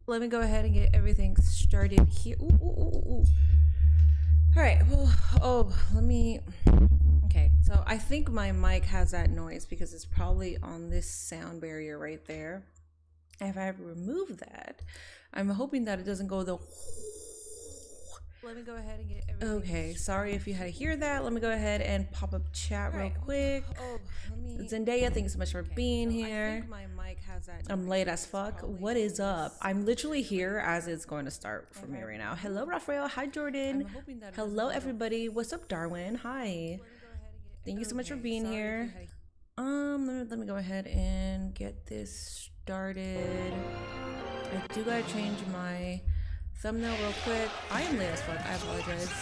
let me go ahead and get everything started here. Ooh, ooh, ooh, ooh. All right. Well, let me. Okay, so I think my mic has that noise because it's probably on this sound barrier right there. If I remove that, I'm hoping that it doesn't go the. Let me go ahead and get everything. Okay, sorry if you had to hear that. Let me go ahead and pop up chat real quick. Zendaya, thank you so much for being here. I'm late as fuck. What is up? I'm literally here as it's going to start for me right now. Hello, Raphael. Hi, Jordan. Hello, everybody. What's up, Darwin? Hi. Thank you so much for being here. Let me go ahead and get this started. I do gotta change my thumbnail real quick. I am late as fuck. I apologize.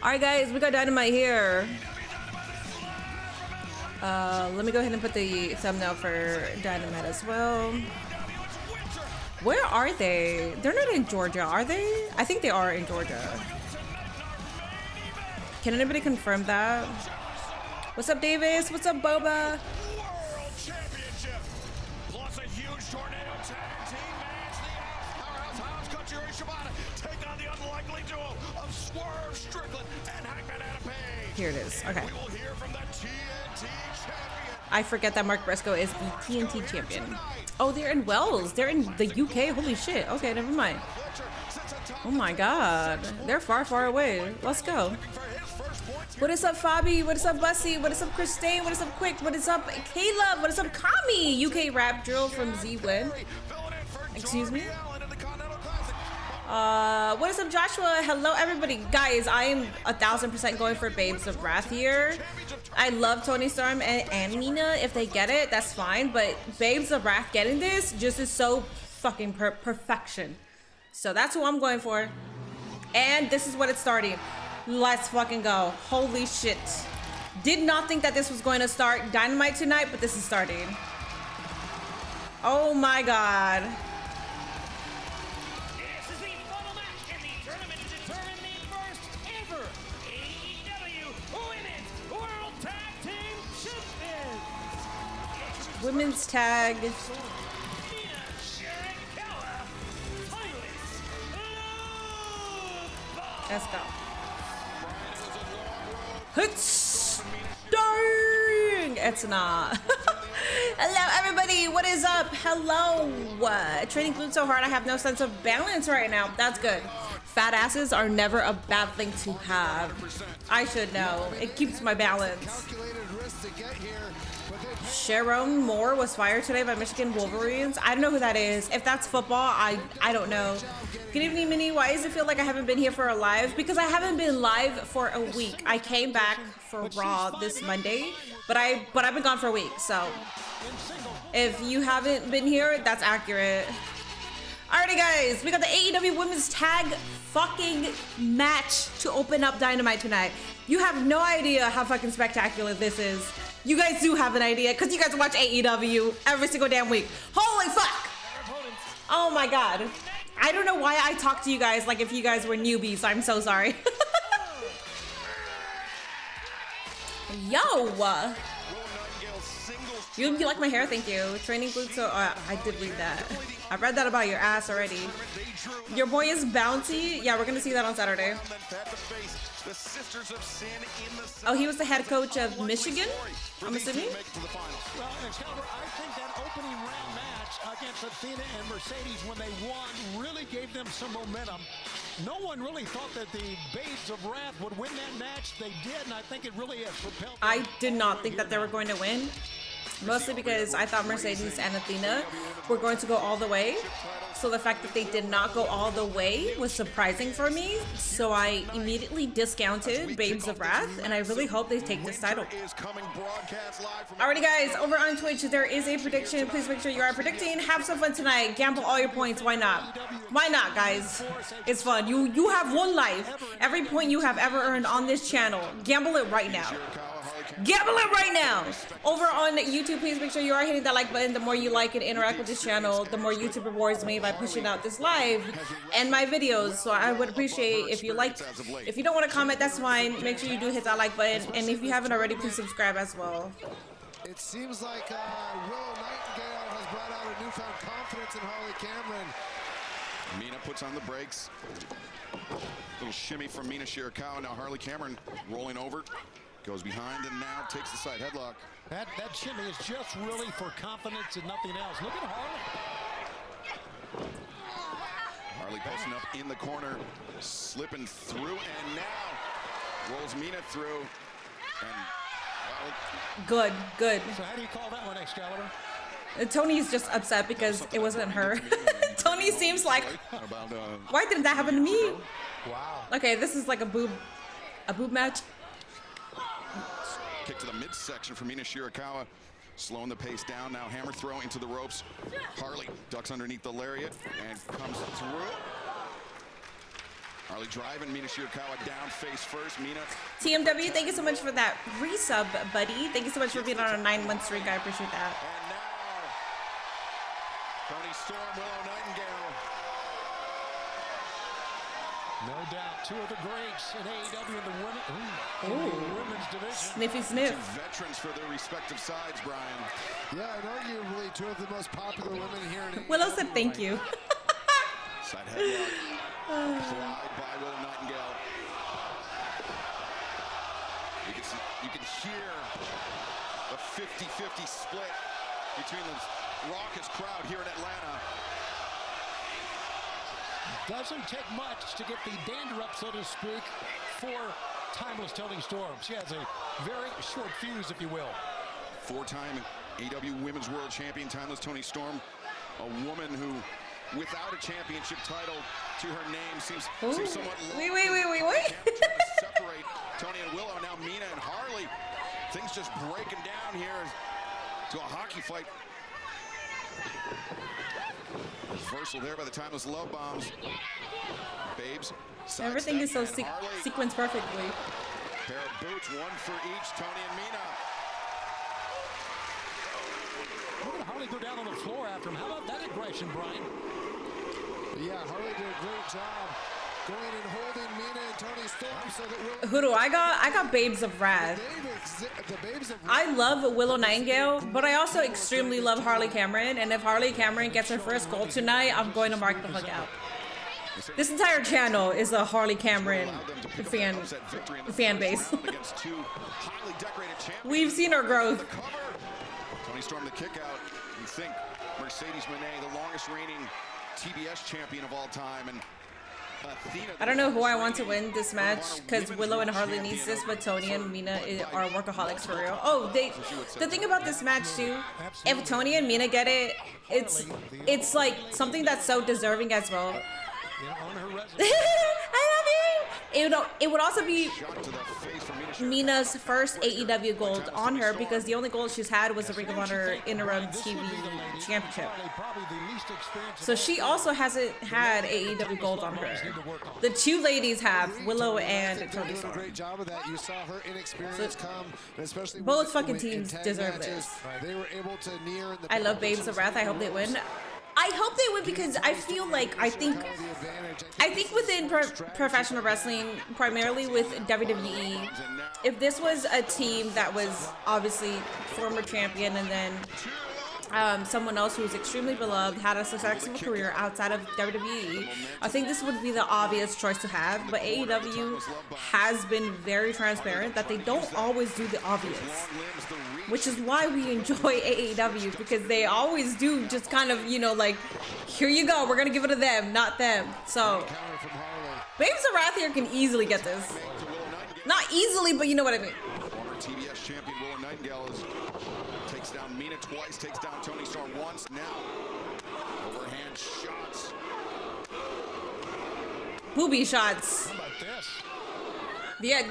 Alright guys, we got Dynamite here. Let me go ahead and put the thumbnail for Dynamite as well. Where are they? They're not in Georgia, are they? I think they are in Georgia. Can anybody confirm that? What's up, Davis? What's up, Boba? Here it is. Okay. I forget that Mark Briscoe is the TNT champion. Oh, they're in Wales. They're in the UK. Holy shit. Okay, never mind. Oh my god. They're far, far away. Let's go. What is up, Fabi? What is up, Bussy? What is up, Christine? What is up, Quick? What is up, Caleb? What is up, Kami? UK rap drill from Z-Win. Excuse me? What is up, Joshua? Hello, everybody. Guys, I am 1000% going for Babes of Wrath here. I love Tony Storm and Nina. If they get it, that's fine. But Babes of Wrath getting this just is so fucking perfection. So that's who I'm going for. And this is what it's starting. Let's fucking go. Holy shit. Did not think that this was going to start Dynamite tonight, but this is starting. Oh my god. This is the final match in the tournament to determine the first ever AEW Women's World Tag Team Champions. Women's tag. Let's go. It's starting. It's not. Hello, everybody. What is up? Hello. Training glutes so hard I have no sense of balance right now. That's good. Fat asses are never a bad thing to have. I should know. It keeps my balance. Sharon Moore was fired today by Michigan Wolverines. I don't know who that is. If that's football, I don't know. Good evening, Minnie. Why does it feel like I haven't been here for a live? Because I haven't been live for a week. I came back for Raw this Monday, but I've been gone for a week. So if you haven't been here, that's accurate. Alrighty, guys, we got the AEW Women's Tag fucking match to open up Dynamite tonight. You have no idea how fucking spectacular this is. You guys do have an idea because you guys watch AEW every single damn week. Holy fuck! Oh my god. I don't know why I talk to you guys like if you guys were newbies. I'm so sorry. Yo! You like my hair? Thank you. Training glutes. So I did read that. I read that about your ass already. Your boy is Bounty. Yeah, we're gonna see that on Saturday. Oh, he was the head coach of Michigan, I'm assuming. Well, Excalibur, I think that opening round match against Athena and Mercedes when they won really gave them some momentum. No one really thought that the Babes of Wrath would win that match. They did, and I think it really has propelled them. I did not think that they were going to win. Mostly because I thought Mercedes and Athena were going to go all the way. So the fact that they did not go all the way was surprising for me. So I immediately discounted Babes of Wrath, and I really hope they take this title. Alrighty, guys, over on Twitch, there is a prediction. Please make sure you are predicting. Have some fun tonight. Gamble all your points. Why not? Why not, guys? It's fun. You have one life. Every point you have ever earned on this channel, gamble it right now. Gamble it right now. Over on YouTube, please make sure you are hitting that like button. The more you like and interact with this channel, the more YouTube rewards me by pushing out this live and my videos. So I would appreciate if you liked. If you don't want to comment, that's fine. Make sure you do hit that like button. And if you haven't already, please subscribe as well. It seems like Willow Nightingale has brought out a newfound confidence in Harley Cameron. Mina puts on the brakes. Little shimmy from Mina Shirakawa. Now Harley Cameron rolling over. Goes behind and now takes the side headlock. That shimmy is just really for confidence and nothing else. Look at Harley. Harley posting up in the corner, slipping through, and now rolls Mina through. And well, Good, good. So how do you call that one, Excalibur? Tony's just upset because it wasn't her. Tony seems like, about why didn't that happen to me? Wow. Okay, this is like a boob match. kick to the midsection from Mina Shirakawa. Slowing the pace down. Now hammer throw into the ropes. Harley ducks underneath the lariat and comes through. Harley driving Mina Shirakawa down face first. Mina. TMW, thank you so much for that resub, buddy. Thank you so much for being on a 9-month streak. I appreciate that. And now, Toni Storm, Willow Nightingale. No doubt, two of the greats in AEW in the women's division. Sniffy sniff. Two veterans for their respective sides, Brian. Yeah, and arguably two of the most popular women here in Willow said thank you. Side headlock applied by Willow Nightingale. You can hear a 50-50 split between the raucous crowd here in Atlanta. Doesn't take much to get the dander up, so to speak, for timeless Toni Storm. She has a very short fuse, if you will. Four-time AEW Women's World Champion, timeless Toni Storm. A woman who, without a championship title to her name, seems somewhat low. Wait. Trying to separate Toni and Willow. Now Mina and Harley. Things just breaking down here to a hockey fight. Reversal there by the timeless love bombs. Babes. Everything is so sequenced perfectly. Pair of boots, one for each, Toni and Mina. Look at Harley go down on the floor after him. How about that aggression, Brian? Yeah, Harley did a great job going and holding Mina and Toni Storm so that Who do I got? I got Babes of Wrath. the Babes of I love Willow Nightingale, but I also extremely love Harley Cameron. And if Harley Cameron gets her first goal tonight, I'm going to mark the fuck out. This entire channel is a Harley Cameron fan base. We've seen her growth. Toni Storm the kick out. You think Mercedes Moné, the longest reigning TBS champion of all time, and Athena. I don't know who I want to win this match because Willow and Harley needs this, but Toni and Mina are workaholics for real. Oh, the thing about this match too, if Toni and Mina get it, it's like something that's so deserving as well. On her resume. I love you. It would also be Mina's first AEW gold on her because the only gold she's had was the Ring of Honor Interim TV Championship. So she also hasn't had AEW gold on her. The two ladies have, Willow and Toni Storm. Great job of that. You saw her inexperience come, and especially both fucking teams deserve this. They were able to near. I love Babes of Wrath. I hope they win. I hope they win because I feel like I think within professional wrestling, primarily with WWE, if this was a team that was obviously former champion and then someone else who was extremely beloved, had a successful career outside of WWE, I think this would be the obvious choice to have. But AEW has been very transparent that they don't always do the obvious, which is why we enjoy AEW, because they always do just kind of, like, here you go, we're gonna give it to them, not them. So Babes of Wrath here can easily get this. Not easily, but you know what I mean. Former TBS champion Willow Nightingale takes down Mina twice, takes down Toni Storm once. Now, overhand shots. Booby shots. How about this? Yeah,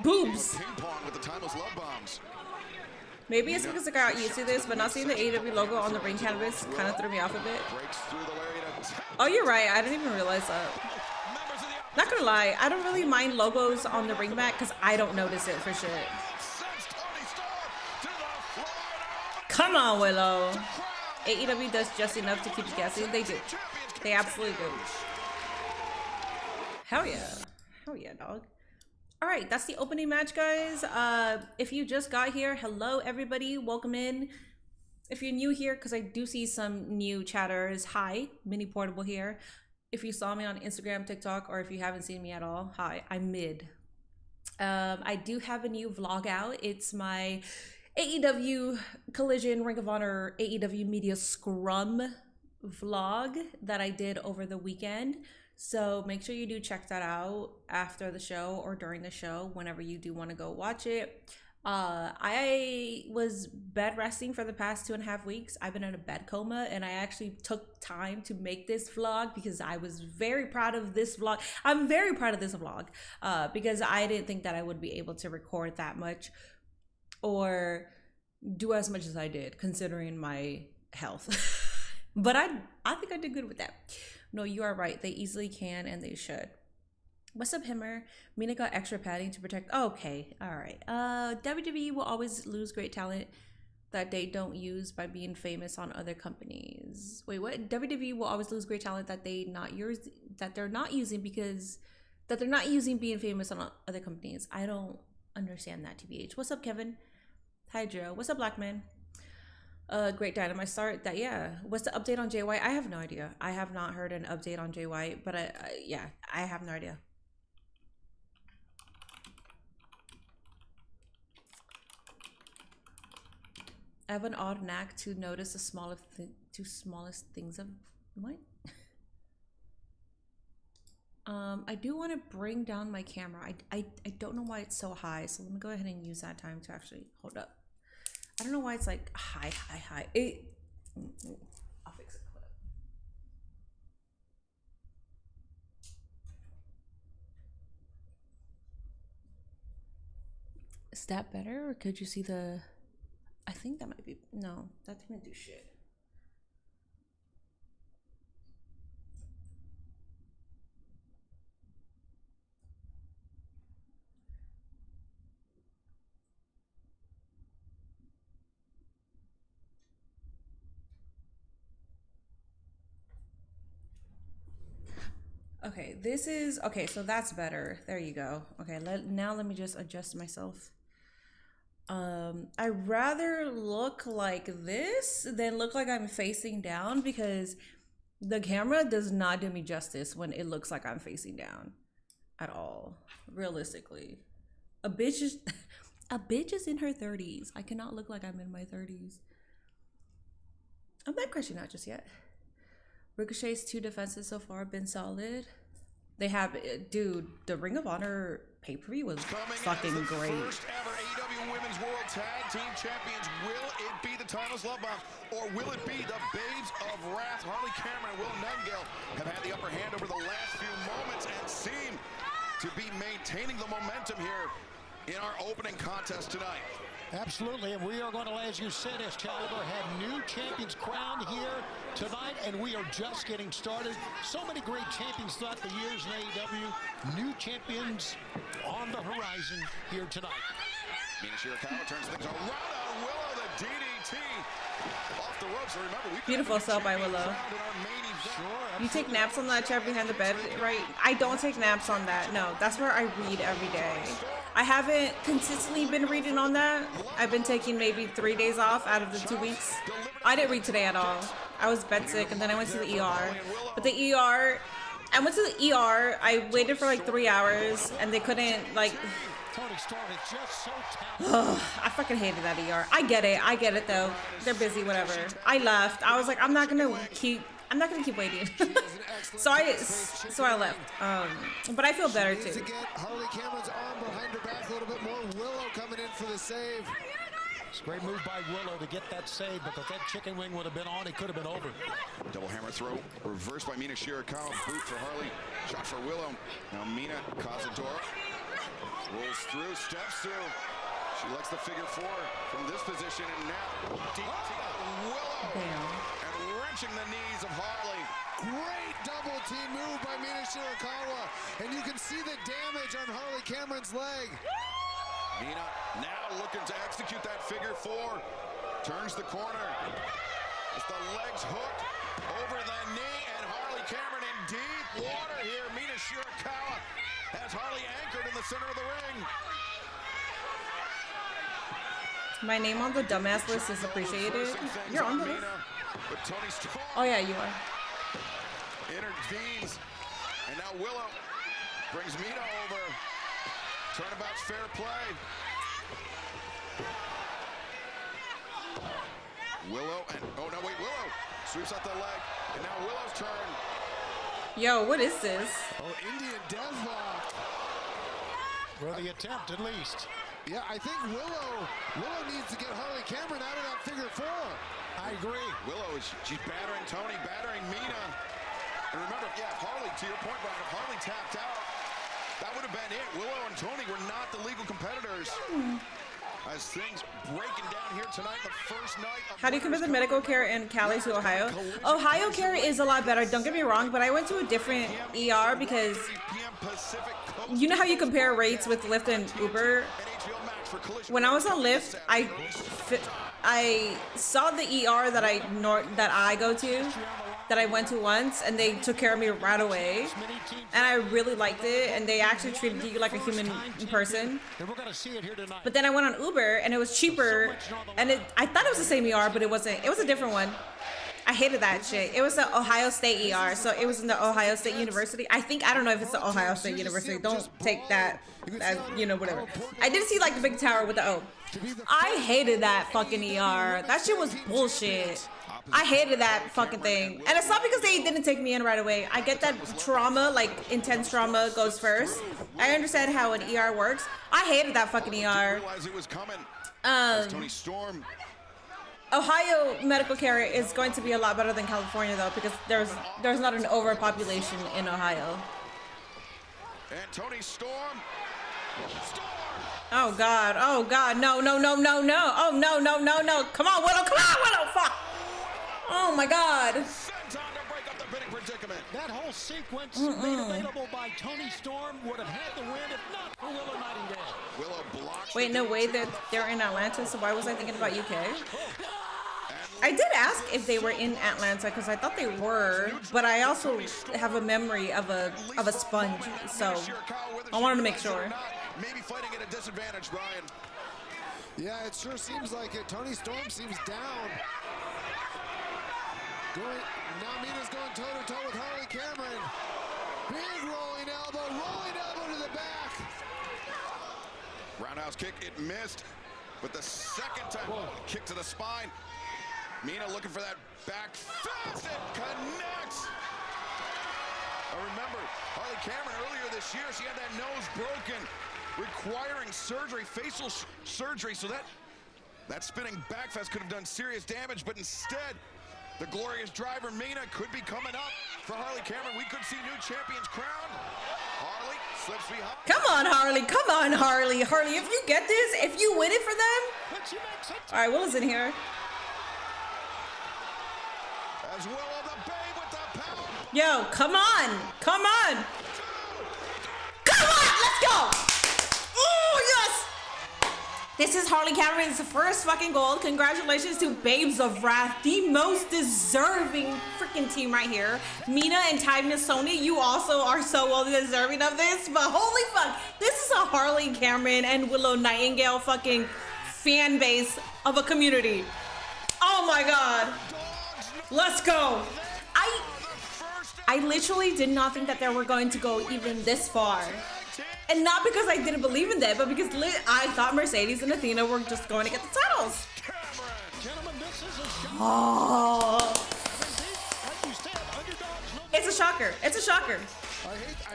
boobs. Ping pong with the timeless love bombs. Maybe it's because I got used to this, but not seeing the AEW logo on the ring canvas kind of threw me off a bit. Breaks through the lariat attack. Oh, you're right. I didn't even realize that. Not gonna lie, I don't really mind logos on the ring mat because I don't notice it for shit. Sends Toni Storm to the floor. Come on, Willow. AEW does just enough to keep you guessing. They do. They absolutely do. Hell yeah. Hell yeah, dog. All right, that's the opening match, guys. If you just got here, hello, everybody. Welcome in. if you're new here, because I do see some new chatters, hi, Mini Portable here. If you saw me on Instagram, TikTok, or if you haven't seen me at all, hi, I'm Mid. I do have a new vlog out. It's my AEW Collision Ring of Honor AEW Media Scrum vlog that I did over the weekend. So make sure you do check that out after the show or during the show, whenever you do want to go watch it. I was bed resting for the past 2.5 weeks. I've been in a bed coma, and I actually took time to make this vlog because I was very proud of this vlog. I'm very proud of this vlog because I didn't think that I would be able to record that much or do as much as I did considering my health. But I think I did good with that. No, you are right. They easily can and they should. What's up, Himmer? Mina got extra padding to protect. Okay, all right. WWE will always lose great talent that they don't use by being famous on other companies. Wait, what? WWE will always lose great talent that they're not using being famous on other companies. I don't understand that, TBH. What's up, Kevin? Hi, Joe. What's up, Black Man? Great Dynamite start. That, yeah. What's the update on Jay White? I have no idea. I have not heard an update on Jay White, but yeah, I have no idea. I have an odd knack to notice the smallest things of what? I do want to bring down my camera. I don't know why it's so high, so let me go ahead and use that time to actually hold up. I don't know why it's like high. I'll fix it. Hold up. Is that better, or could you see the? I think that might be, no, that didn't do shit. Okay, okay, so that's better. There you go. Okay, now let me just adjust myself. I'd rather look like this than look like I'm facing down because the camera does not do me justice when it looks like I'm facing down at all, realistically. A bitch is in her 30s. I cannot look like I'm in my 30s. I'm not crushing out just yet. Ricochet's 2 defenses so far have been solid. They have, dude, the Ring of Honor pay-per-view was fucking great. First ever AEW Women's World Tag Team Champions. Will it be the Timeless Love Bomb, or will it be the Babes of Wrath? Harley Cameron and Will Nightingale have had the upper hand over the last few moments and seem to be maintaining the momentum here in our opening contest tonight. Absolutely, and we are going to, as you said, Excalibur, have new champions crowned here tonight, and we are just getting started. So many great champions throughout the years in AEW. New champions on the horizon here tonight. Mina Shirakawa turns things around on Willow, the DDT off the ropes. So remember, we beautiful sell by Willow. Sure, you take naps on that chair behind the bed, right? I don't take naps on that. No, that's where I read every day. I haven't consistently been reading on that. I've been taking maybe 3 days off out of the 2 weeks. I didn't read today at all. I was bed sick and then I went to the ER. But the ER, I went to the ER, I waited for like 3 hours and they couldn't like... Toni Storm is just so talented. I fucking hated that ER. I get it though. They're busy, whatever. I left. I was like, I'm not gonna keep waiting. so I left. But I feel better too. Harley Cameron's arm behind her back a little bit more. Willow coming in for the save. It's a great move by Willow to get that save, but if that chicken wing would have been on, it could have been over. Double hammer throw, reversed by Mina Shirakawa. Boot for Harley, shot for Willow. Now Mina Cazadora rolls through, steps through. She lets the figure 4 from this position, and now DDT Willow. Damn. And wrenching the knees of Harley. Great double team move by Mina Shirakawa. And you can see the damage on Harley Cameron's leg. Mina now looking to execute that figure 4. Turns the corner. With the legs hooked over the knee, and Harley Cameron in deep water here. Mina Shirakawa has Harley anchored in the center of the ring. My name on the dumbass list is appreciated. You're on the list? But Tony Storm Oh yeah, you are. intervenes. And now Willow brings Mina over. Turnabout's fair play. Willow and oh no, wait, Willow sweeps out the leg. And now Willow's turn. Yo, what is this? Oh, Indian deathlock. For the attempt, at least. Yeah, I think Willow needs to get Harley Cameron out of that figure four. I agree. Willow she's battering Tony, battering Mina. And remember, yeah, Harley, to your point, Brian, if Harley tapped out, that would have been it. Willow and Tony were not the legal competitors. As things breaking down here tonight, the first night of How do you compare the medical care in Cali to Ohio? Ohio care is a lot better, don't get me wrong, but I went to a different ER because you know how you compare rates with Lyft and Uber? When I was on Lyft, I saw the ER that I go to, that I went to once, and they took care of me right away, and I really liked it, and they actually treated you like a human person. And we're going to see it here tonight. But then I went on Uber, and it was cheaper, and I thought it was the same ER, but it wasn't. It was a different one. I hated that shit. It was the Ohio State ER, so it was in the Ohio State University. I don't know if it's the Ohio State University. Don't take that as, whatever. I did see like the big tower with the O. I hated that fucking ER. That shit was bullshit. I hated that fucking thing. And it's not because they didn't take me in right away. I get that trauma, like intense trauma goes first. I understand how an ER works. I hated that fucking ER. it was coming. Tony Storm. Ohio medical care is going to be a lot better than California though, because there's not an overpopulation in Ohio. And Tony Storm. Oh God, no. Oh no. Come on, Willow, fuck. Oh my God. Senton to break up the bidding predicament. That whole sequence made available by Tony Storm would have had the win if not for Willow Nightingale. Willow blocks. Wait, no way that they're in Atlanta, so why was I thinking about UK? I did ask if they were in Atlanta because I thought they were, but I also have a memory of a sponge, so I wanted to make sure. Maybe fighting at a disadvantage, Brian. Yeah, it sure seems like it. Tony Storm seems down. Now Mina's going toe-to-toe with Harley Cameron. Big rolling elbow to the back. Roundhouse kick, it missed. But the second time, kick to the spine. Mina looking for that back fist. It connects. Remember, Harley Cameron earlier this year, she had that nose broken, requiring surgery, facial surgery. So that spinning back fist could have done serious damage, but instead, the glorious driver Mina could be coming up for Harley Cameron. We could see new champions crowned. Harley slips behind. Come on, Harley. Harley, if you get this, if you win it for them. All right, Willow's in here. As Willow the Babe with the power. Yo, come on, let's go. Oh, yes. This is Harley Cameron's first fucking gold. Congratulations to Babes of Wrath, the most deserving freaking team right here. Mina and Timeless Sony, you also are so well deserving of this, but holy fuck, this is a Harley Cameron and Willow Nightingale fucking fan base of a community. Oh my God. Let's go. I literally did not think that they were going to go even this far. And not because I didn't believe in them, but because I thought Mercedes and Athena were just going to get the titles. Oh. It's a shocker. It's a shocker.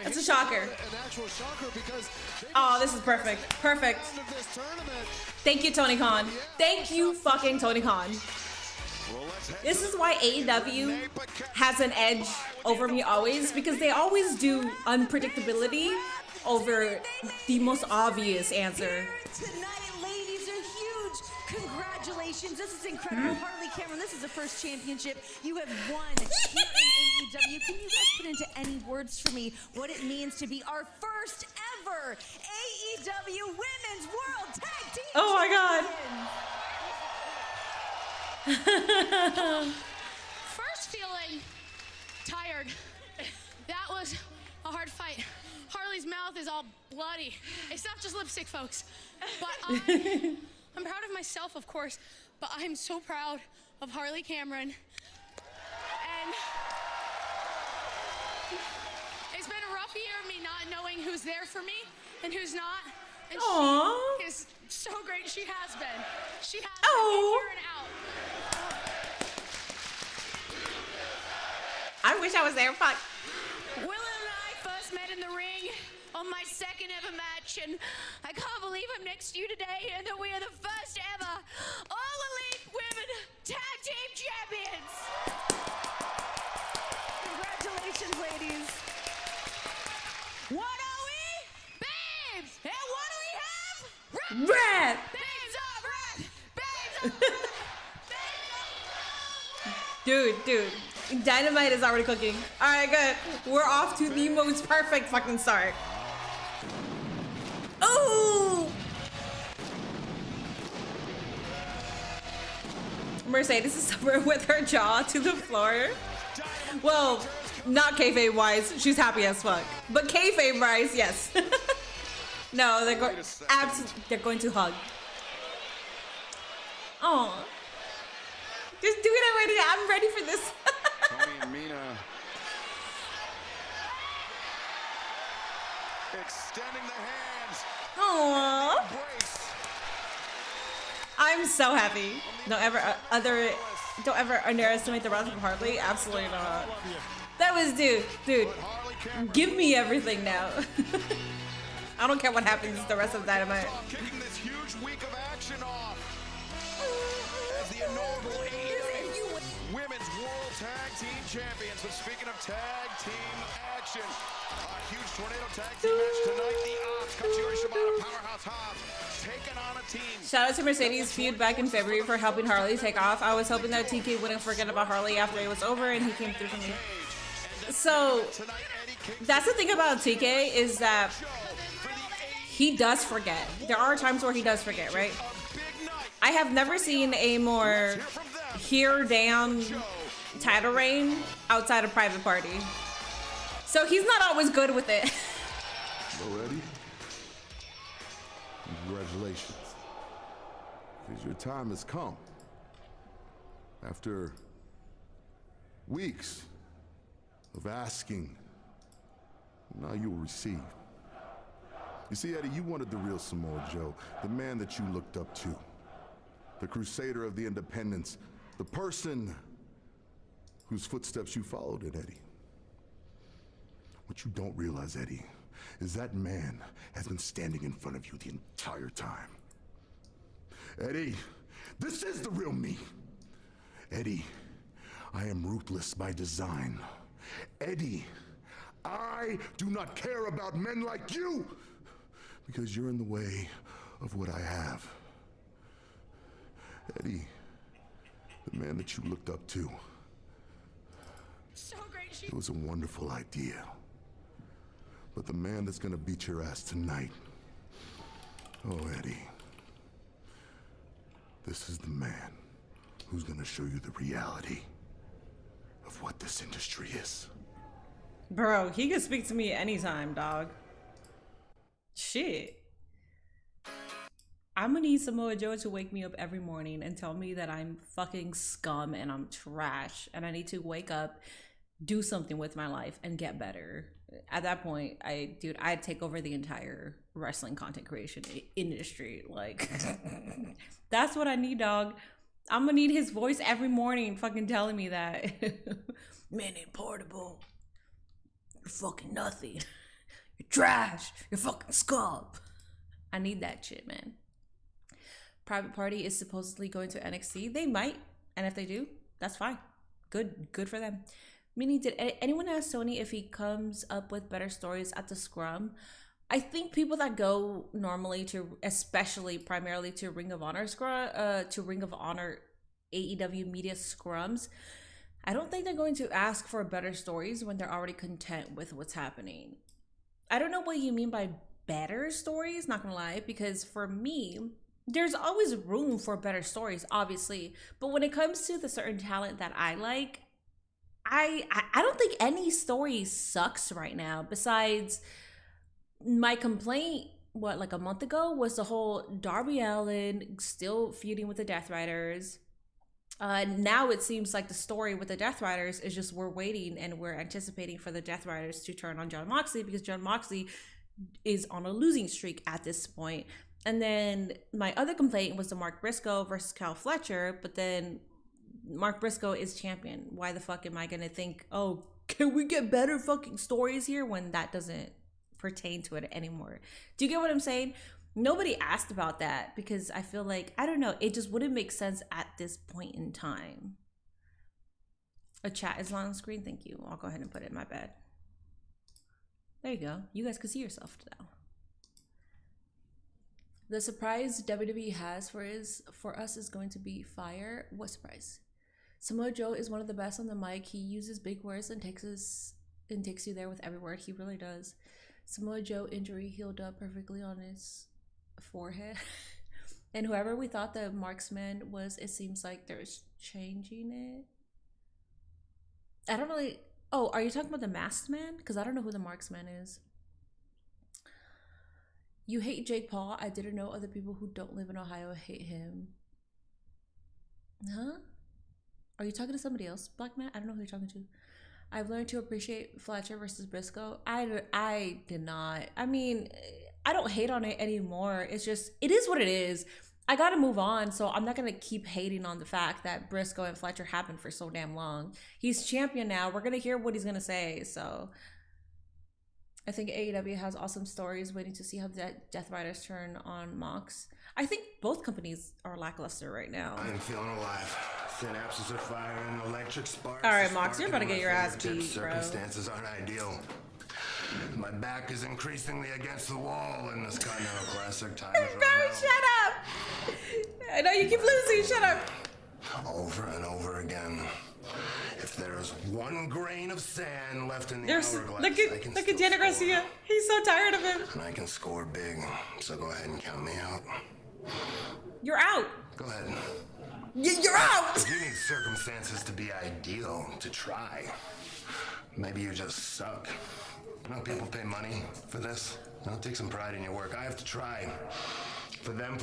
It's a shocker. An actual shocker because oh, this is perfect. Perfect. Thank you, Tony Khan. Thank you, fucking Tony Khan. This is why AEW has an edge over me always, because they always do unpredictability over the most obvious answer. Tonight, ladies, are huge. Congratulations. This is incredible. Harley Cameron, this is the first championship you have won here in AEW. Can you guys put into any words for me what it means to be our first ever AEW Women's World Tag Team Oh my God. First feeling tired. That was a hard fight. Harley's mouth is all bloody. It's not just lipstick, folks. But I'm proud of myself, of course, but I'm so proud of Harley Cameron. And it's been a rough year of me not knowing who's there for me and who's not. And Aww. she is so great. She has been. She has Oh. been in here and out. I wish I was there. Fuck. Will and I first met in the ring on my second ever match, and I can't believe I'm next to you today and that we are the first ever All Elite Women Tag Team Champions. Congratulations, ladies. What are we? Babes! And what do we have? Red. Babes of Wrath! Babes of Wrath! Dude. Dynamite is already cooking. All right, good. We're off to the most perfect fucking start. Oh! Mercedes is somewhere with her jaw to the floor. Well, not kayfabe wise, she's happy as fuck. But kayfabe wise, yes. No, they're going. Absolutely, they're going to hug. Oh, just do it already. I'm ready for this. Tony and Mina extending the hands. Aww. Embrace. I'm so happy. Don't ever underestimate the wrath of Harley. Absolutely not. That was dude. Harley Cameron Give me everything now. I don't care what happens the rest of Dynamite. kicking this huge week of action off as the inaugural AEW Women's World Tag Team Champions. But speaking of tag team action, a huge tornado tag team match tonight. The Ops, Katsuyori Shibata, Powerhouse Hobbs, taking on a team. Shout out to Mercedes' feud back in February for helping Harley take off. I was hoping that TK wouldn't forget about Harley after it was over, and he came through for me. So Tonight, Eddie kicks that's the thing about TK is that for the he does forget. There are times where he does forget, right? big night. I have never seen a more here down title reign outside of Private Party. So he's not always good with it. Hello, Eddie. Congratulations. Because your time has come. After weeks of asking, now you'll receive. You see, Eddie, you wanted the real Samoa Joe, the man that you looked up to, the crusader of the independents, the person whose footsteps you followed in, Eddie. What you don't realize, Eddie, is that man has been standing in front of you the entire time. Eddie, this is the real me. Eddie, I am ruthless by design. Eddie, I do not care about men like you because you're in the way of what I have. Eddie, the man that you looked up to, So great. it was a wonderful idea. But the man that's gonna beat your ass tonight, oh, Eddie, this is the man who's gonna show you the reality of what this industry is. Bro, he can speak to me anytime, dog. Shit. I'm gonna need Samoa Joe to wake me up every morning and tell me that I'm fucking scum and I'm trash and I need to wake up, do something with my life and get better. At that point, I'd take over the entire wrestling content creation industry. Like, that's what I need, dog. I'm gonna need his voice every morning fucking telling me that. Man ain't portable. You're fucking nothing. You're trash. You're fucking scum. I need that shit, man. Private Party is supposedly going to NXT. They might, and if they do, that's fine. Good for them. Meaning, did anyone ask Tony if he comes up with better stories at the scrum? I think people that go normally to, especially primarily to Ring of Honor AEW media scrums, I don't think they're going to ask for better stories when they're already content with what's happening. I don't know what you mean by better stories, not gonna lie, because for me, there's always room for better stories, obviously. But when it comes to the certain talent that I like, I don't think any story sucks right now. Besides, my complaint what, like a month ago, was the whole Darby Allin still feuding with the Death Riders. Now it seems like the story with the Death Riders is just we're waiting and we're anticipating for the Death Riders to turn on Jon Moxley, because Jon Moxley is on a losing streak at this point. And then my other complaint was the Mark Briscoe versus Kyle Fletcher, but then Mark Briscoe is champion. Why the fuck am I gonna think, oh, can we get better fucking stories here, when that doesn't pertain to it anymore? Do you get what I'm saying? Nobody asked about that because I feel like, I don't know, it just wouldn't make sense at this point in time. A chat is on screen, thank you. I'll go ahead and put it in my bed. There you go. You guys can see yourself now. The surprise WWE has for us is going to be fire. What surprise? Samoa Joe is one of the best on the mic. He uses big words and takes you there with every word. He really does. Samoa Joe injury healed up perfectly on his forehead. And whoever we thought the marksman was, it seems like there's changing it. I don't really... Oh, are you talking about the masked man? Because I don't know who the marksman is. You hate Jake Paul. I didn't know other people who don't live in Ohio hate him. Huh? Are you talking to somebody else, Black Man? I don't know who you're talking to. I've learned to appreciate Fletcher versus Briscoe. I did not. I mean, I don't hate on it anymore. It's just, it is what it is. I gotta move on, so I'm not gonna keep hating on the fact that Briscoe and Fletcher happened for so damn long. He's champion now. We're gonna hear what he's gonna say, so... I think AEW has awesome stories, waiting to see how the Death Riders turn on Mox. I think both companies are lackluster right now. I am feeling alive. Synapses are firing, electric sparks. All right, Mox, you're about to get your ass beat, bro. Circumstances aren't ideal. My back is increasingly against the wall in this Continental Classic time. Bro, shut up! I know you keep losing, shut up! Over and over again. If there's one grain of sand left in the hourglass, look at Daniel Garcia. He's so tired of him. And I can score big, so go ahead and count me out. You're out. Go ahead. You're out. You need circumstances to be ideal to try. Maybe you just suck. You know, people pay money for this. Now take some pride in your work. I have to try. For them.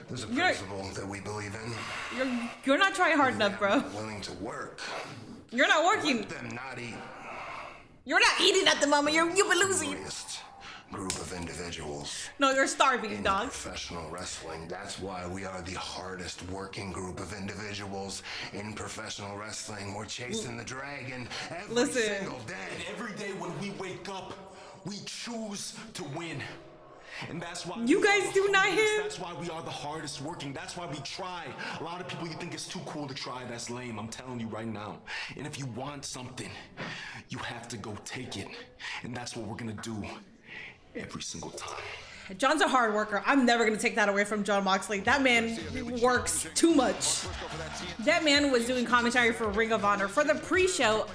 There's a principle that we believe in. You're not trying hard enough, bro. Willing to work. You're not working. Let them not eat. You're not eating at the moment. You've been losing. Group of individuals. No, you're starving, dog. Professional wrestling. That's why we are the hardest working group of individuals in professional wrestling. We're chasing the dragon every single day. And every day when we wake up, we choose to win. And that's why you guys do not hit. That's why we are the hardest working. That's why we try. A lot of people, you think it's too cool to try. That's lame. I'm telling you right now. And if you want something, you have to go take it. And that's what we're gonna do every single time. John's a hard worker. I'm never going to take that away from Jon Moxley. That man works too much. That man was doing commentary for Ring of Honor for the pre-show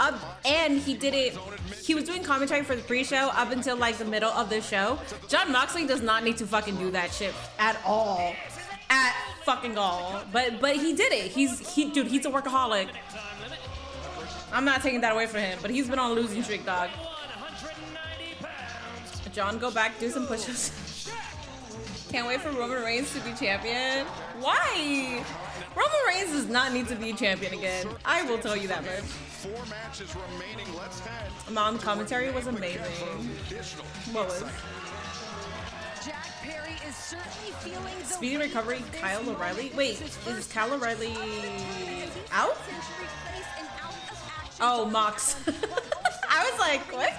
and he was doing commentary for the pre-show up until like the middle of the show. Jon Moxley does not need to fucking do that shit at all. At fucking all. But he did it. He's a workaholic. I'm not taking that away from him, but he's been on a losing streak, dog. John, go back, do some push-ups. Can't wait for Roman Reigns to be champion. Why? Roman Reigns does not need to be champion again. I will tell you that much. 4 matches remaining. Let's head. Mom, commentary was amazing. What was? Jack Perry is certainly feeling the Speedy recovery, Kyle O'Reilly. Wait, is Kyle O'Reilly out? Oh, Mox. I was like, what?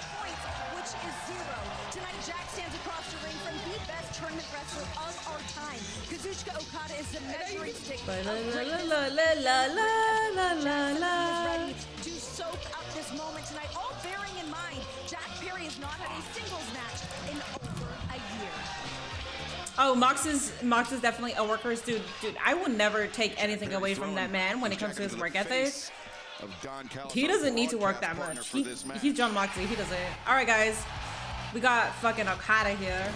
Kazuchika Okada is the measuring stick. Ready to soak up this moment tonight. All bearing in mind, Jack Perry has not had a singles match in over a year. Oh, Mox is definitely a worker's dude. Dude, I will never take anything away from that man when it comes to his work ethic. He doesn't need to work that much. He's Jon Moxley. He doesn't. All right, guys, we got fucking Okada here.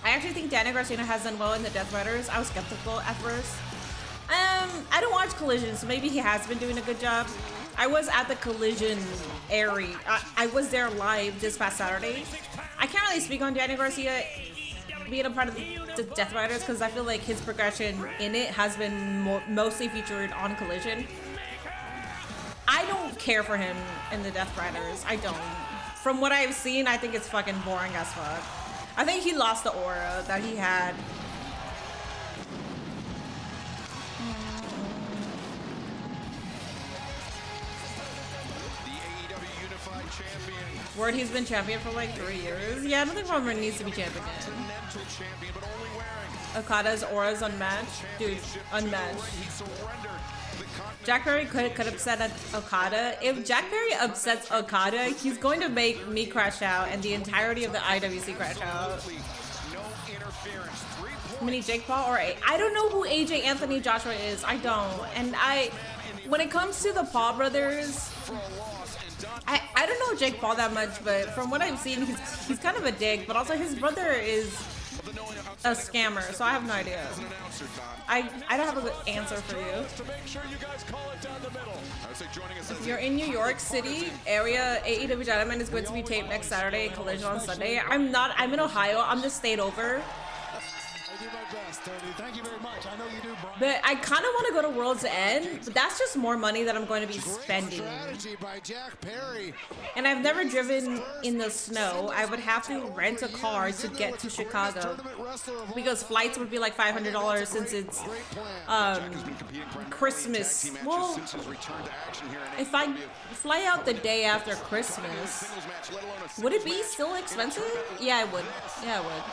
I actually think Daniel Garcia has done well in the Death Riders. I was skeptical at first. I don't watch Collision, so maybe he has been doing a good job. I was at the Collision area. I was there live this past Saturday. I can't really speak on Danny Garcia being a part of the Death Riders because I feel like his progression in it has been mostly featured on Collision. I don't care for him in the Death Riders. I don't. From what I've seen, I think it's fucking boring as fuck. I think he lost the aura that he had. The AEW Unified Champion. Word, he's been champion for like 3 years. Yeah, I don't think Roman needs to be champion again. Continental champion, but only wearing Okada's aura's unmatched. Dude, unmatched. he surrendered the Jack Perry could upset Okada. If Jack Perry upsets Okada, he's going to make me crash out and the entirety of the IWC crash out. no interference. 3 points. Mini Jake Paul or I don't know who AJ Anthony Joshua is. I don't. And when it comes to the Paul brothers, I don't know Jake Paul that much, but from what I've seen, he's kind of a dick. But also his brother is a scammer, so I have no idea. I don't have a good answer for you. If you're in New York City area, AEW Dynamite is going to be taped next Saturday, Collision on Sunday. I'm in Ohio. I'm just stayed over. I do my best, Tony. Thank you very much. I know you do, Brian. But I kind of want to go to World's End, but that's just more money that I'm going to be spending. Strategy by Jack Perry. And I've never driven in the snow. I would have to rent a car to get to Chicago because flights would be like $500 since it's Christmas. Well, if I fly out the day after Christmas, would it be still expensive? Yeah, it would. Yeah, it would.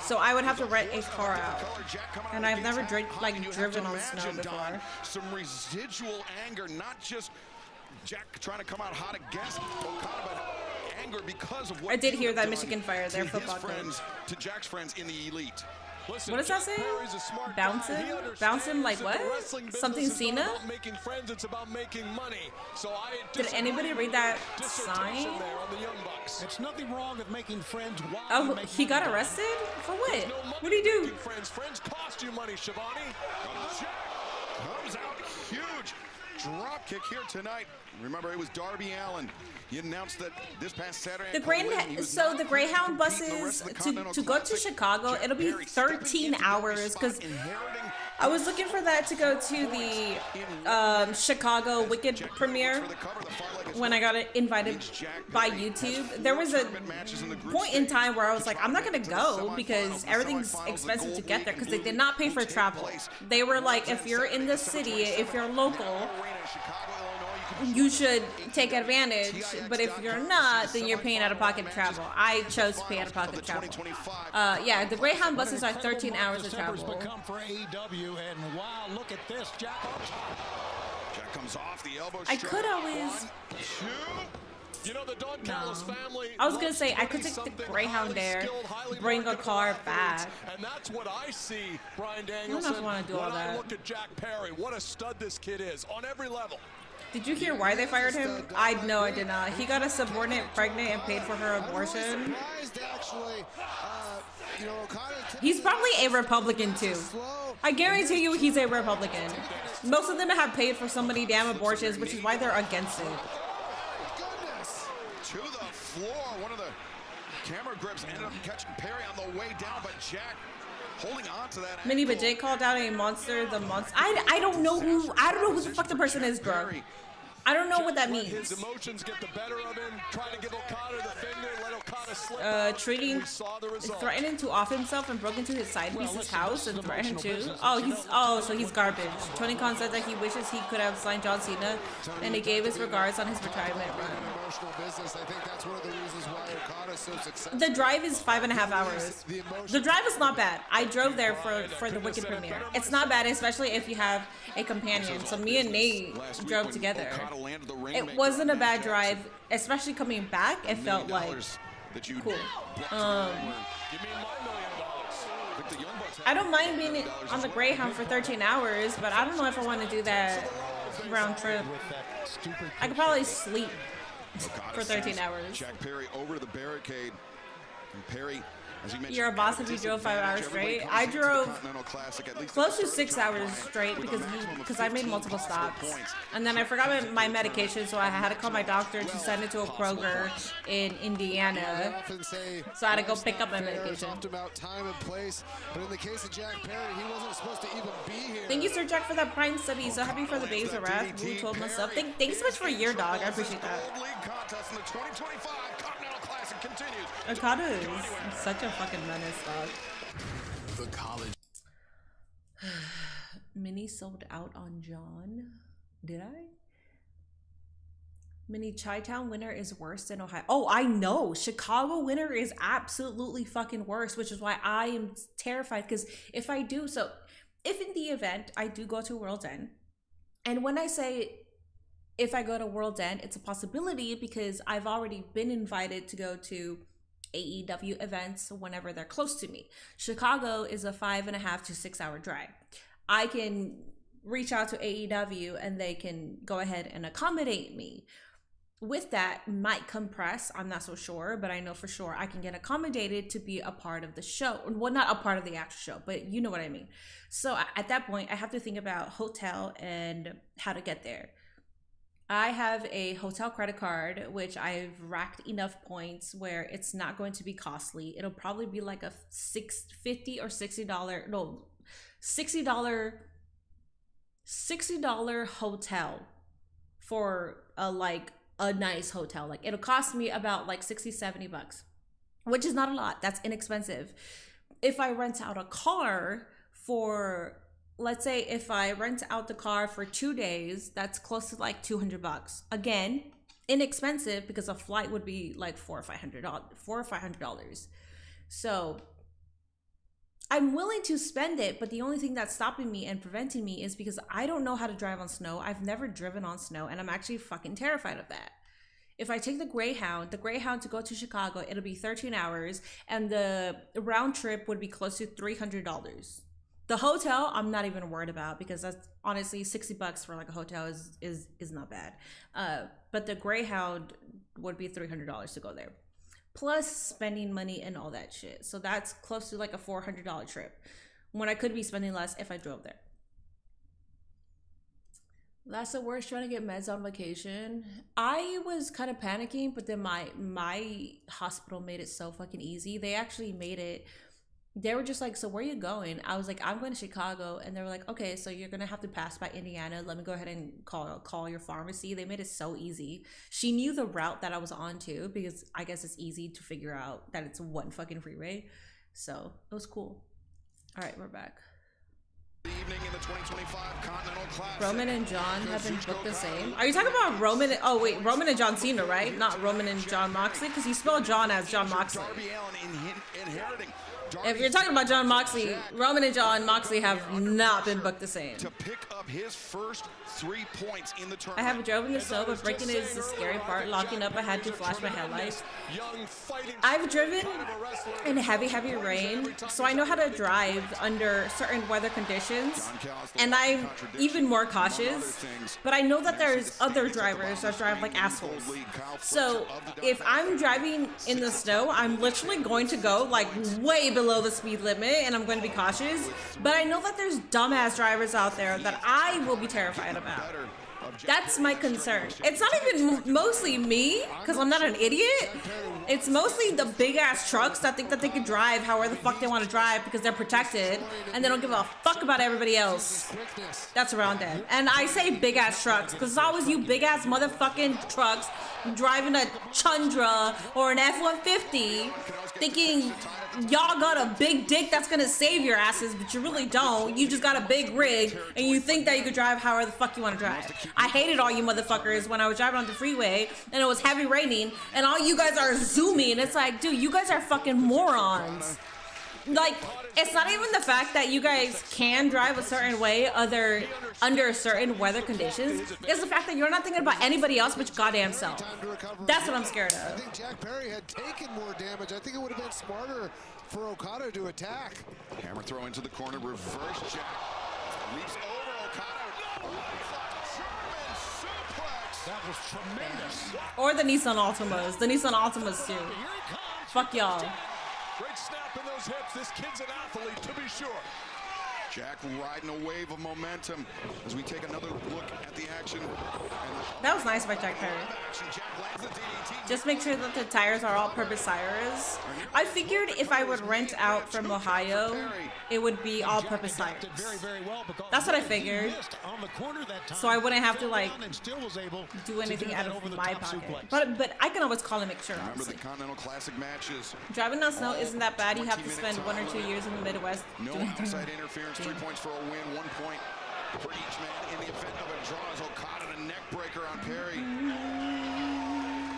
So I would have to rent a car out, and I've never driven on snow before. Some residual anger, not just Jack trying to come out hot against Okada, but anger because of what I did hear that done Michigan fired their to football his coach. friends, to Jack's friends in the elite. What does that say? Bouncing? Bouncing like what? Something Cena? Making friends, it's about making money. So Did anybody read that sign? It's nothing wrong with making friends while Oh, he got arrested? For what? What did he do? Friends cost you money, Shivani. Jack comes out huge. Drop kick here tonight. Remember, it was Darby Allin. He announced that this past Saturday. The Greyhound buses to go to Chicago, it'll be 13 hours because I was looking for that to go to the Chicago Wicked premiere when I got invited by YouTube. There was a point in time where I was like, I'm not gonna go because everything's expensive to get there because they did not pay for travel. They were like, if you're in the city, if you're local, you should take advantage, but if you're not, then you're paying out of pocket travel. I chose to pay out of pocket travel. Yeah, the Greyhound buses are 13 hours of travel. Become for AEW, and wow, look at this, Jack. Jack comes off the elbow. I could always. You know, the Don Callis family. I was gonna say I could take the Greyhound there, bring a car back. And that's what I see, Brian I don't Danielson. know if I want to do all When I that. look at Jack Perry, what a stud this kid is on every level. Did you hear why they fired him? I did not. He got a subordinate pregnant and paid for her abortion. He's probably a Republican too. I guarantee you he's a Republican. Most of them have paid for so many damn abortions, which is why they're against it. To the floor. One of the camera grips ended up catching Perry on the way down, but Jack holding on to that. Mini, but Jake called out a monster. The monster. I don't know who the fuck the person is, bro. I don't know what that means. His emotions get the better of him, trying to give Okada the finger, let Okada slip. Threatening to off himself and broke into his side piece's house and threatened to. So he's garbage. Tony Khan said that he wishes he could have signed John Cena, and he gave his regards on his retirement run. The drive is 5.5 hours. The drive is not bad. I drove there for the Wicked premiere. It's not bad, especially if you have a companion. So me and Nate drove together. It wasn't a bad drive, especially coming back. It felt like cool. I don't mind being on the Greyhound for 13 hours, but I don't know if I want to do that round trip. I could probably sleep for 13 hours. Jack Perry over to the barricade. And Perry As you mentioned, You're a boss if you drove 5 hours straight. I drove close to 6 hours straight because I made multiple stops. And then I forgot my medication, so I had to call my doctor to send it to a Kroger in Indiana. So I had to go pick up my medication. About time and place, but in the case of Jack Perry, he wasn't supposed to even be here. Thank you, Sir Jack, for that Prime study. So happy for the Babes of Wrath. Who told myself? Thanks so much for your dog. I appreciate that. Okada is such a fucking menace, dog. The college. Mini sold out on John. Did I? Mini Chi-Town winner is worse than Ohio. Oh, I know. Chicago winner is absolutely fucking worse, which is why I am terrified. Because if I do, so if in the event I do go to World's End, and when I say if I go to World's End, it's a possibility because I've already been invited to go to AEW events whenever they're close to me. Chicago is a 5.5 to 6 hour drive. I can reach out to AEW and they can go ahead and accommodate me. With that, might compress, I'm not so sure, but I know for sure I can get accommodated to be a part of the show. Well, not a part of the actual show, but you know what I mean. So at that point, I have to think about hotel and how to get there. I have a hotel credit card, which I've racked enough points where it's not going to be costly. It'll probably be like a $50 or $60, no, $60 hotel for a nice hotel. Like it'll cost me about like $60-$70, which is not a lot. That's inexpensive. If I rent out a car for, let's say if I rent out the car for 2 days, that's close to like $200. Again, inexpensive because a flight would be like $400 or $500. So I'm willing to spend it, but the only thing that's stopping me and preventing me is because I don't know how to drive on snow. I've never driven on snow, and I'm actually fucking terrified of that. If I take the Greyhound to go to Chicago, it'll be 13 hours, and the round trip would be close to $300. The hotel, I'm not even worried about because that's honestly $60 for like a hotel is not bad. But the Greyhound would be $300 to go there, plus spending money and all that shit. So that's close to like a $400 trip when I could be spending less if I drove there. That's the worst, trying to get meds on vacation. I was kind of panicking, but then my hospital made it so fucking easy. They actually made it, they were just like, so where are you going? I was like, I'm going to Chicago. And they were like, okay, so you're going to have to pass by Indiana. Let me go ahead and call your pharmacy. They made it so easy. She knew the route that I was on too, because I guess it's easy to figure out that it's one fucking freeway. So it was cool. All right, we're back. Evening in the 2025 Continental Classic. Roman and John have been booked the same. Are you talking about Roman? Oh wait, Roman and John Cena, right? Not Roman and John Moxley, because you spell John as John Moxley. If you're talking about John Moxley, Roman and John Moxley have not been booked the same. To pick up his first 3 points in the tournament. I have drove in the snow, but breaking is the scary part. Locking up, I had to flash my headlights. I've driven in heavy rain, so I know how to drive under certain weather conditions, and I'm even more cautious. But I know that there's other drivers that drive like assholes. So if I'm driving in the snow, I'm literally going to go like way below the speed limit, and I'm going to be cautious. But I know that there's dumbass drivers out there that I will be terrified about. That's my concern. It's not even mostly me, because I'm not an idiot. It's mostly the big ass trucks that think that they can drive however the fuck they want to drive because they're protected and they don't give a fuck about everybody else that's around them. And I say big ass trucks because it's always you big ass motherfucking trucks driving a Tundra or an F-150 thinking y'all got a big dick that's gonna save your asses, but you really don't. You just got a big rig and you think that you could drive however the fuck you want to drive. I hated all you motherfuckers when I was driving on the freeway and it was heavy raining and all you guys are zooming. It's like, dude, you guys are fucking morons. Like, it's not even the fact that you guys can drive a certain way under certain weather conditions. It's the fact that you're not thinking about anybody else but your goddamn self. That's what I'm scared of. I think Jack Perry had taken more damage. I think it would have been smarter for Okada to attack. Hammer throw into the corner, reverse jack. Leaps over Okada. German suplex. That was tremendous. Or the Nissan Altimas. The Nissan Altimas too. Fuck y'all. Great snap in those hips. This kid's an athlete, to be sure. Jack riding a wave of momentum as we take another look at the action. That was nice by Jack Perry. Just make sure that the tires are all-purpose tires. I figured if I would rent out from Ohio, it would be all-purpose tires. That's what I figured. So I wouldn't have to like do anything out of my pocket. But I can always call and make sure. Remember the Continental Classic matches. Driving on snow isn't that bad. You have to spend 1 or 2 years in the Midwest No doing outside interference. 3 points for a win. 1 point for each man in the event of a draw. As Okada the neck breaker on Perry.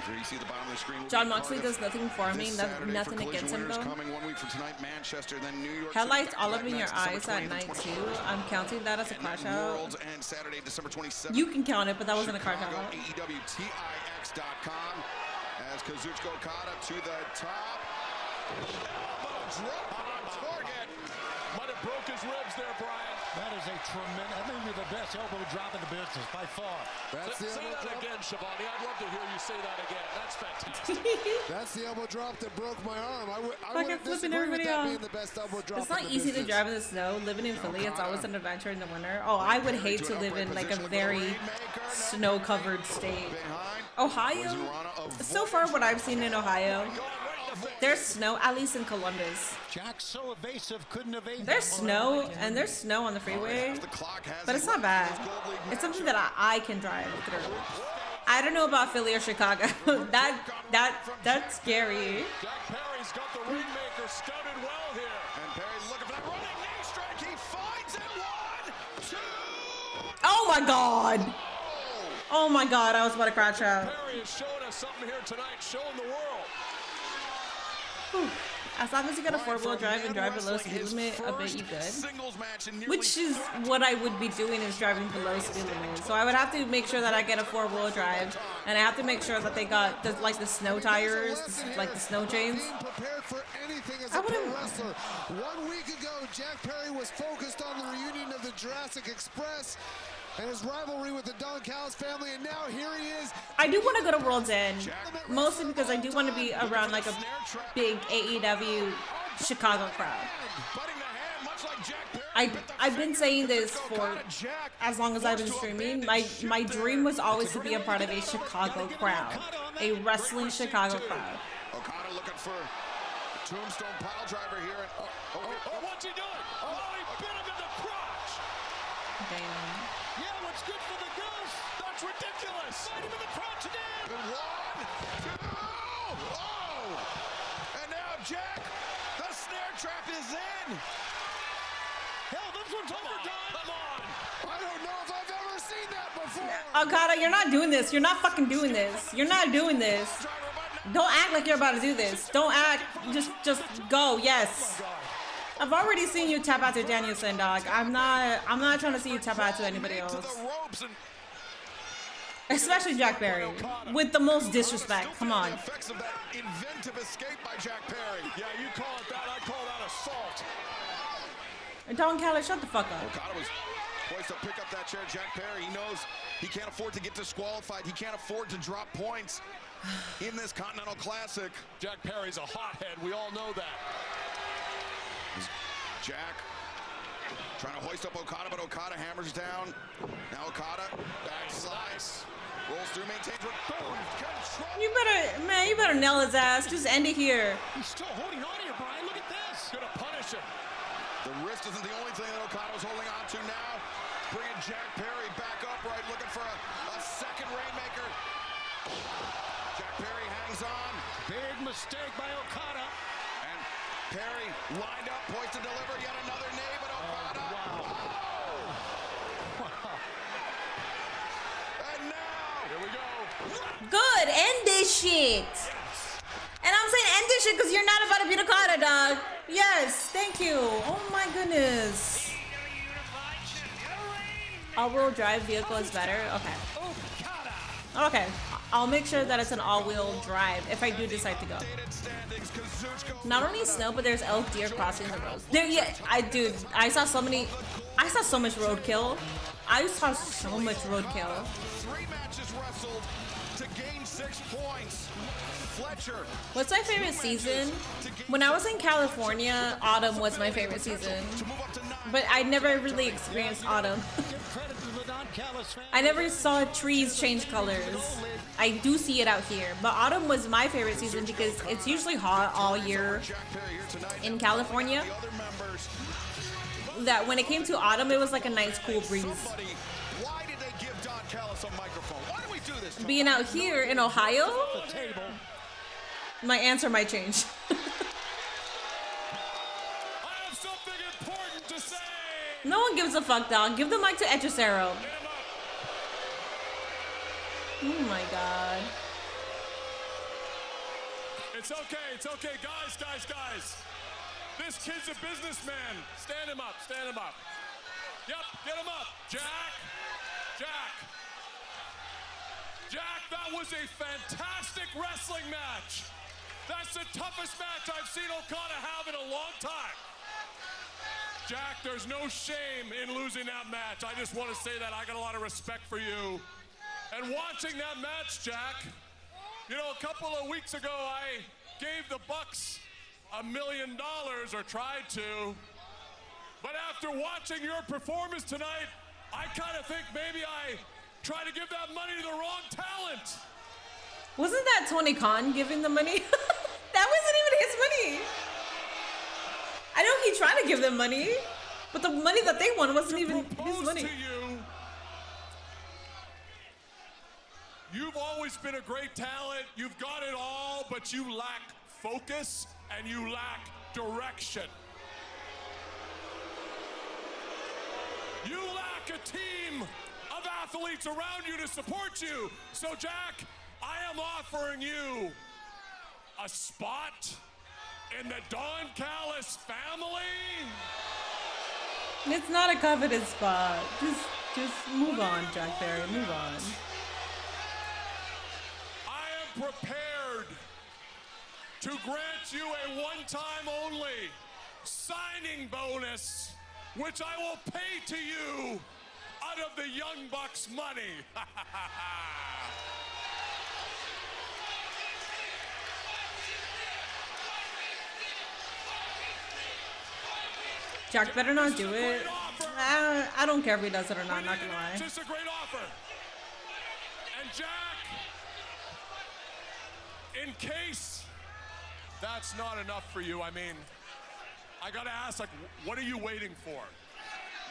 Here you see the bottom of the screen. John Moxley does nothing for me. Nothing against him though. Coming 1 week from tonight, Manchester, then New York. Headlights all up in your eyes at night too. I'm counting that as a crash out. Worlds and Saturday, December 27th. You can count it, but that wasn't a crash out. AEWTIX.com as Kazuchika Okada to the top. Elbow drop on target. Might have broke his ribs there, Brian. That is a tremendous, that may be the best elbow drop in the business, by far. That's the Say elbow that drop. again, Shabani. I'd love to hear you say that again. That's fantastic. That's the elbow drop that broke my arm. I Fucking wouldn't flipping disagree with everybody that off. being the best elbow drop. It's not in the easy to business. drive in the snow. Living in Philly, it's always an adventure in the winter. Oh, I would hate to live in like a very snow-covered state. Ohio? So far, what I've seen in Ohio, there's snow, at least in Columbus. Jack's so evasive, couldn't evade. There's snow, and there's snow on the freeway, but it's not bad. It's something that I can drive through. I don't know about Philly or Chicago. That's scary. Jack Perry's got the Rainmaker studded well here. And Perry looking for that running knee strike. He finds it. 1, 2. Oh my god! Oh my god, I was about to crash out. Perry is showing us something here tonight, showing the world. Whew. As long as you get a 4-wheel drive and drive below speed limit, I bet you good. Which is what I would be doing, is driving below speed limit. So I would have to make sure that I get a 4-wheel drive, and I have to make sure that they got the, like the snow tires, like the snow chains. Prepared for anything as a pro wrestler. 1 week ago, Jack Perry was focused on the reunion of the Jurassic Express and his rivalry with the Don Callis family, and now here he is. I do want to go to World's End, mostly because I do want to be around like a big AEW Chicago crowd. I've been saying this for as long as I've been streaming. My dream was always to be a part of a Chicago crowd, a wrestling Chicago crowd. Okada looking for tombstone pile driver here. And, what's he doing? Oh, he bit him in the crotch. Damn. Yeah, what's good for the goose? That's ridiculous. Bite him in the crotch again. 1, 2. Oh! And now Jack, the snare trap is in. Hell, this one's overdone. Come on. I don't know if I've ever seen that before. Okada, you're not doing this. You're not fucking doing this. You're not doing this. Don't act like you're about to do this. Don't act. Just go. Yes. I've already seen you tap out to Danielson, dog. I'm not trying to see you tap out to anybody else. Especially Jack Perry, with the most disrespect. Come on. Effects of that inventive escape by Jack Perry. Yeah, you call it that. I call that assault. Don Callis, shut the fuck up. Okada was poised to pick up that chair. Jack Perry, he knows he can't afford to get disqualified. He can't afford to drop points in this Continental Classic. Jack Perry's a hothead. We all know that. Jack trying to hoist up Okada, but Okada hammers down. Now Okada backslides, rolls through, maintains with boom control. You better nail his ass. Just end it here. He's still holding on here, Brian. Look at this. Gonna punish him. The wrist isn't the only thing that Okada's holding on to now. Bringing Jack Perry back upright, looking for a second Rainmaker. Jack Perry hangs on. Big mistake by Okada. And Perry lined up, poised to deliver yet another knee, but Okada. And now, here we go. Good, end this shit. And I'm saying end this shit because you're not about to beat Okada, dog. Yes, thank you. Oh my goodness. All-wheel drive vehicle is better? Okay. Okay. I'll make sure that it's an all-wheel drive if I do decide to go. Not only snow, but there's elk, deer crossing the roads. I saw so much roadkill. I saw so much roadkill. 3 matches wrestled to gain 6 points. Fletcher. What's my favorite season? When I was in California, autumn was my favorite season. But I never really experienced autumn. I never saw trees change colors. I do see it out here. But autumn was my favorite season because it's usually hot all year in California. That when it came to autumn, it was like a nice cool breeze. Why did they give Don Callis a microphone? Why do we do this? Being out here in Ohio, my answer might change. I have something important to say. No one gives a fuck, dog. Give the mic to Hechicero. Oh my god. It's okay, guys. This kid's a businessman. Stand him up. Yep, get him up. Jack, that was a fantastic wrestling match. That's the toughest match I've seen Okada have in a long time. Jack, there's no shame in losing that match. I just want to say that I got a lot of respect for you. And watching that match, Jack, you know, a couple of weeks ago, I gave the Bucks $1 million, or tried to. But after watching your performance tonight, I kind of think maybe I tried to give that money to the wrong talent. Wasn't that Tony Khan giving the money? That wasn't even his money. I know he tried to give them money, but the money that they won wasn't even his money. You've always been a great talent. You've got it all, but you lack focus and you lack direction. You lack a team of athletes around you to support you. So, Jack, I am offering you a spot in the Don Callis family. It's not a coveted spot. Just move on, Jack Perry. Move on. I am prepared to grant you a one-time only signing bonus, which I will pay to you out of the Young Bucks money. Jack better not do it. I don't care if he does it or not, not gonna lie. Just a great offer. And Jack, in case that's not enough for you, I mean, I gotta ask, like, what are you waiting for?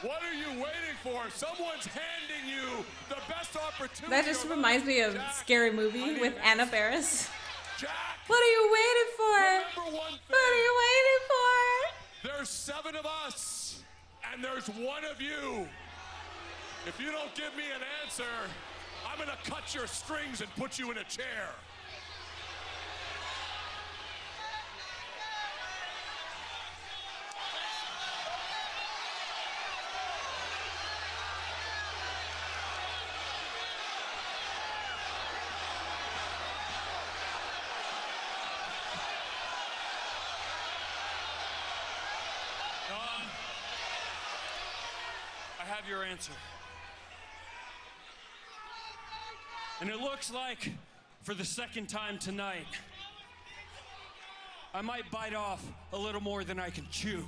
What are you waiting for? Someone's handing you the best opportunity. That just reminds me of Scary Movie with Anna Faris. Jack, what are you waiting for? remember one thing. What are you waiting for? There's 7 of us, and there's 1 of you. If you don't give me an answer, I'm gonna cut your strings and put you in a chair. I have your answer. And it looks like, for the second time tonight, I might bite off a little more than I can chew.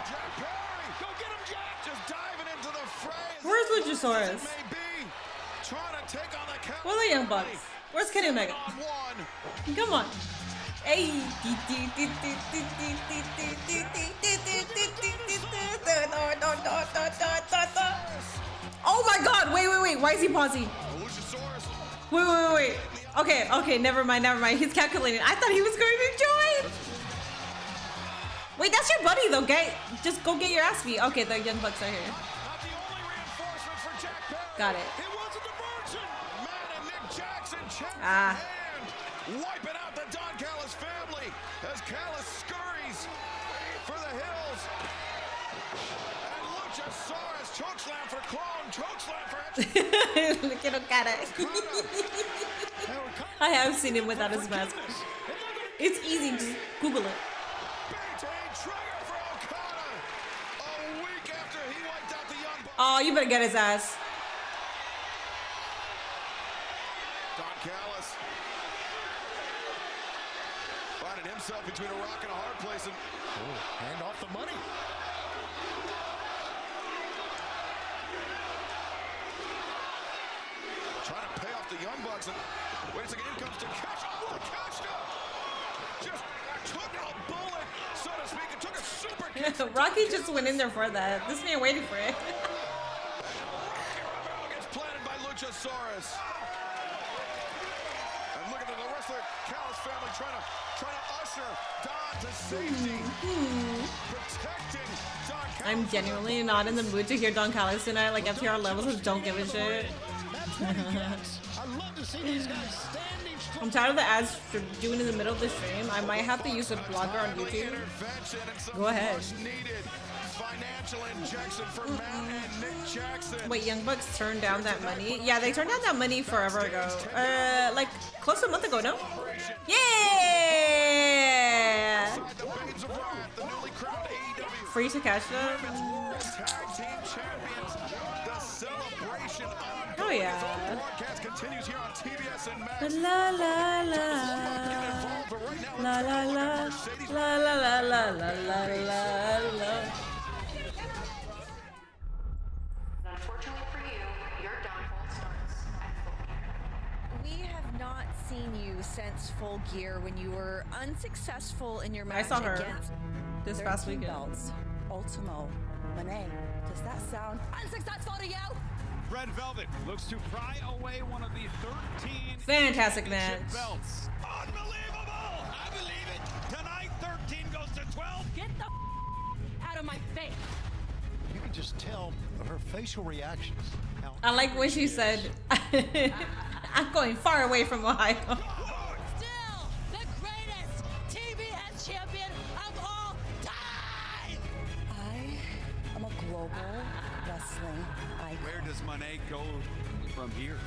Jack Perry! Go get him, Jack! Just diving into the fray. Where's Luchasaurus? Trying to take on the Where are the Young Bucks? Where's Kenny Omega? Come on. Hey. Oh my god, wait. Why is he pausing? Wait. Okay, never mind. He's calculating. I thought he was going to join. Wait, that's your buddy though, okay? Just go get your ass beat. Okay, the Young Bucks are here. Got it. Ah. Wiping out the Don Callis family as Callis scurries for the hills. And Luchasaurus chokeslam for Clone, chokeslam for Look at Okada. I have seen him without his mask. It's easy, just Google it. Oh, you better get his ass. Don Callis finding himself between a rock and a hard place. And hand off the money. Trying to pay off the Young Bucks. And wait a second, in comes Takeshita. Oh, Takeshita just took a bullet, so to speak. It took a super kick. Rocky just went in there for that. This man waited for it. Gets planted by Luchasaurus. And look at the wrestler, Callis family trying to usher Don to safety. Protecting Don Callis. I'm genuinely not in the mood to hear Don Callis tonight. Like FTR levels just don't give a shit. I love to see these guys standing strong. I'm tired of the ads doing in the middle of the stream. I might have to use a blogger on YouTube. Go ahead. Financial injection for Matt and Nick Jackson. Wait, Young Bucks turned down that money? Yeah, they turned down that money forever ago. Like close to a month ago, no? Yeah! Free to catch them. Oh yeah. La la la la la la la la la la la la la. Unfortunately for you, your downfall starts at Full Gear. We have not seen you since Full Gear when you were unsuccessful in your match I saw her against this past 13 weekend. belts. Ultimo, Monet. Does that sound unsuccessful to you? Red Velvet looks to pry away one of the 13 Fantastic match. belts. Unbelievable! I believe it. Tonight, 13 goes to 12. Get the out of my face. You can just tell her facial reactions. I like when she said, I'm going far away from Ohio. Still the greatest TBS champion of all time. I am a global wrestling icon. Where does Monet go from here?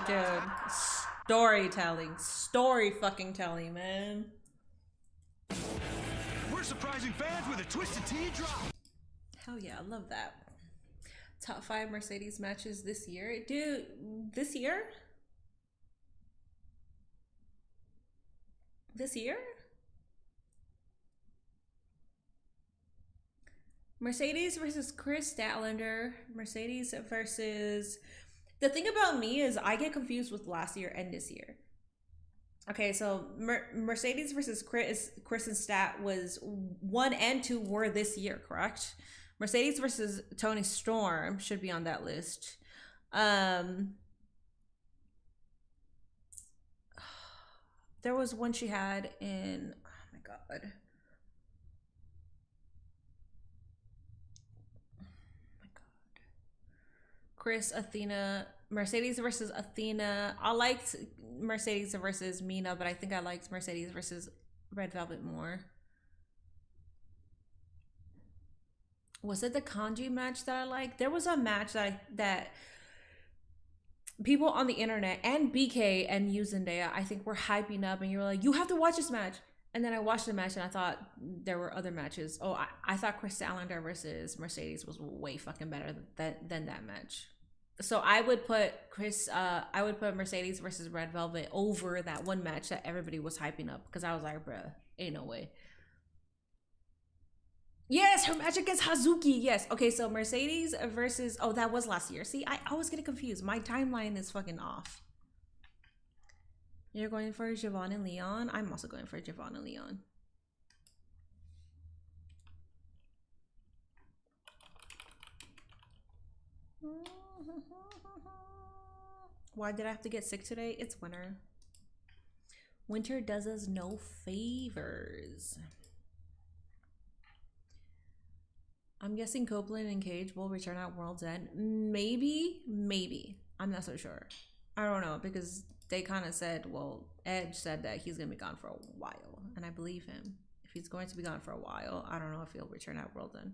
Dude, story fucking telling, man. We're surprising fans with a Twisted Tea drop. Hell yeah, I love that. Top 5 Mercedes matches this year. Dude, this year? This year? Mercedes versus Chris Statlander. Mercedes versus... The thing about me is I get confused with last year and this year. Okay, so Mercedes versus Chris and Stat was 1 and 2 were this year, correct? Mercedes versus Tony Storm should be on that list. There was one she had in, oh my god. Chris, Athena, Mercedes versus Athena. I liked Mercedes versus Mina, but I think I liked Mercedes versus Red Velvet more. Was it the Kanji match that I liked? There was a match that people on the internet and BK and you, Zendaya, I think were hyping up, and you were like, you have to watch this match. And then I watched the match and I thought there were other matches. Oh, I thought Chris Statlander versus Mercedes was way fucking better than that match. So I would put Mercedes versus Red Velvet over that one match that everybody was hyping up, because I was like, bruh, ain't no way. Yes, her match against Hazuki. Yes. Okay, so Mercedes versus, oh, that was last year. See, I always get confused. My timeline is fucking off. You're going for Javon and Leon? I'm also going for Javon and Leon. Why did I have to get sick today? It's winter. Winter does us no favors. I'm guessing Copeland and Cage will return at World's End. Maybe. I'm not so sure. I don't know, because they kind of said, well, Edge said that he's going to be gone for a while. And I believe him. If he's going to be gone for a while, I don't know if he'll return at World's End.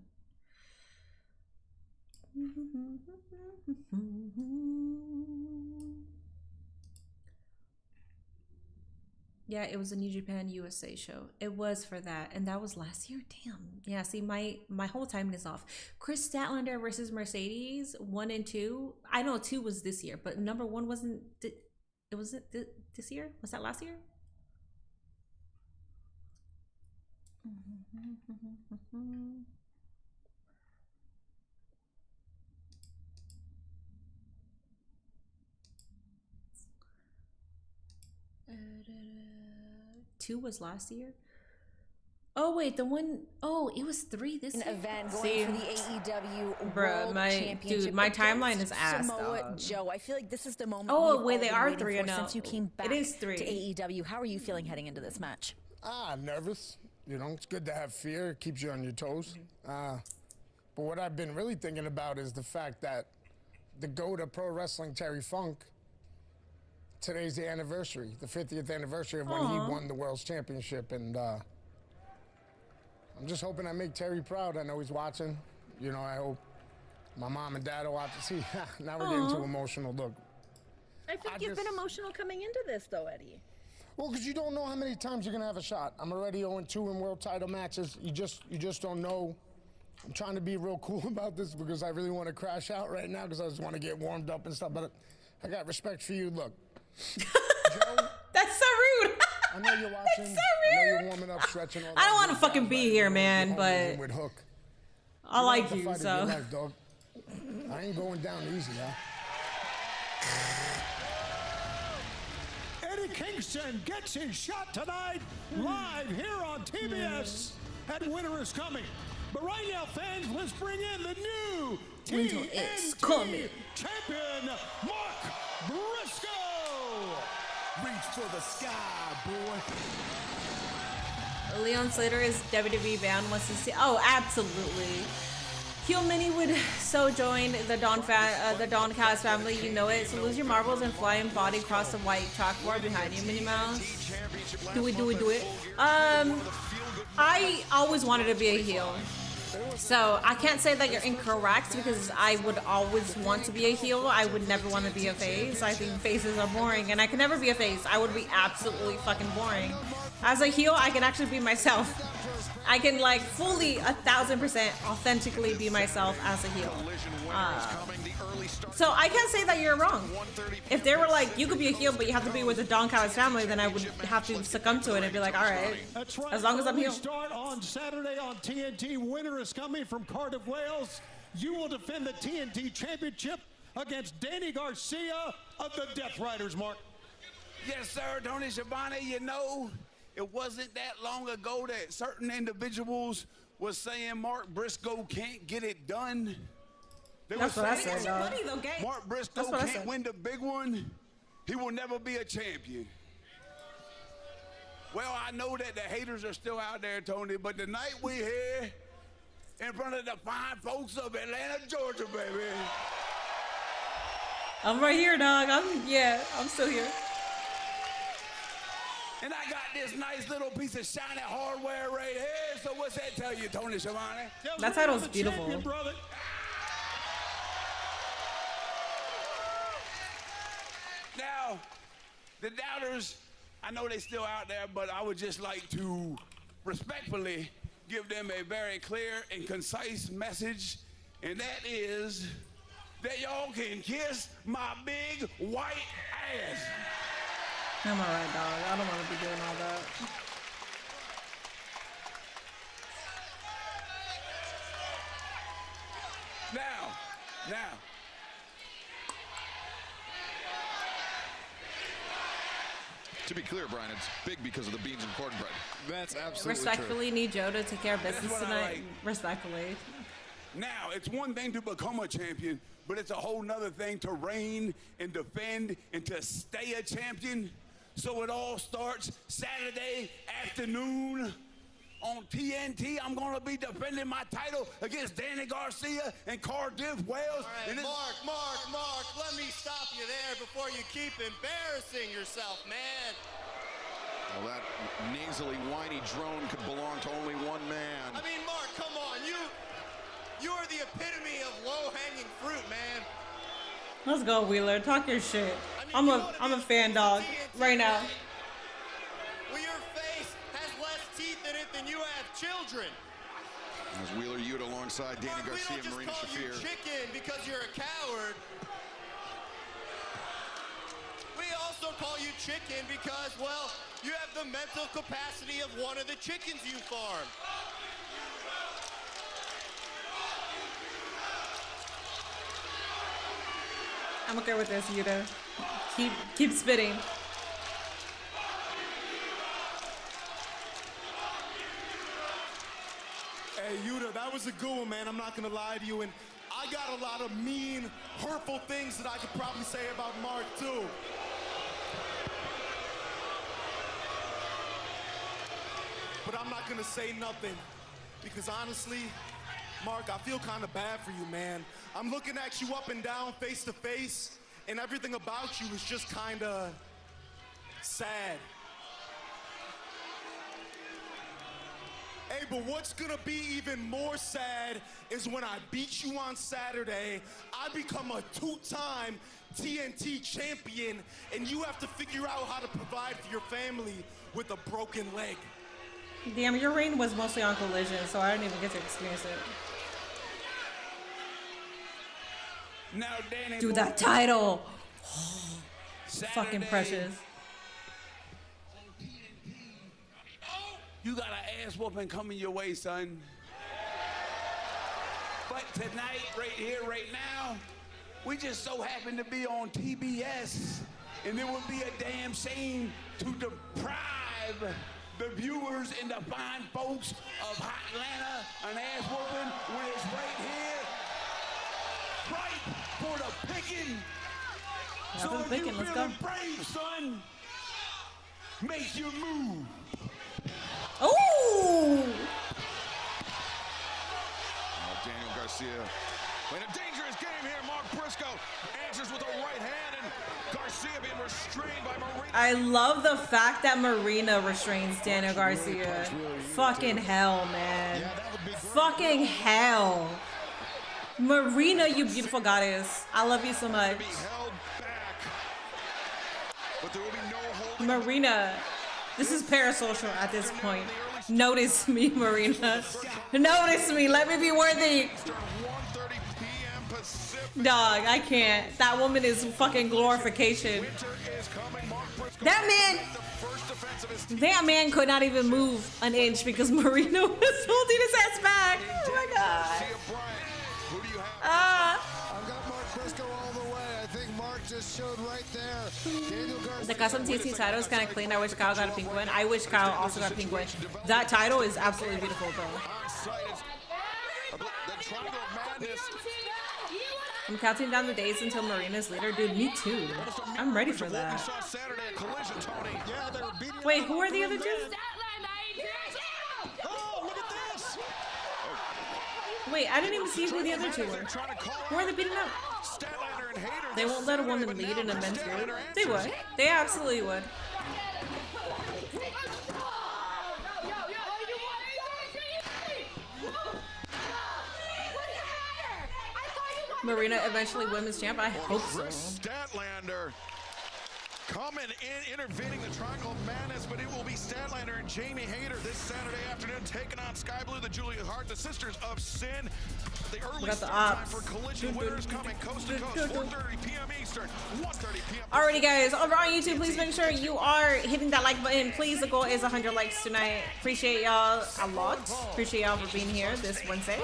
Yeah, it was a New Japan USA show. It was for that, and that was last year. Damn. Yeah, see, my whole timing is off. Chris Statlander versus Mercedes 1 and 2. I know 2 was this year, but number 1 wasn't. It wasn't this year. Was that last year? Two was last year. Oh wait, the one oh it was 3 this year. Event going for the AEW World Championship. Dude, my timeline is against ass. Samoa Dog. Joe. I feel like this is the moment. Oh we've wait, all they been are waiting 3 for now. since you came back It is 3 to AEW. How are you feeling heading into this match? Nervous. You know, it's good to have fear. It keeps you on your toes. But what I've been really thinking about is the fact that the GOAT of pro wrestling, Terry Funk, today's the anniversary, the 50th anniversary of when he won the World's Championship. And I'm just hoping I make Terry proud. I know he's watching. You know, I hope my mom and dad will watch. See, now we're getting too emotional. Look. I think you've been emotional coming into this, though, Eddie. Well, because you don't know how many times you're going to have a shot. I'm already 0-2 in world title matches. You just don't know. I'm trying to be real cool about this because I really want to crash out right now because I just want to get warmed up and stuff. But I got respect for you. Look. Joe, that's so rude. I know you're watching. That's so rude. I know you're warming up, stretching all that. I don't want to fucking be here, man, but with Hook. I like you, fight so. of your life, dog. I ain't going down easy, huh? Eddie Kingston gets his shot tonight live here on TBS. And winter is coming. But right now, fans, let's bring in the new TNT champion, Mark Briscoe. Reach for the sky, boy. Leon Slater is WWE bound. Wants to see. Oh, absolutely. Heel Mini would so join the Don Callis family. You know it. So lose your marbles and fly in body across the white chalkboard behind you, Minnie Mouse. Do it. I always wanted to be a heel. So I can't say that you're incorrect because I would always want to be a heel. I would never want to be a face. I think faces are boring and I can never be a face. I would be absolutely fucking boring. As a heel, I can actually be myself. I can like fully 1000% authentically be myself as a heel. So I can't say that you're wrong. If they were like, you could be a heel, but you have to be with the Don Callis family, then I would have to succumb to it and be like, all right, That's right. as long as I'm heel. Start on Saturday on TNT. Winner is coming from Cardiff, Wales. You will defend the TNT Championship against Danny Garcia of the Death Riders, Mark. Yes, sir, Tony Schiavone. You know, it wasn't that long ago that certain individuals was saying Mark Briscoe can't get it done. That's what I said, dog. Mark Briscoe can't win the big one. He will never be a champion. Well, I know that the haters are still out there, Tony, but tonight we're here in front of the fine folks of Atlanta, Georgia, baby. I'm right here, dog. I'm still here. And I got this nice little piece of shiny hardware right here. So what's that tell you, Tony Schiavone? That title's beautiful. Now, the doubters, I know they're still out there, but I would just like to respectfully give them a very clear and concise message, and that is that y'all can kiss my big white ass. I'm alright, dog. I don't want to be doing all that. Now. To be clear, Brian, it's big because of the beans and cornbread. That's absolutely Respectfully, need Joe to take care of business what I tonight. like. Respectfully. Now, it's one thing to become a champion, but it's a whole nother thing to reign and defend and to stay a champion. So it all starts Saturday afternoon on TNT. I'm going to be defending my title against Danny Garcia and Cardiff, Wales. All right, Mark, let me stop you there before you keep embarrassing yourself, man. Well, that nasally, whiny drone could belong to only one man. I mean, Mark, come on. You are the epitome of low-hanging fruit, man. Let's go, Wheeler. Talk your shit. I'm a fan, dog. Right now. children. As Wheeler Yuta alongside Danny Mark, Garcia we don't and Marina just call you Shafir. chicken because you're a coward. We also call you chicken because, well, you have the mental capacity of one of the chickens you farm. I'm okay with this, Yuta. Keep spitting. Hey, Yuta, that was a good one, man. I'm not gonna lie to you. And I got a lot of mean, hurtful things that I could probably say about Mark, too. But I'm not gonna say nothing. Because honestly, Mark, I feel kind of bad for you, man. I'm looking at you up and down, face to face, and everything about you is just kind of sad. Hey, but what's gonna be even more sad is when I beat you on Saturday, I become a two-time TNT champion, and you have to figure out how to provide for your family with a broken leg. Damn, your reign was mostly on Collision, so I didn't even get to experience it. Now, Danny, Dude, that title! Fucking precious. You got an ass whooping coming your way, son. But tonight, right here, right now, we just so happen to be on TBS, and it would be a damn shame to deprive the viewers and the fine folks of Hot Atlanta an ass whooping when it's right here, right for the picking. So if picking, you let's feeling go. brave, son, make your move. Ooh! Daniel Garcia playing a dangerous game here. Mark Briscoe answers with a right hand, and Garcia being restrained by Marina. I love the fact that Marina restrains Daniel Garcia. Fucking hell, man. Fucking hell. Marina, you beautiful goddess. I love you so much. Marina, this is parasocial at this point. Notice me, Marina. Notice me. Let me be worthy. Dog, I can't. That woman is fucking glorification. That man could not even move an inch because Marina was holding his ass back. Oh my god. I've got Mark Briscoe all the way. I think Mark just showed right there. Daniel Garcia. The custom TC title is kind of clean. I wish Kyle got a pink win. I wish Kyle also got a pink win. That title is absolutely beautiful, though. I'm counting down the days until Marina's leader. Dude, me too. I'm ready for that. Wait, who are the other two? Wait, I didn't even see who the other two were. Who are they beating up? They won't let a woman lead in a men's group. They would. They absolutely would. Marina eventually women's champ. I hope so. Statlander coming in, intervening the Triangle of Madness, but it will be Statlander and Jamie Hayter this Saturday afternoon, taking on Sky Blue, the Julia Hart, the Sisters of Sin. The early start time for Collision winners coming coast to coast, 4:30 p.m. Eastern, 1:30 p.m. Alrighty, guys, over on YouTube, please make sure you are hitting that like button. Please, the goal is 100 likes tonight. Appreciate y'all a lot. Appreciate y'all for being here this Wednesday.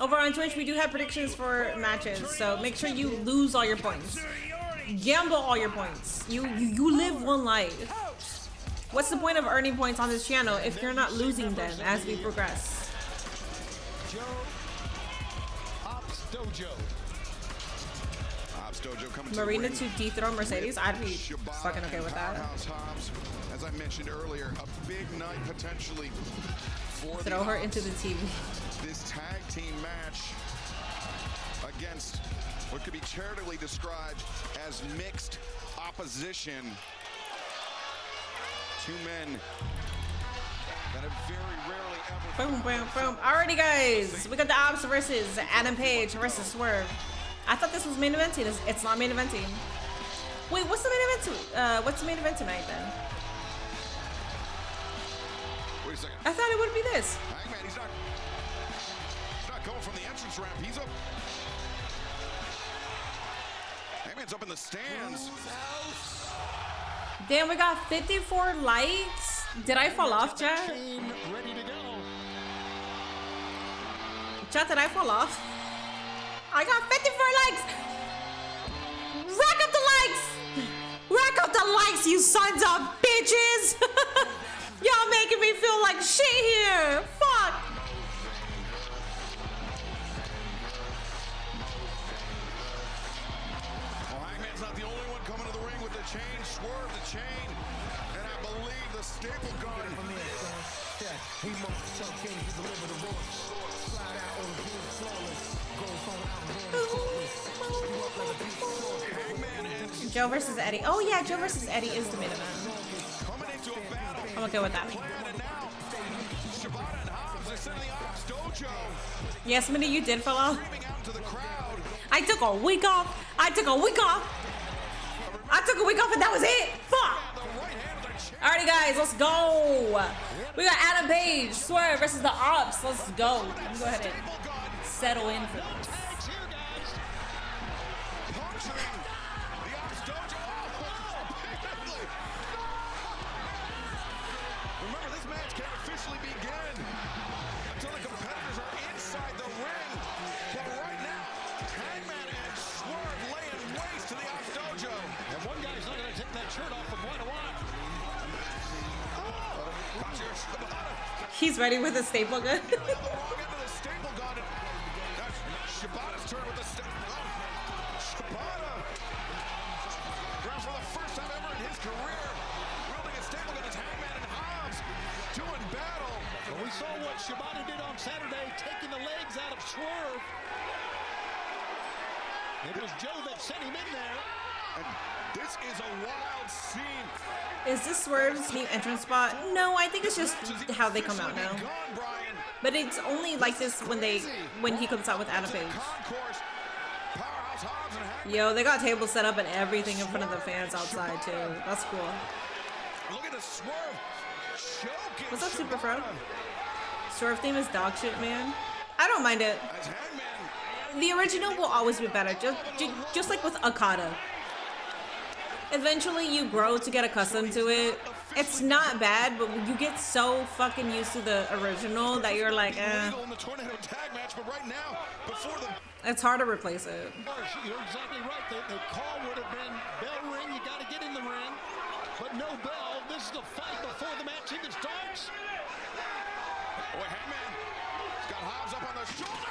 Over on Twitch, we do have predictions for matches, so make sure you lose all your points. Gamble all your points. You live one life. What's the point of earning points on this channel if you're not losing them as we progress? Marina to dethrone Mercedes. I'd be fucking okay with that. As I mentioned earlier, a big night potentially for Throw her into the TV. This tag team match against what could be charitably described as mixed opposition. Two men that have very rarely ever... Boom, boom, boom. Alrighty, guys. We got the Ops versus Adam Page versus Swerve. I thought this was main eventing. It's not main eventing. Wait, what's the main event? What's the main event tonight, then? Wait a second. I thought it would be this. Hangman, he's not going from the entrance ramp. He's up. Hangman's up in the stands. Damn, we got 54 likes. Did I fall off, chat? Ready to go. Chat, did I fall off? I got 54 likes. Rack up the likes. Rack up the likes, you sons of bitches. Y'all making me feel like shit here. Fuck. Well, Hangman's not the only one coming to the ring with the chain. Swerve the chain. And I believe the staple gun. Joe versus Eddie. Oh yeah, Joe versus Eddie is the main event. I'm okay with that. Yes, Minnie, you did fall off. I took a week off. I took a week off and that was it. Fuck. Alrighty guys, let's go. We got Adam Page, Swerve versus the Ops. Let's go. Let me go ahead and settle in for this. Remember, this match can't officially begin until the competitors are inside the ring. But right now, Hangman and Swerve laying waste to the Ops Dojo. And one guy's not going to take that shirt off for quite a while. He's ready with a staple gun. Shibata's turn with the Shibata grabs for the first time ever in his career, wielding a staple gun as Hangman and Hobbs doing battle. Well, we saw what Shibata did on Saturday, taking the legs out of Swerve. It was Joe that sent him in there. And this is a wild scene. Is this Swerve's new entrance spot? No, I think it's just how they come out now. But it's only like this when he comes out with Adam Page. Yo, they got tables set up and everything in front of the fans outside too. That's cool. Look at the Swerve choking. What's up, Super Fro? Swerve theme is dog shit, man. I don't mind it. The original will always be better, just like with Okada. Eventually you grow to get accustomed to it. It's not bad, but you get so fucking used to the original that you're like, eh. It's hard to replace it. You're exactly right. The call would have been bell ring, you got to get in the ring. But no bell. This is the fight before the match even starts. Boy, Hangman got Hobbs up on the shoulder.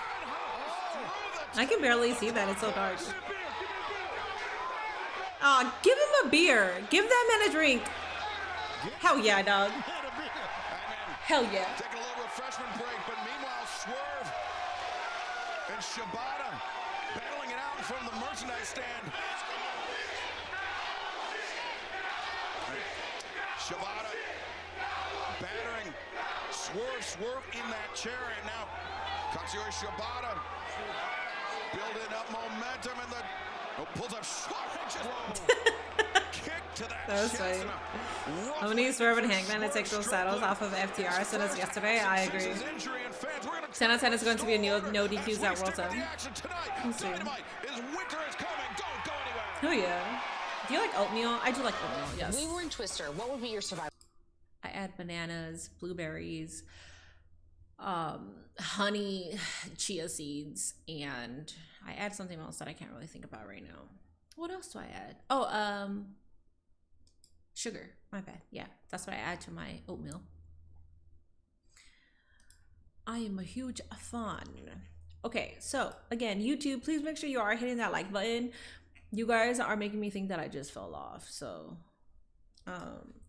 I can barely see that. It's so dark. Aw, give him a beer. Give that man a drink. Hell yeah, dog. Hell yeah. Taking a little refreshment break, but meanwhile, Swerve and Shibata battling it out from the merchandise stand. Shibata battering Swerve in that chair, and now Katsuyori Shibata building up momentum, and the pulls up kick to that. That was funny. I'm gonna use Swerve and Hangman to take those saddles off of FTR as soon as yesterday. I agree. 10 out of 10 is going to be a no DQs at World Time. Let's see. Oh yeah. Do you like oatmeal? I do like oatmeal, yes. We were in Twister. What would be your survival? I add bananas, blueberries, honey, chia seeds, and I add something else that I can't really think about right now. What else do I add? Oh, sugar. My bad. Yeah, that's what I add to my oatmeal. I am a huge fan. Okay, so again, YouTube, please make sure you are hitting that like button. You guys are making me think that I just fell off. So,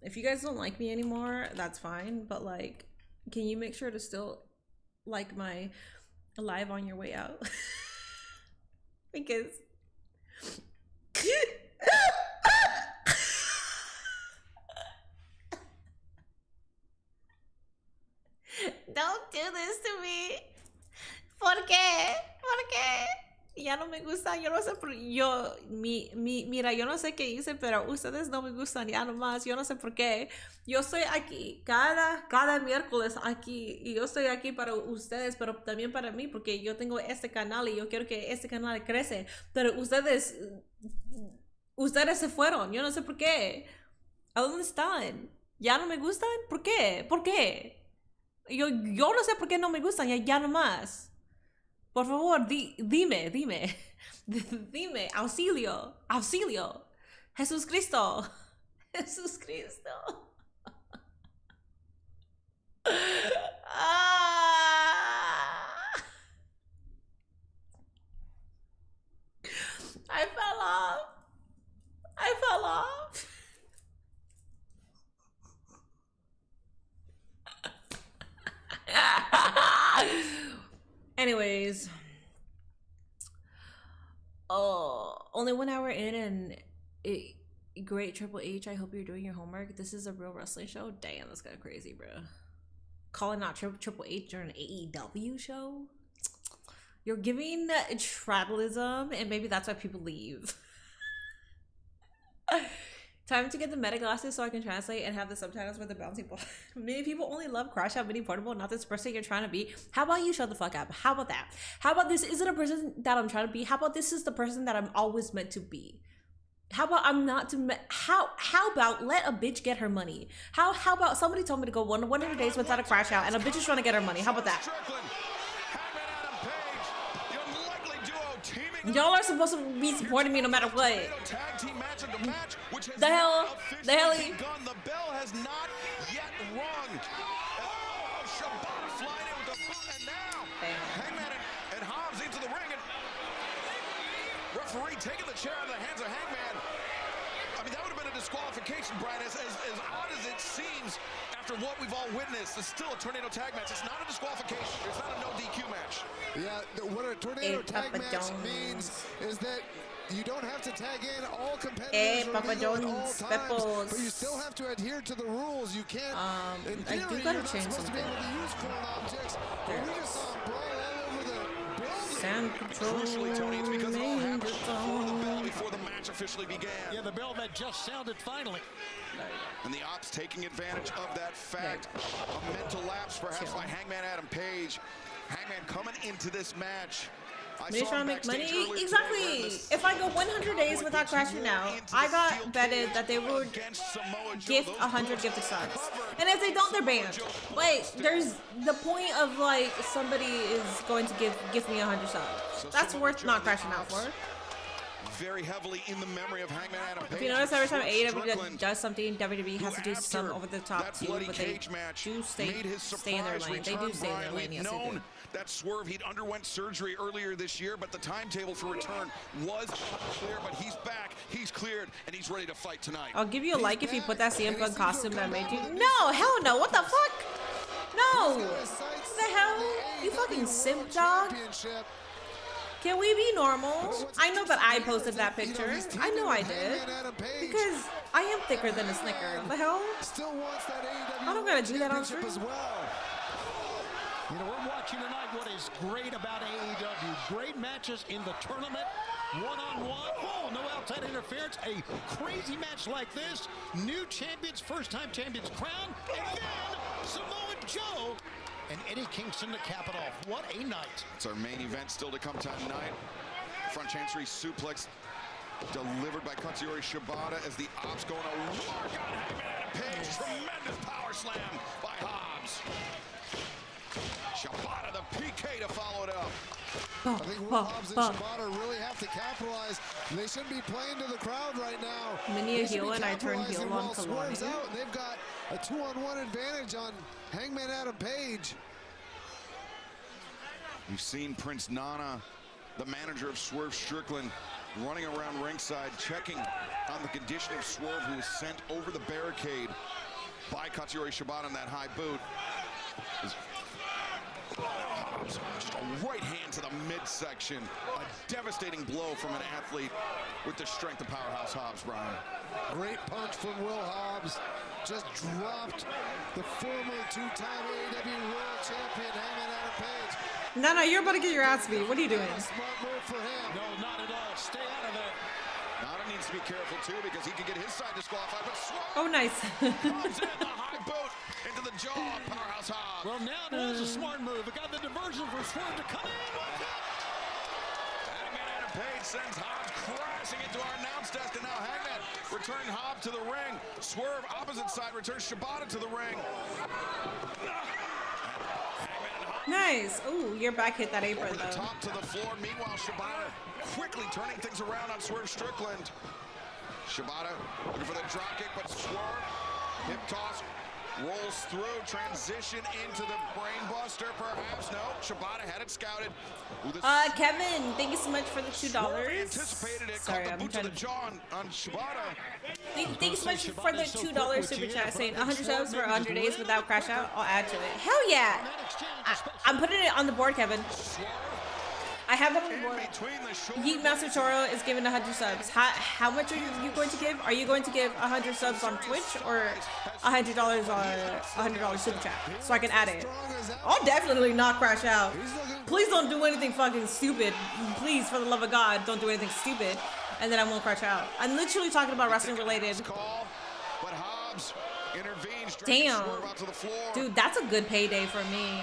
if you guys don't like me anymore, that's fine. But like, can you make sure to still like my live on your way out? Because don't do this to me. ¿Por qué? ¿Por qué? Ya no me gusta, yo no sé, mira, yo no sé qué hice, pero ustedes no me gustan ya nomás, yo no sé por qué. Yo estoy aquí cada miércoles aquí y yo estoy aquí para ustedes, pero también para mí, porque yo tengo este canal y yo quiero que este canal crece, pero ustedes se fueron, yo no sé por qué. ¿A dónde están? ¿Ya no me gustan? ¿Por qué? ¿Por qué? Yo no sé por qué no me gustan, ya nomás. Por favor, dime, auxilio, Jesús Cristo. I fell off. Anyways, only 1 hour in and great Triple H. I hope you're doing your homework. This is a real wrestling show. Damn, that's kind of crazy, bro. Calling out Triple H during an AEW show. You're giving tribalism, and maybe that's why people leave. Time to get the meta glasses so I can translate and have the subtitles with the bouncing ball. Many people only love Crash Out Mini Portable, not this person you're trying to be. How about you shut the fuck up? How about that? How about this isn't a person that I'm trying to be? How about this is the person that I'm always meant to be? How about I'm not to how about let a bitch get her money? How about somebody told me to go 100 days without a crash out and a bitch is trying to get her money? How about that? Y'all are supposed to be supporting me no matter what. The hell? The bell has not yet rung. Oh, Shibata flying in with the boot, and now Hangman and Hobbs into the ring, and referee taking the chair out of the hands of Hangman. I mean, that would have been a disqualification, Brian. As odd as it seems, after what we've all witnessed, it's still a tornado tag match. It's not a disqualification. It's not a no DQ match. Yeah, what a tornado tag match means is that you don't have to tag in all competitors at all times, but you still have to adhere to the rules. You can't. In theory, you're not supposed to be able to use foreign objects. But we just saw a brawl all over the building. Sound control. Crucially, Tony, it's because all happened before the bell, before the match officially began. Yeah, the bell that just sounded finally. And the Ops taking advantage of that fact. A mental lapse, perhaps, by Hangman Adam Page. Hangman coming into this match. Trying to make money? Exactly. If I go 100 days without crashing out, I got betted that they would gift 100 gifted subs. And if they don't, they're banned. Like, there's the point of like somebody is going to gift me 100 subs. That's worth not crashing out for. Very heavily in the memory of Hangman Adam Page. If you notice, every time AEW does something, WWE has to do some over the top too, but they do stay in their lane. They do stay in their lane, yes they do. That Swerve, he'd underwent surgery earlier this year, but the timetable for return was clear, but he's back, he's cleared, and he's ready to fight tonight. I'll give you a like if you put that CM Punk costume that made you. No, hell no, what the fuck? No! What the hell? You fucking simp dog? Can we be normal? I know that I posted that picture. I know I did. Because I am thicker than a Snicker. What the hell? I don't gotta do that on stream. You know, we're watching tonight what is great about AEW. Great matches in the tournament, one-on-one. Oh, no outside interference. A crazy match like this. New champions, first-time champions crowned. And then Samoa Joe and Eddie Kingston to cap it off. What a night. It's our main event still to come tonight. Front Chancery suplex delivered by Katsuyori Shibata as the Ops going to mark on Hangman Adam Page. Tremendous power slam by Hobbs. Shibata, the PK to follow it up. I think Hobbs and Shibata really have to capitalize. They should be playing to the crowd right now. Mini a heel and I turn heel on Kalani. They've got a 2-on-1 advantage on Hangman Adam Page. We've seen Prince Nana, the manager of Swerve Strickland, running around ringside, checking on the condition of Swerve, who was sent over the barricade by Katsuyori Shibata in that high boot. Hobbs, just a right hand to the midsection. A devastating blow from an athlete with the strength of Powerhouse Hobbs, Brian. Great punch from Will Hobbs. Just dropped the former two-time AEW World Champion, Hangman Adam Page. No, you're about to get your ass beat. What are you doing? Smart move for him. No, not at all. Stay out of there. Nada needs to be careful, too, because he could get his side disqualified. But Swerve Oh, nice. comes in the high boot into the jaw of Powerhouse Hobbs. Well, now it was a smart move. It got the diversion for Swerve to come in. Watch out. Hangman Adam Page sends Hobbs crashing into our announce desk, and now Hangman returned Hobbs to the ring. Swerve, opposite side, returns Shibata to the ring. Nice. Ooh, your back hit that apron, Over the though. top to the floor. Meanwhile, Shibata quickly turning things around on Swerve Strickland. Shibata looking for the dropkick, but Swerve, hip toss, rolls through, transition into the brainbuster, perhaps. No, Shibata had it scouted. Ooh, Kevin, thank you so much for the $2. anticipated it, Sorry, caught the I'm boot to trying the to. jaw on Shibata. Thank you so much for the $2 super chat saying 100 subs for 100 days without crash out. I'll add to it. Hell yeah! I'm putting it on the board, Kevin. I have it on the board. Yeet Master Toro is giving 100 subs. How much are you going to give? Are you going to give 100 subs on Twitch or $100 on $100 super chat so I can add it? I'll definitely not crash out. Please don't do anything fucking stupid. Please, for the love of God, don't do anything stupid, and then I won't crash out. I'm literally talking about wrestling related. But Hobbs intervenes, Damn, Swerve out to the floor. dude, that's a good payday for me.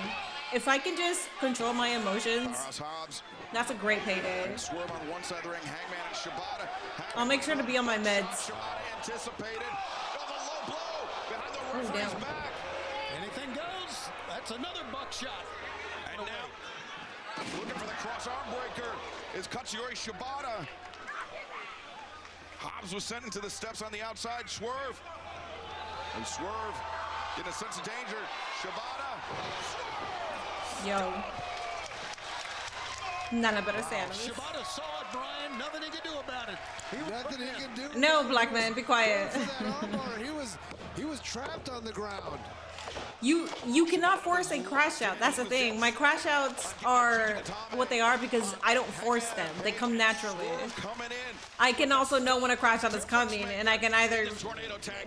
If I can just control my emotions, Hobbs. that's a great payday. Swerve on one side of the ring, Hangman and Shibata. I'll make sure to be on my meds. Anticipated. Oh, damn. Anything goes. That's another buckshot. And now, looking for the cross arm breaker is Katsuyori Shibata. Hobbs was sent into the steps on the outside. Swerve. And Swerve getting a sense of danger. Shibata. Yo. None of better sandals. Shibata saw it, Brian. Nothing he can do about it. Nothing he can do. No, black man, be quiet. He was trapped on the ground. You cannot force a crash out. That's the thing. My crash outs are what they are because I don't force them. They come naturally. I can also know when a crash out is coming, and I can either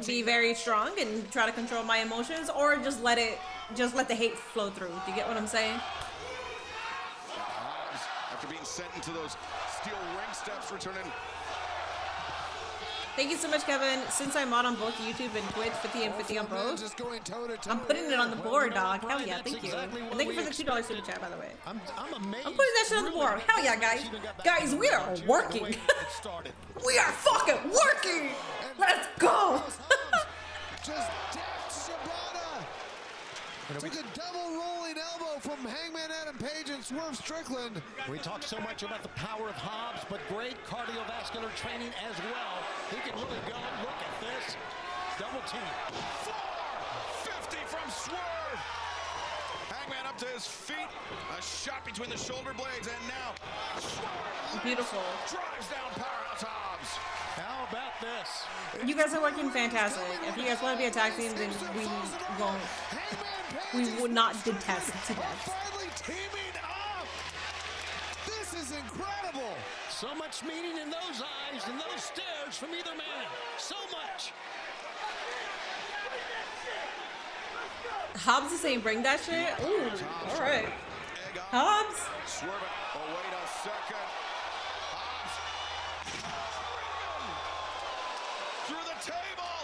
be very strong and try to control my emotions, or just let the hate flow through. Do you get what I'm saying? Hobbs, after being sent into those steel ring steps, returning. Thank you so much, Kevin. Since I'm on both YouTube and Twitch, 50 and 50 on both, I'm putting it on the board, dog. Hell yeah, thank you. And thank you for the $2 super chat, by the way. I'm amazed. I'm putting that shit on the board. Hell yeah, guys. Guys, we are working. We are fucking working. Let's go. Just dapped Shibata. Took a double rolling elbow from Hangman Adam Page and Swerve Strickland. We talk so much about the power of Hobbs, but great cardiovascular training as well. He can really go. Look at this. Double team. 450 from Swerve. Hangman up to his feet. A shot between the shoulder blades, and now Swerve Beautiful. drives down Powerhouse Hobbs. How about this? You guys are working fantastic. If you guys want to be a tag team, then we won't. We would not detest to death. Finally teaming up. This is incredible. So much meaning in those eyes and those stares from either man. So much. Hobbs is saying bring that shit? Ooh, all right. Hobbs. Swerve it. Oh, wait a second. Hobbs. Through the table.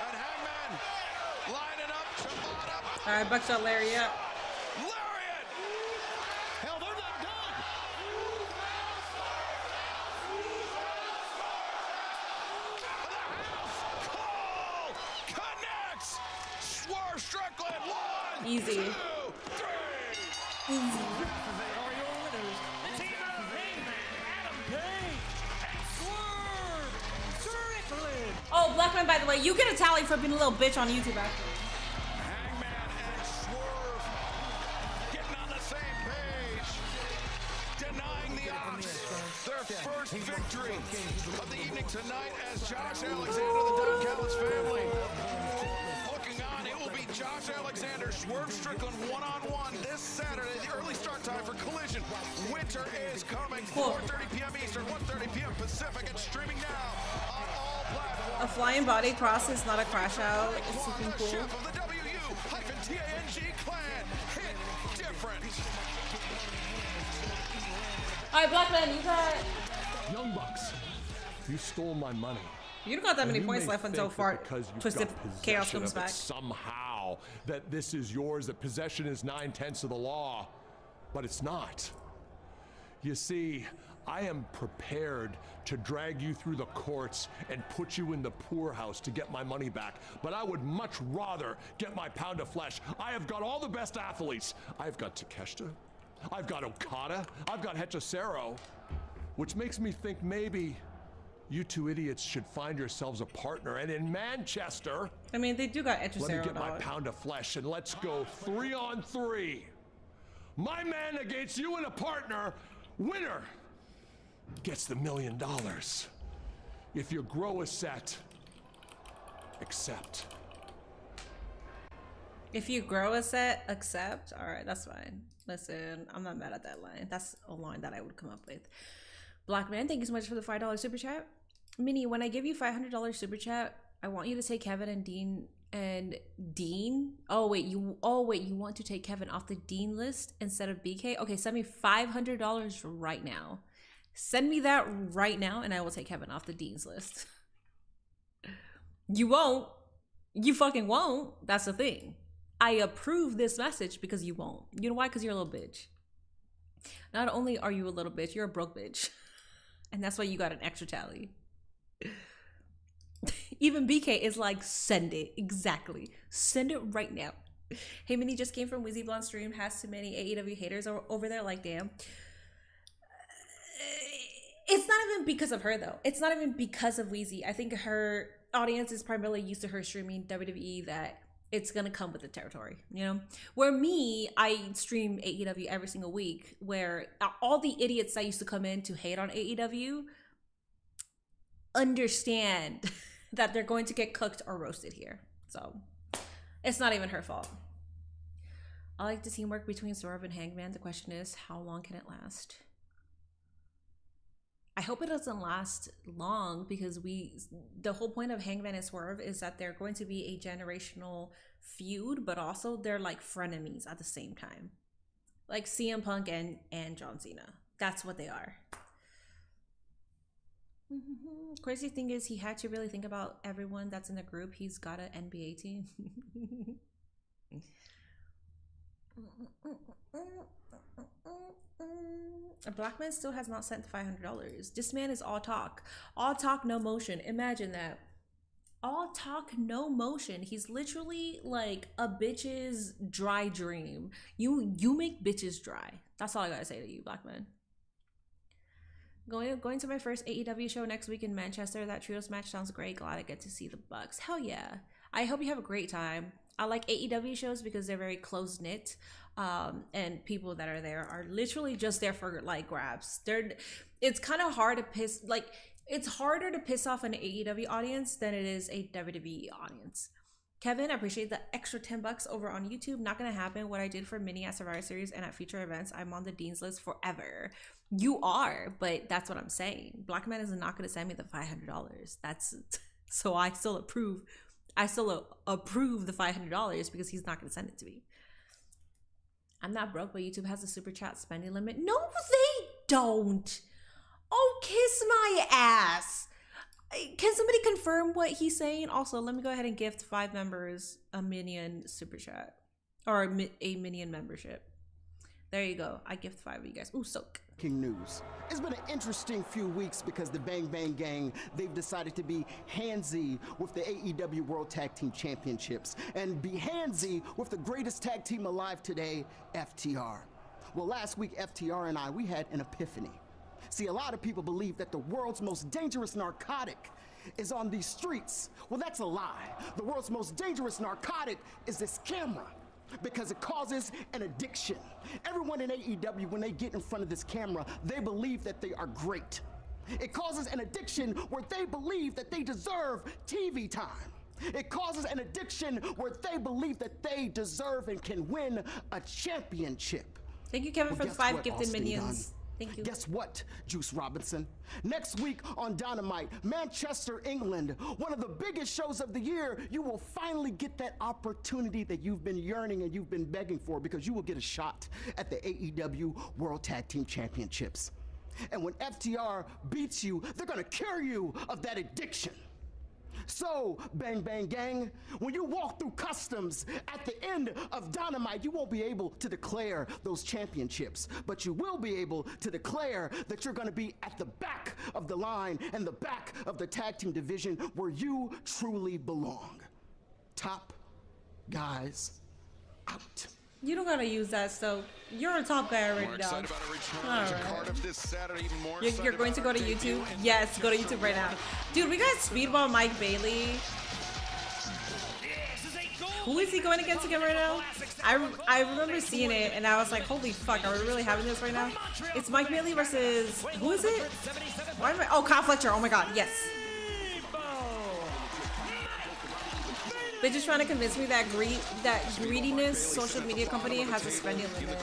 And Hangman lining up. Shibata. All right, buckshot lariat. Lariat. Hell, they're not done. Cole connects. Swerve Strickland. 1, Easy. 2, 3. Easy. Oh, Black Man, by the way, you get a tally for being a little bitch on YouTube after. Hangman and Swerve getting on the same page, denying the odds. Their first victory of the evening tonight as Josh Alexander, the Don Callis family, looking on. It will be Josh Alexander Alexander, Swerve Strickland one-on-one this Saturday. The early start time for Collision. Winter is coming. 4:30 p.m. Eastern, 1:30 p.m. Pacific. It's streaming now on all platforms. A flying body cross is not a crash out. It's super cool. Chef of the WU-TANG clan. Hit different. All right, Black Man, you got... Young Bucks, you stole my money. You don't got that many And you points may left until think that because you've Twisted got Chaos possession comes of it back. somehow that this is yours, that possession is 9/10 of the law, but it's not. You see, I am prepared to drag you through the courts and put you in the poorhouse to get my money back, but I would much rather get my pound of flesh. I have got all the best athletes. I've got Takeshita, I've got Okada, I've got Hechicero, which makes me think maybe you two idiots should find yourselves a partner. And in Manchester, I mean, they do got let me Hechicero, get my dog. pound of flesh and let's go 3-on-3. My man against you and a partner. Winner gets the $1 million. If your grow is set, accept. If you grow a set, accept. All right, that's fine. Listen, I'm not mad at that line. That's a line that I would come up with. Black Man, thank you so much for the $5 super chat. Minnie, when I give you $500 super chat, I want you to take Kevin and Dean Oh wait, you want to take Kevin off the Dean list instead of BK? Okay, send me $500 right now. Send me that right now and I will take Kevin off the Dean's list. You won't. You fucking won't. That's the thing. I approve this message because you won't. You know why? Because you're a little bitch. Not only are you a little bitch, you're a broke bitch. And that's why you got an extra tally. Even BK is like, send it. Exactly. Send it right now. Hey, Minnie just came from Wizzy Blonde stream. Has too many AEW haters over there. Like, damn. It's not even because of her, though. It's not even because of Wheezy. I think her audience is primarily used to her streaming WWE, that it's going to come with the territory, you know? Where me, I stream AEW every single week, where all the idiots that used to come in to hate on AEW understand that they're going to get cooked or roasted here. So it's not even her fault. I like the teamwork between Swerve and Hangman. The question is, how long can it last? I hope it doesn't last long, because the whole point of Hangman and Swerve is that they're going to be a generational feud, but also they're like frenemies at the same time. Like CM Punk and John Cena. That's what they are. Crazy thing is, he had to really think about everyone that's in the group. He's got an NBA team. A Black Man still has not sent $500. This man is all talk. All talk, no motion. Imagine that. All talk, no motion. He's literally like a bitch's dry dream. You make bitches dry. That's all I gotta say to you, Black Man. Going to my first AEW show next week in Manchester. That trios match sounds great. Glad I get to see the Bucks. Hell yeah. I hope you have a great time. I like AEW shows because they're very close-knit. And people that are there are literally just there for like grabs. It's kind of hard to it's harder to piss off an AEW audience than it is a WWE audience. Kevin, I appreciate the extra $10 over on YouTube. Not gonna happen. What I did for Mini at Survivor Series and at future events, I'm on the Dean's list forever. You are, but that's what I'm saying. Black Man is not gonna send me the $500. That's so I still approve. I still approve the $500 because he's not gonna send it to me. I'm not broke, but YouTube has a super chat spending limit. No, they don't. Oh, kiss my ass. Can somebody confirm what he's saying? Also, let me go ahead and gift 5 members a Minion super chat. Or a Minion membership. There you go. I gift 5 of you guys. Ooh, soak. King news. It's been an interesting few weeks because the Bang Bang Gang, they've decided to be handsy with the AEW World Tag Team Championships and be handsy with the greatest tag team alive today, FTR. Well, last week, FTR and we had an epiphany. See, a lot of people believe that the world's most dangerous narcotic is on these streets. Well, that's a lie. The world's most dangerous narcotic is this camera, because it causes an addiction. Everyone in AEW, when they get in front of this camera, they believe that they are great. It causes an addiction where they believe that they deserve TV time. It causes an addiction where they believe that they deserve and can win a championship. Thank you, Kevin, for the guess 5 what, gifted Austin minions. Dunn? Thank you. Guess what, Juice Robinson? Next week on Dynamite, Manchester, England, one of the biggest shows of the year, you will finally get that opportunity that you've been yearning and you've been begging for, because you will get a shot at the AEW World Tag Team Championships. And when FTR beats you, they're gonna cure you of that addiction. So, Bang Bang Gang, when you walk through customs at the end of Dynamite, you won't be able to declare those championships, but you will be able to declare that you're going to be at the back of the line and the back of the tag team division where you truly belong. Top guys out. You don't gotta use that, so you're a top guy already, dog. You're going to go to YouTube? Yes, go to YouTube right now. Dude, we got Speedball Mike Bailey. Who is he going against again right now? I remember seeing it, and I was like, holy fuck, are we really having this right now? It's Mike Bailey versus... Who is it? Why am I... Oh, Kyle Fletcher. Oh my god, yes. They're just trying to convince me that greediness social media company has a spending limit.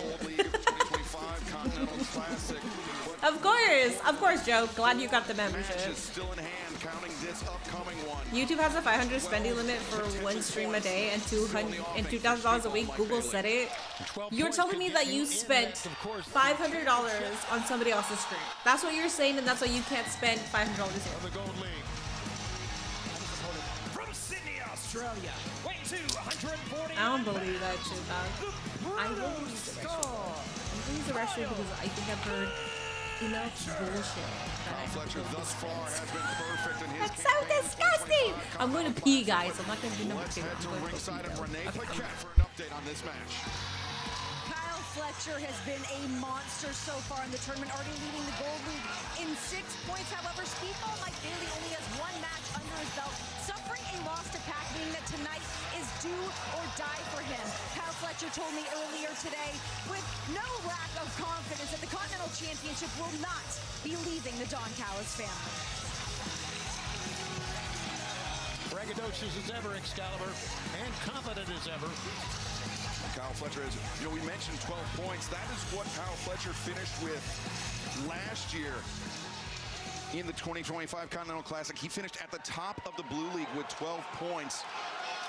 Of course, Joe. Glad you got the membership. YouTube has a 500 spending limit for one stream a day and $2,000 a week. Google said it. You're telling me that you spent $500 on somebody else's stream. That's what you're saying, and that's why you can't spend $500 here. Australia, weight 240. I don't believe that shit, dog. I will believe the rest. I'm believe the rest because I think I've heard enough bullshit. Kyle Fletcher thus far has been perfect in his That's so disgusting. I'm going to pee, guys. I'm not going to do number 2. Head to ringside of Renee Paquette for an update on this match. Kyle Fletcher has been a monster so far in the tournament, already leading the Gold League in 6 points. However, Speedball Mike Bailey only has 1 match under his belt, suffering a loss to Pac, meaning that tonight is do or die for him. Kyle Fletcher told me earlier today, with no lack of confidence, that the Continental Championship will not be leaving the Don Callis family. Braggadocious as ever, Excalibur, and confident as ever. Kyle Fletcher is, we mentioned 12 points. That is what Kyle Fletcher finished with last year in the 2025 Continental Classic. He finished at the top of the Blue League with 12 points.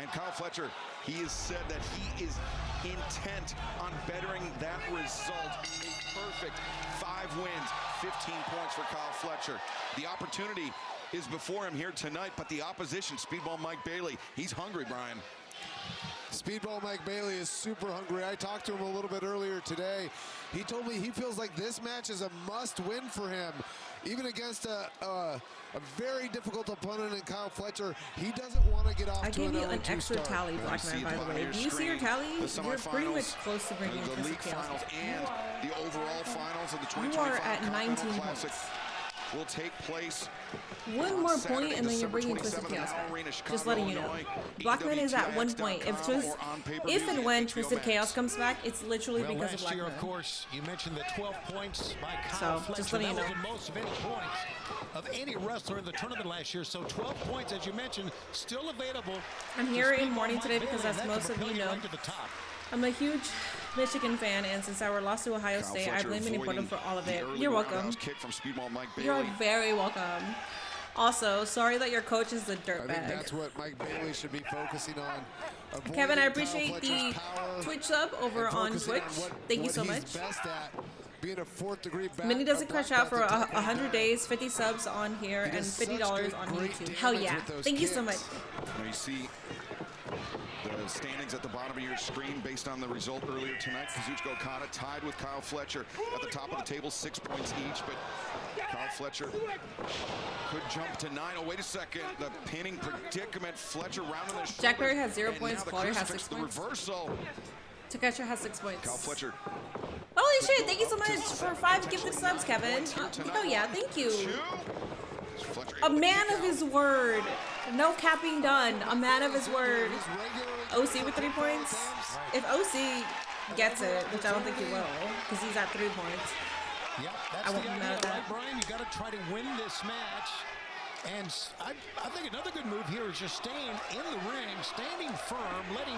And Kyle Fletcher, he has said that he is intent on bettering that result. A perfect 5 wins, 15 points for Kyle Fletcher. The opportunity is before him here tonight, but the opposition, Speedball Mike Bailey, he's hungry, Brian. Speedball Mike Bailey is super hungry. I talked to him a little bit earlier today. He told me he feels like this match is a must-win for him. Even against a very difficult opponent in Kyle Fletcher, he doesn't want to get off to an 0-2 start. I gave you an extra tally, Blackman, by the way. Do you see your tally? You're pretty much close to bringing the league finals and the overall finals of the 2025 You are at 19 Classic points. Will take place. One more point, and then you're bringing Twisted Chaos back. Just letting you know. Blackman is at 1 point. If and when Twisted Chaos comes back, it's literally because of last year, Blackman. of course, you mentioned the 12 points by Kyle Fletcher. Just letting you know. That was the most of any points of any wrestler in the tournament last year. So 12 points, as you mentioned, still available. I'm here in morning today because, as most of you know, I'm a huge Michigan fan, and since our loss to Ohio State, I blame Minnesota for all of it. You're welcome. You're very welcome. Also, sorry that your coach is a dirtbag. I think that's what Mike Bailey should be focusing on. Kevin, I appreciate the Twitch sub over on Twitch. Thank you so much. Being a 4th degree Minnie doesn't crash out for 100 days, 50 subs on here, and $50 on YouTube. Hell yeah. Thank you so much. Now you see the standings at the bottom of your screen based on the result earlier tonight. Kazuchika Okada tied with Kyle Fletcher at the top of the table, 6 points each, but Kyle Fletcher could jump to 9. Oh, wait a second. The pinning predicament. Fletcher rounding the shoulders. Jack Berry has 0 points. Fletcher has 6 points. Reversal. Takashi has 6 points. Kyle Fletcher. Holy shit, thank you so much for 5 gifted subs, Kevin. Oh yeah, thank you. A man of his word. No capping done. A man of his word. OC with 3 points. If OC gets it, which I don't think he will, because he's at 3 points. Yeah, that's I won't be mad at that. Right, Brian, you got to try to win this match. And I think another good move here Fletcher is just staying in the ring, standing firm, letting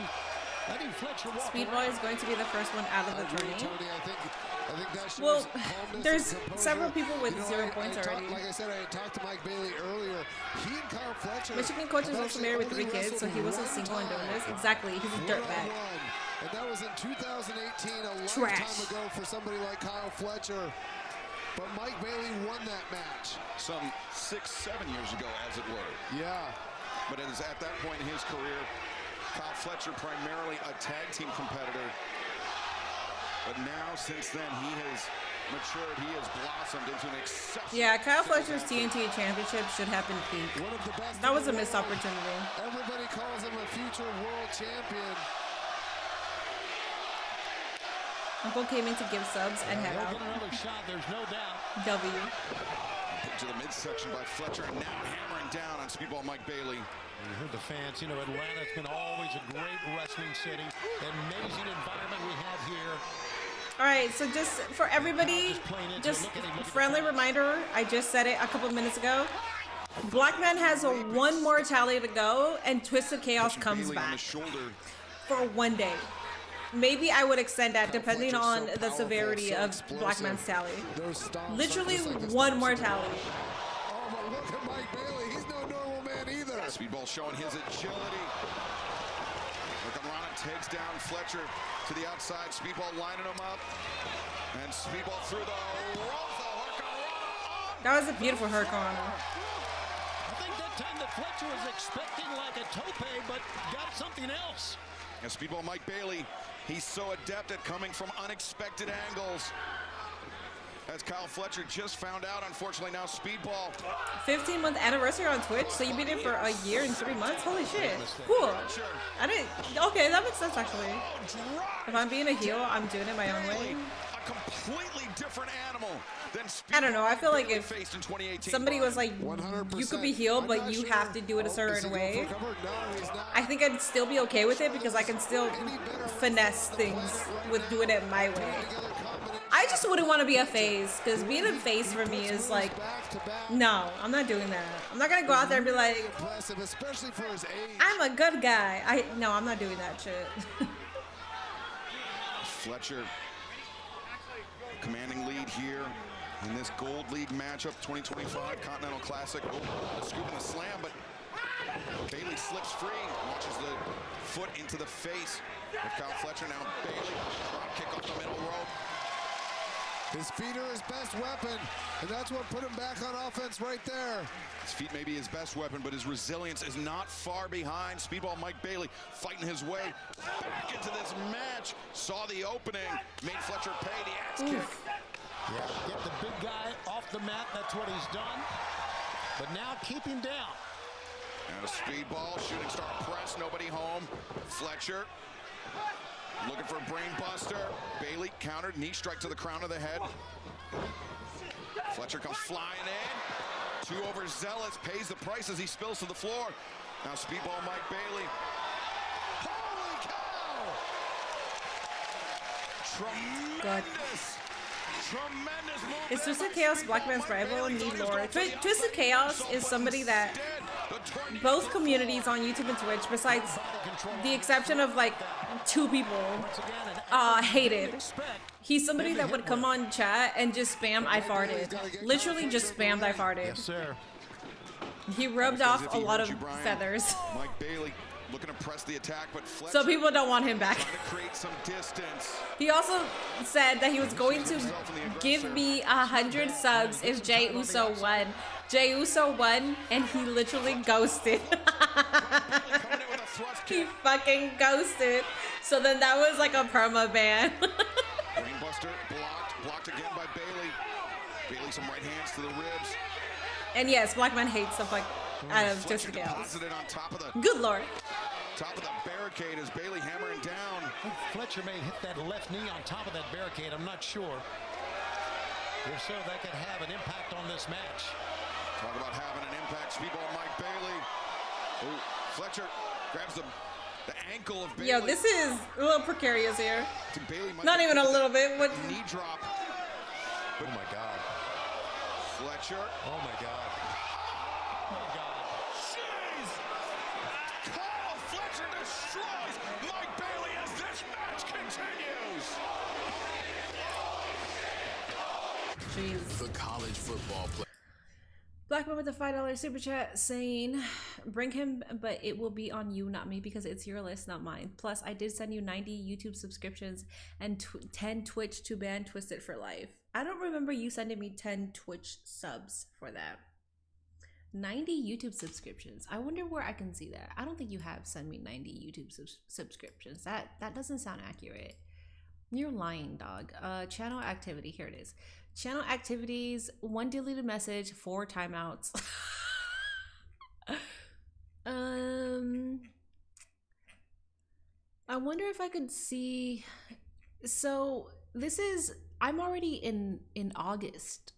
Fletcher walk. Speedball is going to be the first one out of the tourney. Tony, I think that shows Well, calmness there's and composure. several people with You know, 0 points already. Like I said, I had talked to Mike Bailey earlier. He and Kyle Fletcher. Michigan coach is have also actually married with only 3 kids, so he wasn't wrestled single and one doing this. time. Exactly, he's a dirtbag. And that was in 2018, a long Trash. time ago for somebody like Kyle Fletcher. But Mike Bailey won that match. Some 6-7 years ago, as it were. Yeah. But it is at that point in his career, Kyle Fletcher primarily a tag team competitor. But now, since then, he has matured. He has blossomed into an exceptional. Yeah, Kyle Fletcher's TNT championship should have been peak. One of the best That was a in the missed world. opportunity. Everybody calls him a future world champion. Uncle came in to give subs and head He'll out. get another shot, there's no doubt. W. Put to the midsection by Fletcher, and now hammering down on Speedball Mike Bailey. You heard the fans. You know, Atlanta's been always a great wrestling city. Amazing environment we have here. All right, so just for everybody, just friendly reminder, I just said it a couple minutes ago. Blackman has a 1 more tally to go, and Twisted Chaos comes Bailey on the back shoulder. for 1 day. Maybe I would extend that depending on the severity of Blackman's tally. Literally 1 more tally. Oh, but look at Mike Bailey. He's no normal man either. Speedball showing his agility. Rana takes down Fletcher to the outside. Speedball lining him up. And Speedball through the ropes. That was a beautiful Hurricane. I think that time that Fletcher was expecting like a tope, but got something else. And Speedball Mike Bailey, he's so adept at coming from unexpected angles. As Kyle Fletcher just found out, unfortunately, now Speedball. 15-month anniversary on Twitch, so you've been in for a year and 3 months? Holy shit. Cool. I didn't. Okay, that makes sense actually. If I'm being a heel, I'm doing it my own way. A completely different animal than Speedball I don't know. I feel like if faced in 2018. somebody was like, you could be heel, but you have to do it a certain way, I think I'd still be okay with it because I can still finesse things with doing it my way. I just wouldn't want to be a face because being a face for me is like, no, I'm not doing that. I'm not going to go out there and be like, especially for his age. I'm a good guy. No, I'm not doing that shit. Fletcher commanding lead here in this Gold League matchup, 2025 Continental Classic. Oh, scoop and the slam, but Bailey slips free, launches the foot into the face of Kyle Fletcher. Now Bailey, drop kick off the middle rope. His feet are his best weapon, and that's what put him back on offense right there. His feet may be his best weapon, but his resilience is not far behind. Speedball Mike Bailey fighting his way back into this match. Saw the opening, made Fletcher pay the axe kick. Yeah, get the big guy off the mat, that's what he's done. But now keep him down. And a Speedball, shooting star press, nobody home. Fletcher looking for a brain buster. Bailey countered, knee strike to the crown of the head. Fletcher comes flying in. Too overzealous, pays the price as he spills to the floor. Now Speedball Mike Bailey. Holy cow! Tremendous! Tremendous move. Is Twisted Chaos Blackman's rival? Need lore. Twisted Chaos is somebody that both communities on YouTube and Twitch, besides the exception of like 2 people, hated. He's somebody that would come on chat and just spam I farted. Literally just spammed I farted. Yes, sir. He rubbed off a lot of feathers. Mike Bailey looking to press the attack, but Fletcher So people don't want him back. trying to create some distance. He also said that he was going to give me 100 subs if Jey Uso won. Jey Uso won, and he literally ghosted. He fucking ghosted. So then that was like a perma ban. Brainbuster blocked again by Bailey. Bailey some right hands to the ribs. And yes, Blackman hates stuff like out of Twisted Chaos. Deposited on top of the Good lord. top of the barricade as Bailey hammering down. I think Fletcher may hit that left knee on top of that barricade. I'm not sure. If so, that could have an impact on this match. Talk about having an impact. Speedball Mike Bailey. Oh, Fletcher grabs the ankle of Bailey. Yo, this is a little precarious here. Bailey might Not even a little bit. What? Knee drop. Oh my God. Fletcher. Oh my God. Oh my God. Jeez. destroys Mike Bailey as this match continues. Jeez. The college football player. Blackman with a $5 super chat saying, bring him, but it will be on you, not me, because it's your list, not mine. Plus, I did send you 90 YouTube subscriptions and 10 Twitch to ban Twisted for life. I don't remember you sending me 10 Twitch subs for that. 90 YouTube subscriptions. I wonder where I can see that. I don't think you have sent me 90 YouTube subscriptions. That doesn't sound accurate. You're lying, dog. Channel activity. Here it is. Channel activities, 1 deleted message, 4 timeouts. I wonder if I could see. So this is, I'm already in August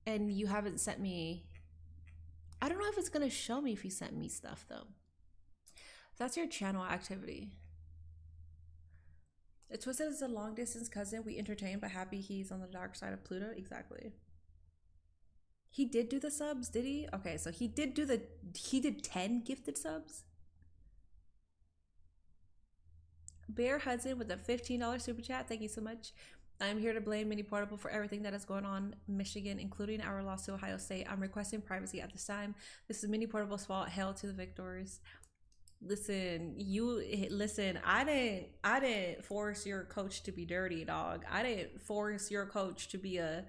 and you haven't sent me. I don't know if it's gonna show me if you sent me stuff though. That's your channel activity. Twisted is a long distance cousin we entertain, but happy he's on the dark side of Pluto. Exactly. He did do the subs, did he? Okay, so he did 10 gifted subs. Bear Hudson with a $15 super chat. Thank you so much. I'm here to blame Mini Portable for everything that is going on in Michigan, including our loss to Ohio State. I'm requesting privacy at this time. This is Mini Portable's fault. Hail to the victors. Listen, I didn't force your coach to be dirty, dog. I didn't force your coach to be a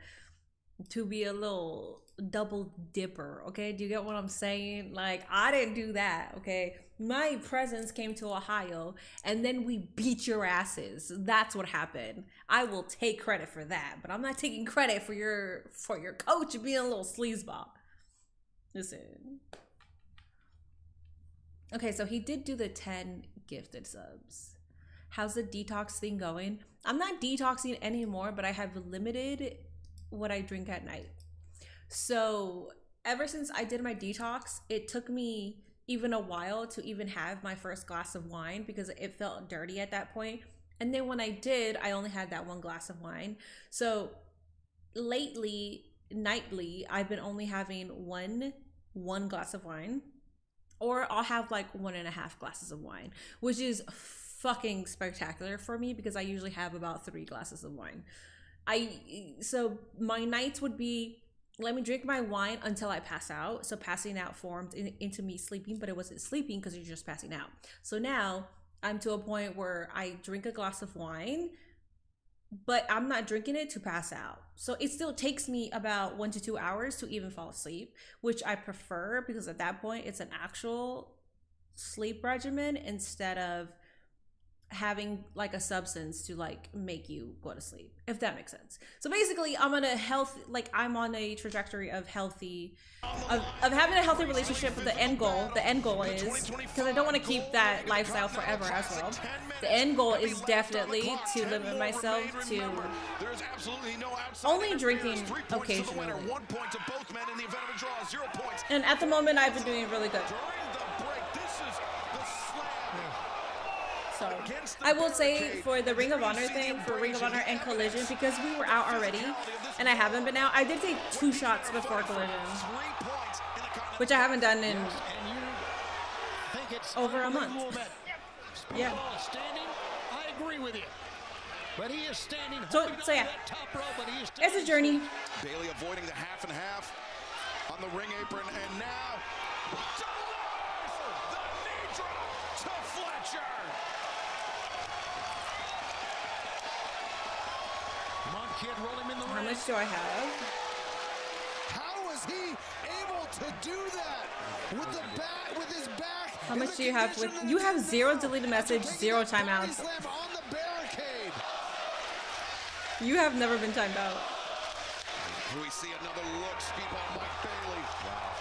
little double dipper, okay? Do you get what I'm saying? Like, I didn't do that, okay? My presence came to Ohio and then we beat your asses. That's what happened. I will take credit for that, but I'm not taking credit for your coach being a little sleazeball. Listen. Okay, so he did do the 10 gifted subs. How's the detox thing going? I'm not detoxing anymore, but I have limited what I drink at night. So ever since I did my detox, it took me even a while to even have my first glass of wine because it felt dirty at that point. And then when I did, I only had that 1 glass of wine. So lately, nightly, I've been only having one glass of wine. Or I'll have like 1.5 glasses of wine, which is fucking spectacular for me because I usually have about 3 glasses of wine. So my nights would be, let me drink my wine until I pass out. So passing out formed into me sleeping, but it wasn't sleeping because you're just passing out. So now I'm to a point where I drink a glass of wine, but I'm not drinking it to pass out. So it still takes me about 1 to 2 hours to even fall asleep, which I prefer because at that point it's an actual sleep regimen instead of having like a substance to like make you go to sleep, if that makes sense. So basically I'm on a trajectory of healthy, of having a healthy relationship with the end goal. The end goal is, because I don't want to keep that lifestyle forever as well. The end goal is definitely to limit myself to only drinking occasionally. And at the moment I've been doing really good. So I will say for the Ring of Honor thing, for Ring of Honor and Collision, because we were out already and I haven't been out, I did take 2 shots before Collision, which I haven't done in over a month. Yeah. I agree with you. But he is standing so yeah, it's a journey. Bailey avoiding the half and half on the ring apron, and now the knee drop to Fletcher. Come on, kid, roll him in the ring. How much do I have? How was he able to do that with the back, with his back? How much do you have with? You have 0 deleted message, 0 timeouts. You have never been timed out. We see another look, speedball Mike Bailey. Wow.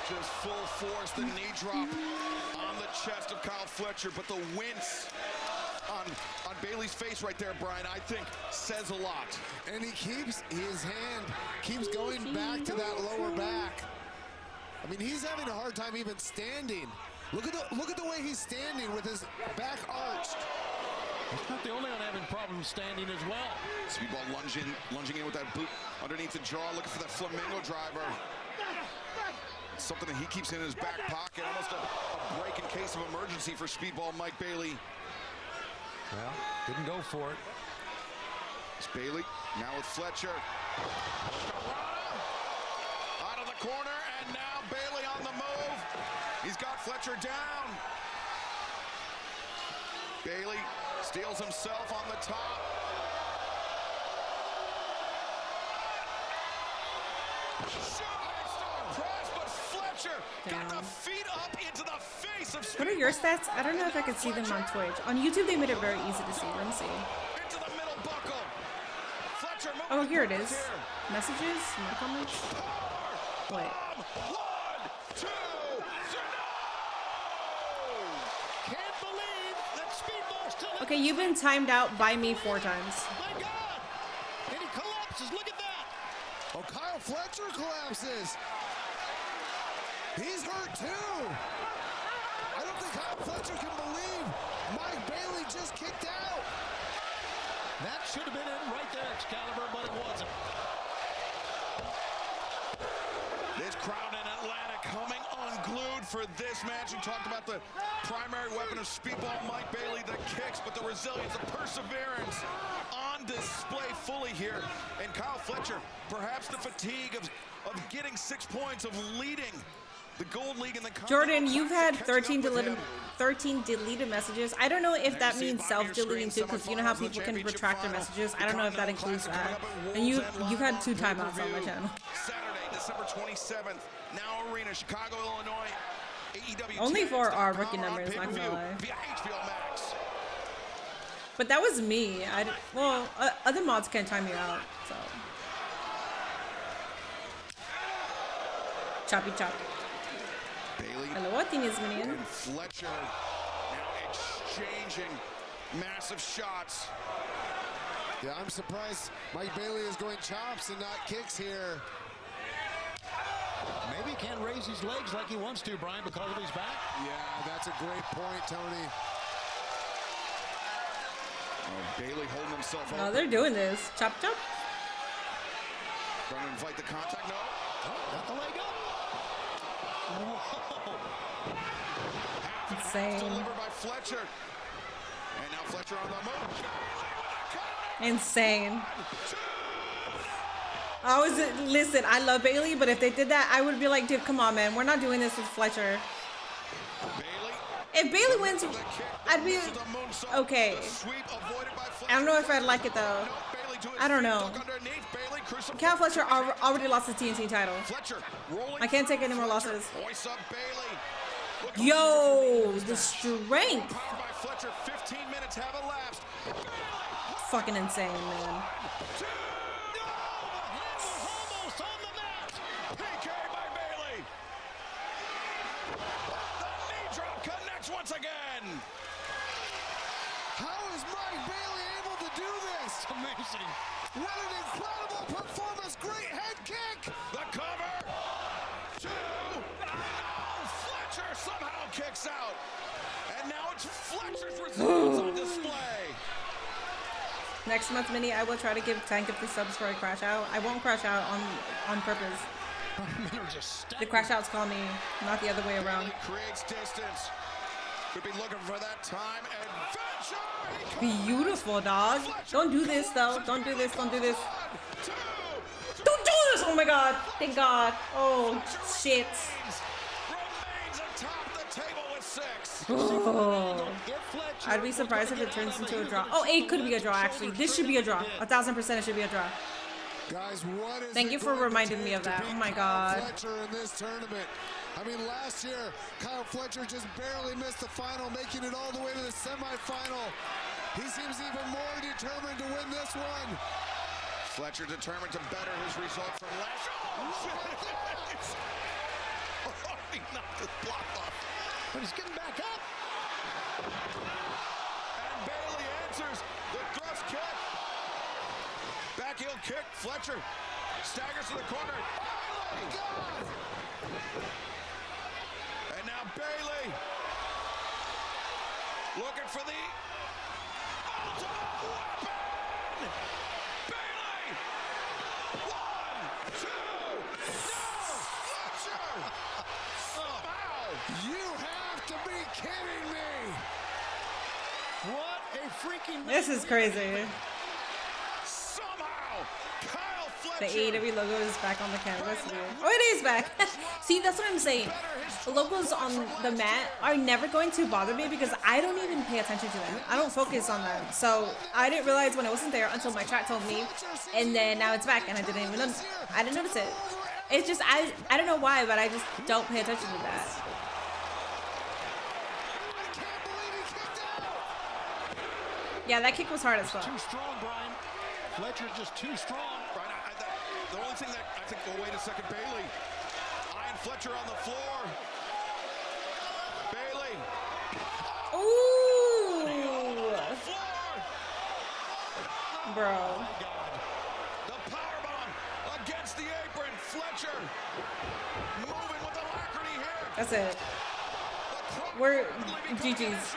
Just full force, the knee drop on the chest of Kyle Fletcher, but the wince on Bailey's face right there, Brian, I think says a lot. And he keeps his hand, keeps going back to that lower back. I mean, he's having a hard time even standing. Look at the way he's standing with his back arched. He's not the only one having problems standing as well. Speedball lunging in with that boot underneath the jaw, looking for that flamingo driver. It's something that he keeps in his back pocket, almost a break in case of emergency for Speedball Mike Bailey. Well, didn't go for it. It's Bailey now with Fletcher. Out of the corner, and now Bailey on the move. He's got Fletcher down. Bailey steals himself on the top. But Fletcher got the feet up into the face of What are your stats? I don't know if I can see them on Twitch. On YouTube, they made it very easy to see. Let me see. Into the middle buckle. Fletcher Oh, here it is. Messages? My comments? Wait. 1, 2, 3. Can't believe that Speedball still. Okay, you've been timed out by me 4 times. My God! And he collapses. Look at that. Oh, Kyle Fletcher collapses. He's hurt too. I don't think Kyle Fletcher can believe Mike Bailey just kicked out. That should have been it right there, Excalibur, but it wasn't. This crowd in Atlanta coming unglued for this match. We talked about the primary weapon of Speedball Mike Bailey, the kicks, but the resilience, the perseverance on display fully here. And Kyle Fletcher, perhaps the fatigue of getting 6 points, of leading the Gold League in the Jordan, you've had 13 deleted messages. I don't know if that means self-deleting too, because you know how people can retract their messages. I don't know if that includes that. And you've had 2 timeouts on my channel. Saturday, December 27th, Now Arena, Chicago, Illinois. AEW Only for our rookie numbers, not gonna lie. Via HBO Max. But that was me. Well, other mods can time you out, so. Choppy chop. Bailey. Hello, what thing is minion? And Fletcher now exchanging massive shots. Yeah, I'm surprised Mike Bailey is going chops and not kicks here. Maybe he can't raise his legs like he wants to, Brian, because of his back. Yeah, that's a great point, Tony. Oh, Bailey holding himself up. Oh, they're doing this. Chop chop. Trying to invite the contact. No. Oh, got the leg up. Whoa. Insane. Delivered by Fletcher. And now Fletcher on the move. Insane. Listen, I love Bailey, but if they did that, I would be like, dude, come on, man. We're not doing this with Fletcher. If Bailey wins, I'd be okay. I don't know if I'd like it though. I don't know. Cal Fletcher already lost the TNT title. I can't take any more losses. Yo, the strength. Fucking insane, man. Once again. How is Mike Bailey able to do this? Amazing. What an incredible performance. Great head kick. The cover. 2. Oh, Fletcher somehow kicks out. And now it's Fletcher's results on display. Next month, Mini, I will try to give 10 50 subs for a crash out. I won't crash out on purpose. The crash outs call me, not the other way around. Creates distance. Could be looking for that time. Adventure. Beautiful, dog. Don't do this, though. Don't do this. Don't do this. Don't do this! Oh my god. Thank God. Oh, shit. Remains atop the table with 6. Oh. I'd be surprised if it turns into a draw. Oh, it could be a draw, actually. This should be a draw. 1000% it should be a draw. Guys, what is Thank you for reminding me of that. Oh my god. Fletcher in this tournament. I mean, last year, Kyle Fletcher just barely missed the final, making it all the way to the semifinal. He seems even more determined to win this one. Fletcher determined to better his result from last year. Oh, he knocked his block off. But he's getting back up. And Bailey answers the thrust kick. Back heel kick. Fletcher staggers to the corner. Oh my God! And now Bailey looking for the ultimate weapon. Bailey. 1, 2. No, Fletcher. Somehow. You have to be kidding me? What a freaking... This is crazy. Somehow, Kyle The Fletcher. AEW logo is back on the canvas. Oh, it is back. See, that's what I'm saying. The logos on the mat are never going to bother me because I don't even pay attention to them. I don't focus on them. So I didn't realize when it wasn't there until my chat told me, and then now it's back, and I didn't notice it. It's just I don't know why, but I just don't pay attention to that. Yeah, that kick was hard as fuck. Too strong, Brian. Fletcher just too strong. Brian, the only thing that I think, oh, wait a second, Bailey. Ian Fletcher on the floor. Bailey. Ooh. Bro. The powerbomb against the apron. Fletcher moving with alacrity here. That's it. We're GG's.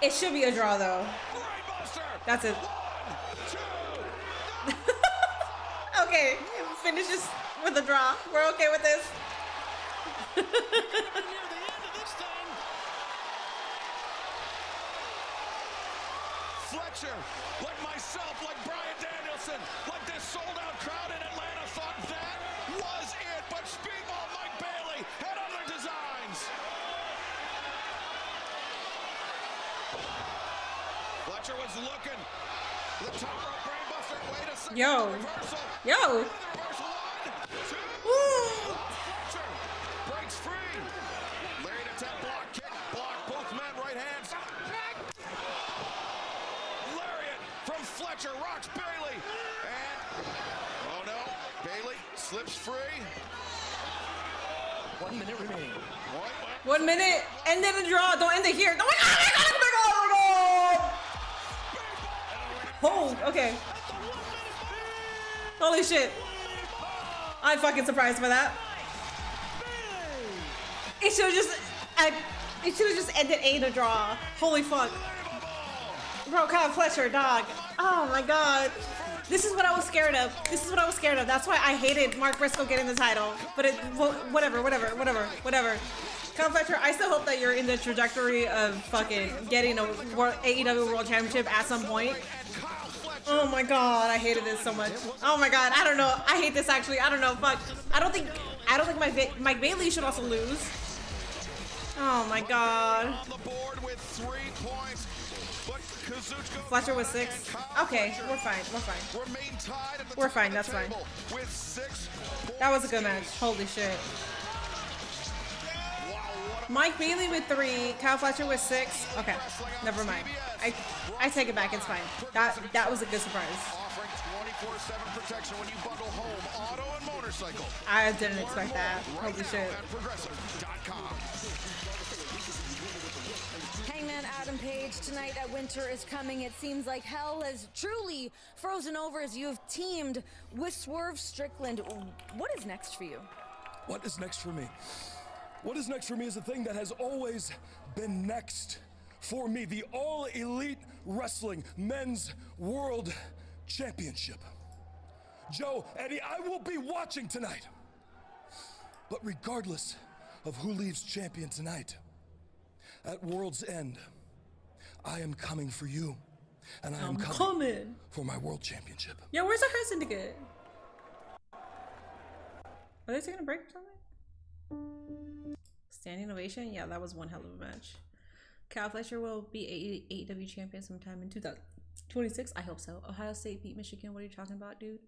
It should be a draw though. That's it. Okay, finishes with a draw. We're okay with this. Fletcher, like myself, like Brian Danielson, like this sold-out crowd in Atlanta thought that was it, but Speedball Mike Bailey had other designs. Fletcher was looking. The top rope brainbuster. Wait a second. Yo. Reversal. Yo. Reversal. 1, 2. Fletcher breaks free. Larry to tap block kick. Block both men right hands. Lariat from Fletcher rocks Bailey. And oh no, Bailey slips free. 1 minute remaining. 1 minute and then a draw. Don't end it here. Oh my god! Oh my god! Oh my god! Oh my god! Oh, okay. Holy shit. I'm fucking surprised by that. It should have just ended in a draw. Holy fuck. Bro, Kyle Fletcher, dog. Oh my god. This is what I was scared of. This is what I was scared of. That's why I hated Mark Briscoe getting the title. But whatever. Kyle Fletcher, I still hope that you're in the trajectory of fucking getting a AEW World Championship at some point. Oh my god, I hated this so much. Oh my god, I don't know. I hate this actually. I don't know. Fuck. I don't think Mike Bailey should also lose. Oh my god. Fletcher was 6. Okay, we're fine. We're fine. That's fine. That was a good match. Holy shit. Mike Bailey with 3, Kyle Fletcher with 6. Okay, never mind. I take it back. It's fine. That was a good surprise. Offering 24/7 protection when you bundle home, auto, and motorcycle. I didn't expect that. Holy shit. Progressive.com. Hangman Adam Page, tonight at Winter is Coming. It seems like hell has truly frozen over as you have teamed with Swerve Strickland. What is next for you? What is next for me? What is next for me is the thing that has always been next for me, the All Elite Wrestling Men's World Championship. Joe, Eddie, I will be watching tonight. But regardless of who leaves champion tonight, at World's End, I am coming for you. And I am coming for my World Championship. Yo, where's the Hurt Syndicate? Are they taking a break or something? Standing ovation? Yeah, that was one hell of a match. Kyle Fletcher will be AEW champion sometime in 2026. I hope so. Ohio State beat Michigan. What are you talking about, dude?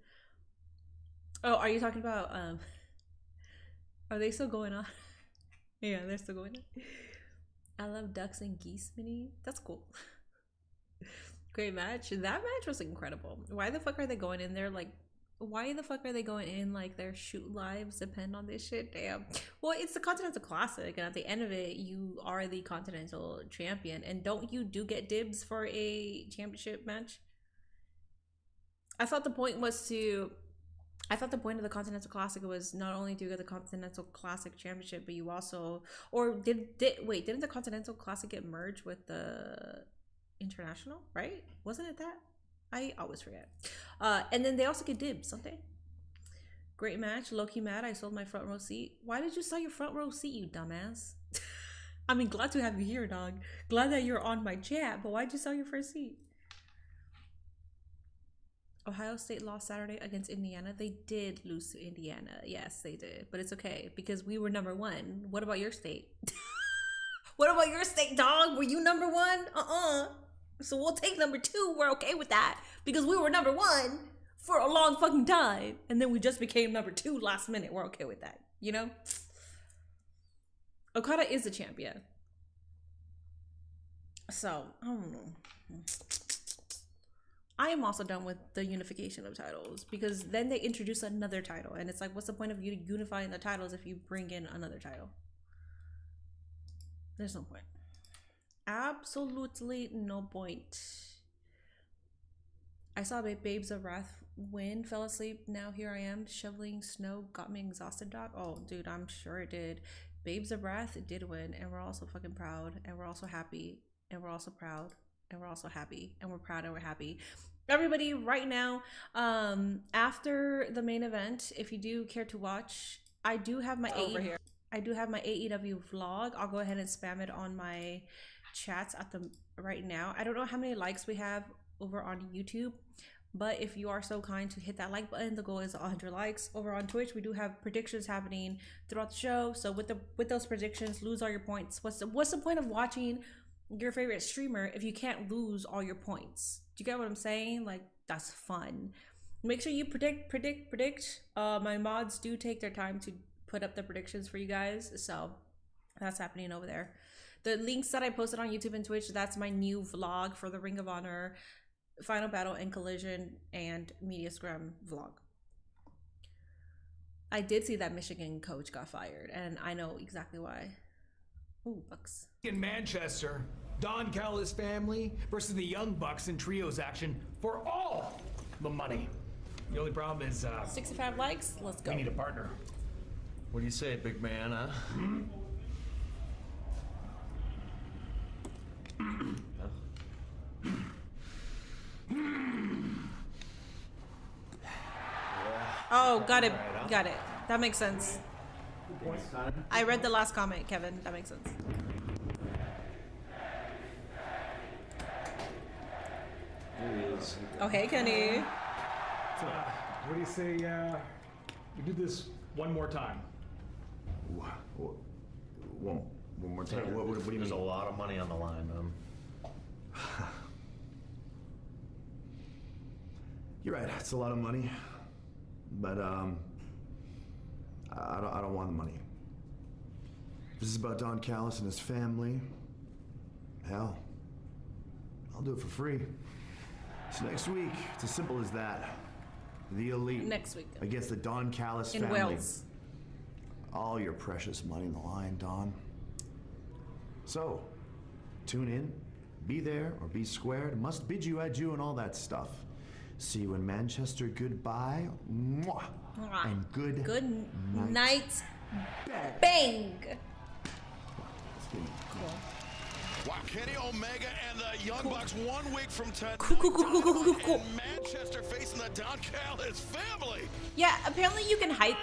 Oh, are you talking about, are they still going on? Yeah, they're still going on. I love ducks and geese mini. That's cool. Great match. That match was incredible. Why the fuck are they going in there like, why the fuck are they going in like their shoot lives depend on this shit? Damn. Well, it's the Continental Classic, and at the end of it, you are the Continental Champion. And don't you get dibs for a championship match? I thought the point of the Continental Classic was not only do you get the Continental Classic Championship, but you also, or didn't the Continental Classic get merged with the International, right? Wasn't it that? I always forget. And then they also get dibs, don't they? Great match. Low-key mad I sold my front row seat. Why did you sell your front row seat, you dumbass? I mean, glad to have you here, dog. Glad that you're on my chat, but why'd you sell your first seat? Ohio State lost Saturday against Indiana. They did lose to Indiana. Yes, they did. But it's okay because we were number one. What about your state? What about your state, dog? Were you number one? So we'll take number two. We're okay with that because we were number one for a long fucking time. And then we just became number two last minute. We're okay with that. You know? Okada is a champion. So, I don't know. I am also done with the unification of titles because then they introduce another title and it's like, what's the point of you unifying the titles if you bring in another title? There's no point. Absolutely no point. I saw Babes of Wrath win, fell asleep. Now here I am shoveling snow. Got me exhausted, dog. Oh, dude, I'm sure it did. Babes of Wrath, it did win, and we're also fucking proud, and we're also happy, and we're also proud. And we're also happy, and we're proud, and we're happy. Everybody, right now, after the main event, if you do care to watch, I do have my AEW vlog. I'll go ahead and spam it on my chats at the right now. I don't know how many likes we have over on YouTube, but if you are so kind to hit that like button, the goal is 100 likes. Over on Twitch, we do have predictions happening throughout the show. So with those predictions, lose all your points. What's the point of watching your favorite streamer if you can't lose all your points? Do you get what I'm saying? Like, that's fun. Make sure you predict. My mods do take their time to put up the predictions for you guys, so that's happening over there. The links that I posted on YouTube and Twitch, that's my new vlog for the Ring of Honor Final Battle and Collision and Media Scrum vlog. I did see that Michigan coach got fired, and I know exactly why. Ooh, Bucks. In Manchester, Don Callis' family versus the Young Bucks in trios action for all the money. The only problem is 65 likes. Let's go. We need a partner. What do you say, big man, huh? Oh, got it. Got it. That makes sense. I read the last comment, Kevin. That makes sense. Oh, hey, Kenny. What do you say we do this one more time? One more time? What do you mean? There's a lot of money on the line, man. You're right, it's a lot of money. But, I don't want the money. If this is about Don Callis and his family, hell, I'll do it for free. So next week, it's as simple as that. The Elite. Next week. Against the Don Callis in family. Wales. All your precious money in the line, Don. So, tune in, be there, or be squared. Must bid you adieu and all that stuff. See you in Manchester. Goodbye. Mwah. And good night. Bang. Cool. Wow, Kenny Omega and the Young Bucks 1 week from tonight. Cool. Manchester facing the Don Callis family. Yeah, apparently you can hype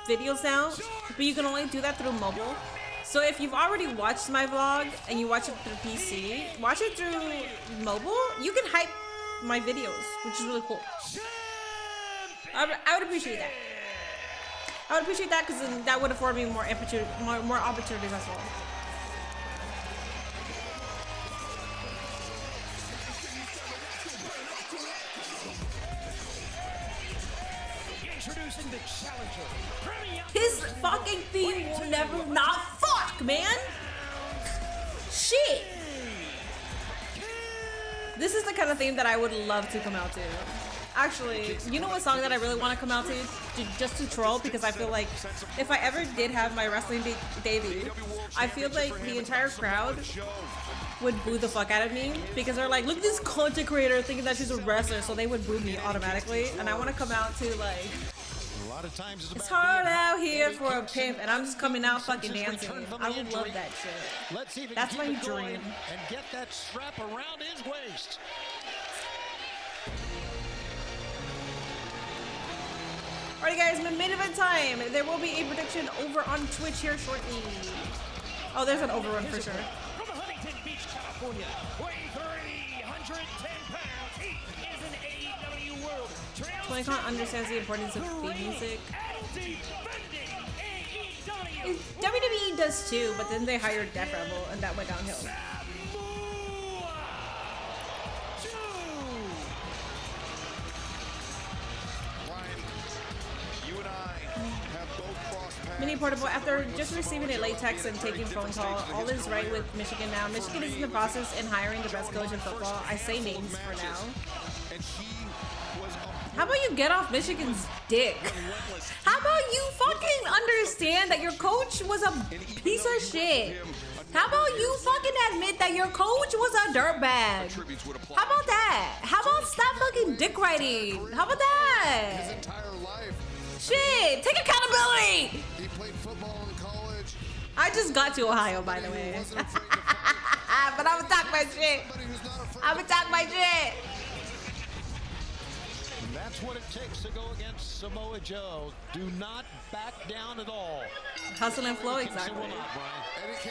videos now, but you can only do that through mobile. So if you've already watched my vlog and you watch it through PC, watch it through mobile. You can hype my videos, which is really cool. I would appreciate that. I would appreciate that because then that would afford me more opportunities as well. Introducing the challenger. His fucking theme will never not fuck, man. Shit. This is the kind of theme that I would love to come out to. Actually, you know what song that I really want to come out to? Just to troll, because I feel like if I ever did have my wrestling debut, I feel like the entire crowd would boo the fuck out of me because they're like, look at this content creator thinking that she's a wrestler, so they would boo me automatically. And I want to come out to like, a lot of times it's hard out here for a pimp, and I'm just coming out fucking dancing. I would love that shit. Let's see if that's my dream. And get that strap around his waist. Alright guys, main event time. There will be a prediction over on Twitch here shortly. Oh, there's an overrun for sure. From Huntington Beach, California, weighing 310 pounds, he is an AEW World Trail Tony understands the importance of theme music. WWE does too, but then they hired Def Rebel, and that went downhill. Mini Portable, after just receiving a late text and taking phone call, all is right with Michigan now. Michigan is in the process in hiring the best coach in football. I say names for now. How about you get off Michigan's dick? How about you fucking understand that your coach was a piece of shit? How about you fucking admit that your coach was a dirtbag? How about that? How about stop fucking dick riding? How about that? Shit, take accountability! He played football in college. I just got to Ohio, by the way. But I'm gonna talk my shit. I'm gonna talk my shit. And that's what it takes to go against Samoa Joe. Do not back down at all. Hustle and flow, exactly.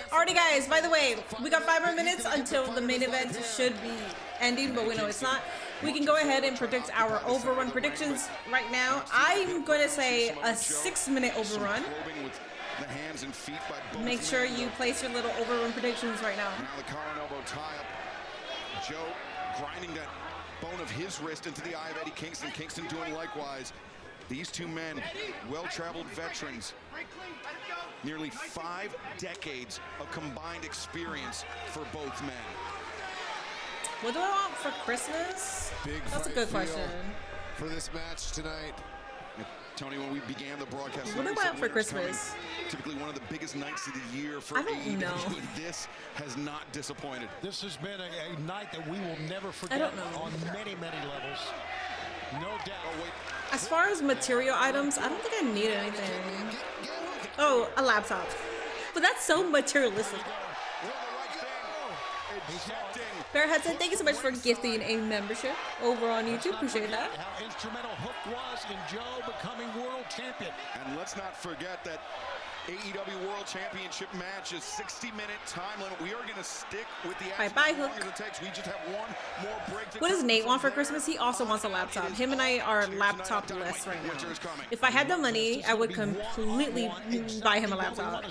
Alrighty, guys, by the way, we got 5 more minutes until the main event should be ending, but we know it's not. We can go ahead and predict our overrun predictions right now. I'm going to say a 6-minute overrun. Make sure you place your little overrun predictions right now. Now the collar and elbow tie-up. Joe grinding that bone of his wrist into the eye of Eddie Kingston. Kingston doing likewise. These two men, well-traveled veterans. Nearly 5 decades of combined experience for both men. What do I want for Christmas? That's a good question. For this match tonight. Tony, when we began the broadcast, what do I want for Christmas? Typically one of the biggest nights of the year for I don't know. This has not disappointed. This has been a night that we will never forget I don't know. on many, many levels. No doubt. Oh, wait. As far as material items, I don't think I need anything. Oh, a laptop. But that's so materialistic. Bearhead said, thank you so much for gifting a membership over on YouTube. Appreciate that. How instrumental Hook was in Joe becoming world champion. And let's not forget that AEW World Championship match is 60-minute time limit. We are going to stick with the action bye, as long Hook. as it takes. We just have one more break. What does Nate want for Christmas? He also wants a laptop. Him and I are laptop-less right now. If I had the money, I would completely buy him a laptop.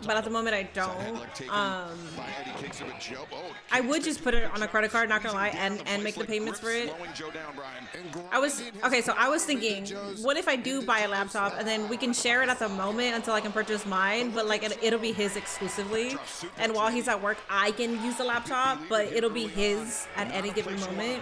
But at the moment, I don't. I would just put it on a credit card, not gonna lie, and make the payments for it. I was thinking, what if I do buy a laptop and then we can share it at the moment until I can purchase mine, but like it'll be his exclusively, and while he's at work I can use the laptop, but it'll be his at any given moment.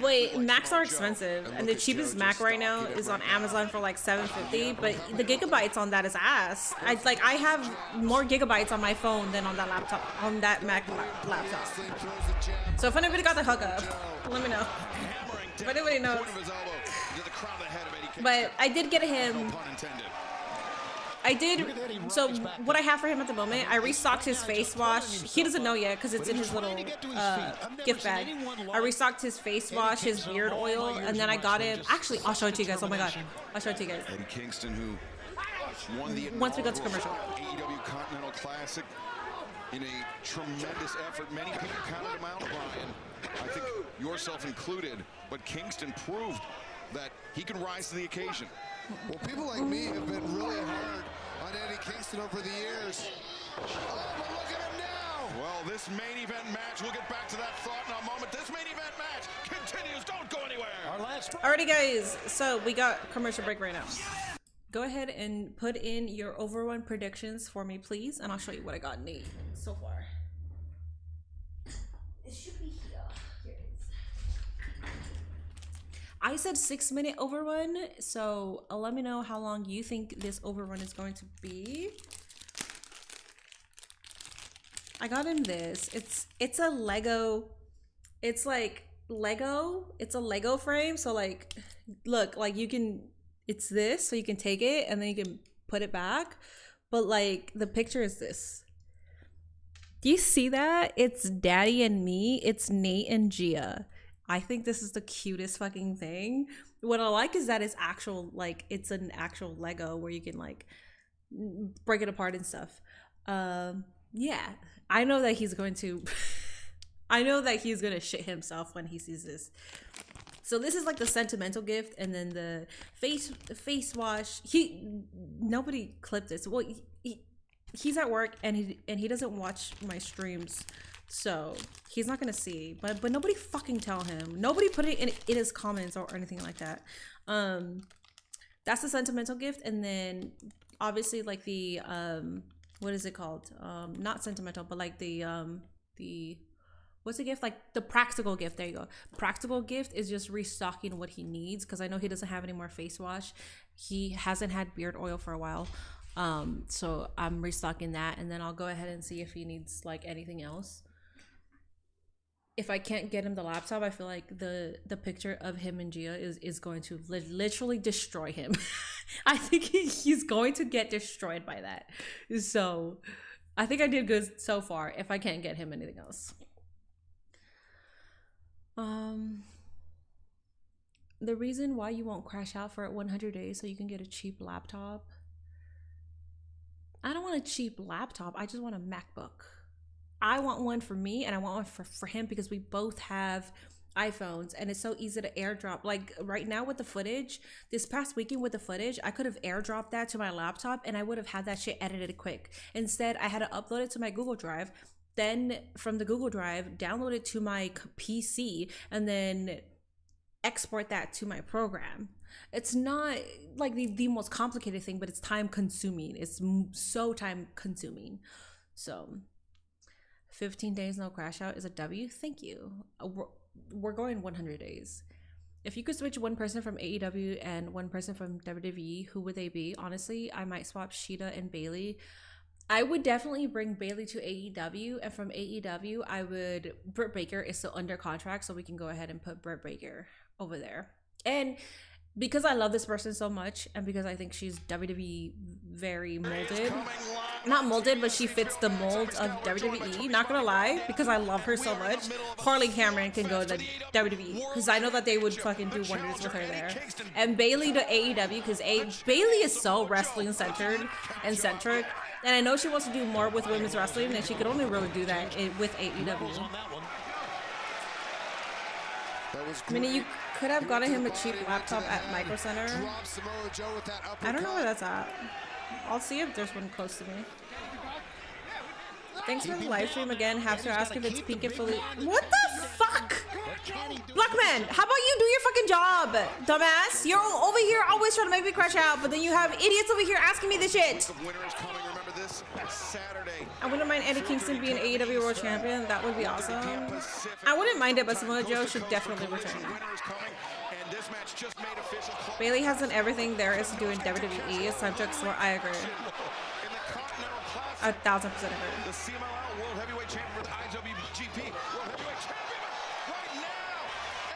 Wait, Macs are expensive, and the cheapest Mac right now is on Amazon for like $750, but the gigabytes on that is ass. I have more gigabytes on my phone than on that laptop, on that Mac laptop. So if anybody got the hookup, let me know. If anybody knows. But I did get him. So what I have for him at the moment, I restocked his face wash. He doesn't know yet because it's in his little gift bag. I restocked his face wash, his beard oil, and then I got him. Actually, I'll show it to you guys. Oh my god, I'll show it to you guys. Eddie Kingston, who won the once we go to commercial. AEW Continental Classic in a tremendous effort. Many people counted him out, Brian. I think yourself included. But Kingston proved that he can rise to the occasion. Well, people like me have been really hard on Eddie Kingston over the years. Oh, but look at him now! Well, this main event match, we'll get back to that thought in a moment. This main event match continues. Don't go anywhere. Alrighty, guys. So we got commercial break right now. Go ahead and put in your overrun predictions for me, please, and I'll show you what I got Nate so far. It should be here. Here it is. I said 6-minute overrun, so let me know how long you think this overrun is going to be. I got him this. It's a Lego. It's like Lego. It's a Lego frame. So like, look, like you can. It's this, so you can take it and then you can put it back. But like the picture is this. Do you see that? It's Daddy and me. It's Nate and Gia. I think this is the cutest fucking thing. What I like is that it's actual, like, it's an actual Lego where you can like break it apart and stuff. Yeah, I know that he's going to I know that he's gonna shit himself when he sees this. So this is like the sentimental gift, and then the face wash. Nobody clipped this. Well, he's at work and he doesn't watch my streams, so he's not gonna see. But nobody fucking tell him. Nobody put it in his comments or anything like that. That's the sentimental gift, and then obviously like the what is it called? Not sentimental, but like the what's the gift? Like the practical gift. There you go. Practical gift is just restocking what he needs, because I know he doesn't have any more face wash. He hasn't had beard oil for a while. So I'm restocking that, and then I'll go ahead and see if he needs like anything else. If I can't get him the laptop, I feel like the picture of him and Gia is going to literally destroy him. I think he's going to get destroyed by that. So I think I did good so far if I can't get him anything else. The reason why you won't crash out for 100 days so you can get a cheap laptop. I don't want a cheap laptop. I just want a MacBook. I want one for me, and I want one for him, because we both have iPhones, and it's so easy to airdrop. Like right now with the footage, this past weekend with the footage, I could have airdropped that to my laptop and I would have had that shit edited quick. Instead, I had to upload it to my Google Drive, then from the Google Drive, download it to my PC, and then export that to my program. It's not like the most complicated thing, but it's time consuming. It's so time consuming. So 15 days no crash out is a W. Thank you. We're going 100 days. If you could switch one person from AEW and one person from WWE, who would they be? Honestly, I might swap Shida and Bayley. I would definitely bring Bayley to AEW, and from AEW, Britt Baker is still under contract, so we can go ahead and put Britt Baker over there. And because I love this person so much, and because I think she's WWE very molded, not molded, but she fits the mold of WWE, not gonna lie, because I love her so much, Harley Cameron can go to WWE, because I know that they would fucking do wonders with her there. And Bayley to AEW, because Bayley is so wrestling centered and centric, and I know she wants to do more with women's wrestling, and she could only really do that with AEW. I mean, you could have gotten him a cheap laptop at Micro Center. I don't know where that's at. I'll see if there's one close to me. Thanks for the live stream again. Have to ask if it's pink and fully. What the fuck? Blackman, how about you do your fucking job, dumbass? You're over here always trying to make me crash out, but then you have idiots over here asking me this shit. I wouldn't mind Eddie Kingston being AEW World Champion. That would be awesome. I wouldn't mind it, but Samoa Joe should definitely return. Bayley has done everything there is to do in WWE. It's time to explore. I agree. 1000% agree. The CMLL World Heavyweight Champion with IWGP World Heavyweight Champion right now.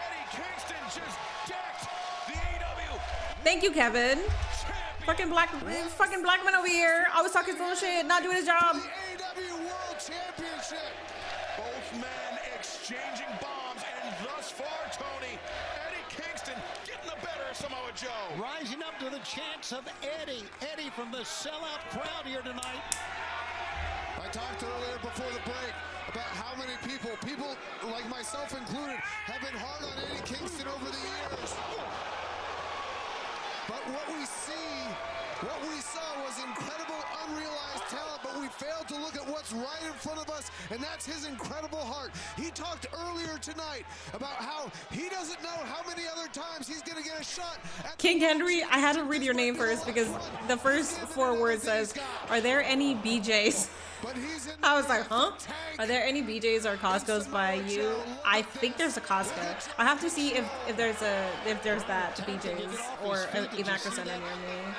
Eddie Kingston just decked the AEW. Thank you, Kevin. Fucking Blackman over here. Always talking little shit, not doing his job. The AEW World Championship. Both men exchanging bombs, and thus far, Tony, Eddie Kingston getting the better of Samoa Joe. Rising up to the chance of Eddie. Eddie from the sellout crowd here tonight. I talked earlier before the break about how many people like myself included, have been hard on Eddie Kingston over the years. But what we saw was incredible, unrealized talent, but we failed to look at what's right in front of us, and that's his incredible heart. He talked earlier tonight about how he doesn't know how many other times he's going to get a shot at King Henry, I had to read your name first because the first 4 words says, "Are there any BJs?" I was like, huh? Are there any BJs or Costco's by you? I think there's a Costco. I have to see if there's that BJ's or a Macro Center near me.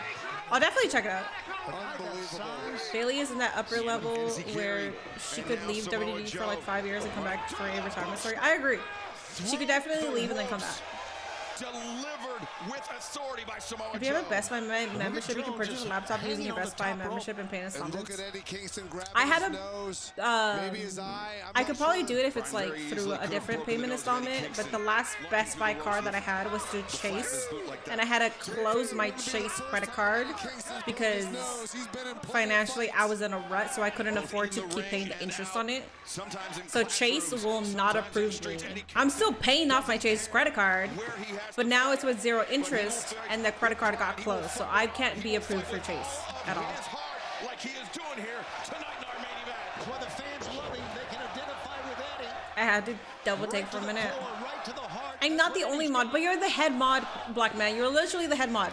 I'll definitely check it out. Bayley is in that upper level where she could leave WWE for like 5 years and come back for a retirement story. I agree. She could definitely leave and then come back. delivered with authority by Samoa Joe. If you have a Best Buy membership, you can purchase a laptop using your Best Buy membership and pay in installments. Look at Eddie Kingston grabbing I had his a, nose, maybe his eye. I could probably do it if it's like through a different payment installment, but the last Best Buy card that I had was through Chase, and I had to close my Chase credit card because financially I was in a rut, so I couldn't afford to keep paying the interest on it. So Chase will not approve me. I'm still paying off my Chase credit card, but now it's with 0 interest, and the credit card got closed, so I can't be approved for Chase at all. Like he is doing here tonight in our main event. For the fans loving, they can identify with Eddie. I had to double take for a minute. I'm not the only mod, but you're the head mod, Black Man. You're literally the head mod.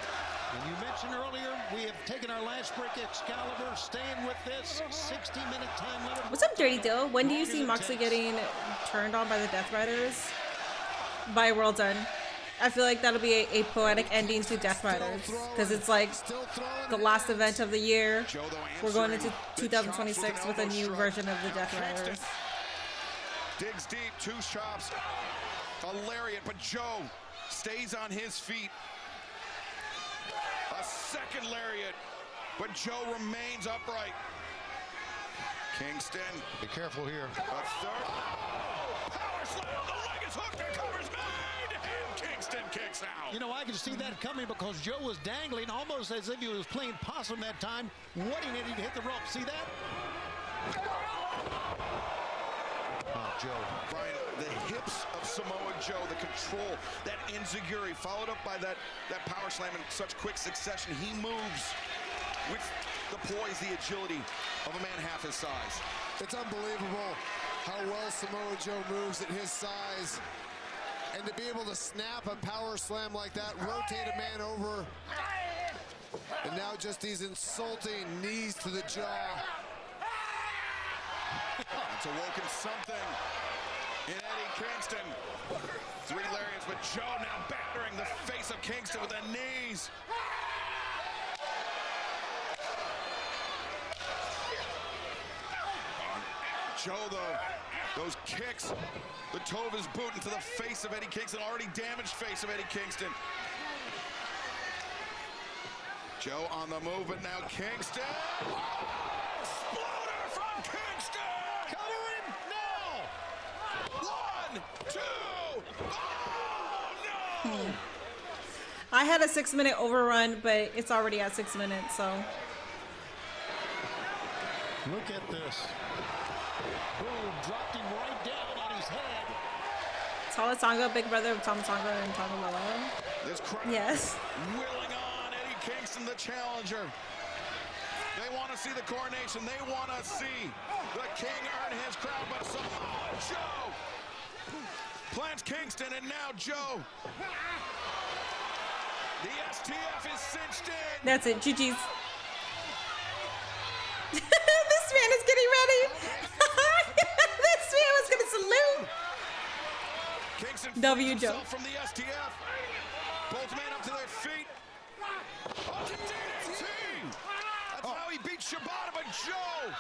And you mentioned earlier, we have taken our last break. Excalibur staying with this 60-minute time limit. What's up, Dirty Dill? When do you see Moxley getting turned on by the Death Riders? By World's End. I feel like that'll be a poetic ending to Death Riders, because it's like the last event of the year. We're going into 2026 with a new version of the Death Riders. Digs deep, 2 chops, a lariat, but Joe stays on his feet. A second lariat, but Joe remains upright. Kingston. Be careful here. A third. Power slam. The leg is hooked. The cover's made. And Kingston kicks out. You know, I can see that coming because Joe was dangling almost as if he was playing possum that time, wanting Eddie to hit the rope. See that? Oh, Joe. Brian, the hips of Samoa Joe, the control, that enziguri, followed up by that power slam in such quick succession. He moves with the poise, the agility of a man half his size. It's unbelievable how well Samoa Joe moves at his size. And to be able to snap a power slam like that, rotate a man over, and now just these insulting knees to the jaw. It's awoken something in Eddie Kingston. 3 lariats, but Joe now battering the face of Kingston with the knees. Joe, though, those kicks, the toe of his boot into the face of Eddie Kingston, already damaged face of Eddie Kingston. Joe on the move, but now Kingston. Exploder from Kingston! Cover him now! 1, 2, oh no! I had a 6-minute overrun, but it's already at 6 minutes, so. Look at this. Boom, dropped him right down on his head. Tala Tonga, big brother of Tama Tonga and Tonga Loa. This crowd Yes. willing on Eddie Kingston, the challenger. They want to see the coronation. They want to see the king earn his crown, but Samoa Joe plants Kingston, and now Joe. The STF is cinched in. That's it. GG's. This man is getting ready. This man was going to salute. Kingston W. frees Joe. himself from the STF. Both men up to their feet. Oh, to DDT. That's how he beat Shibata, but Joe.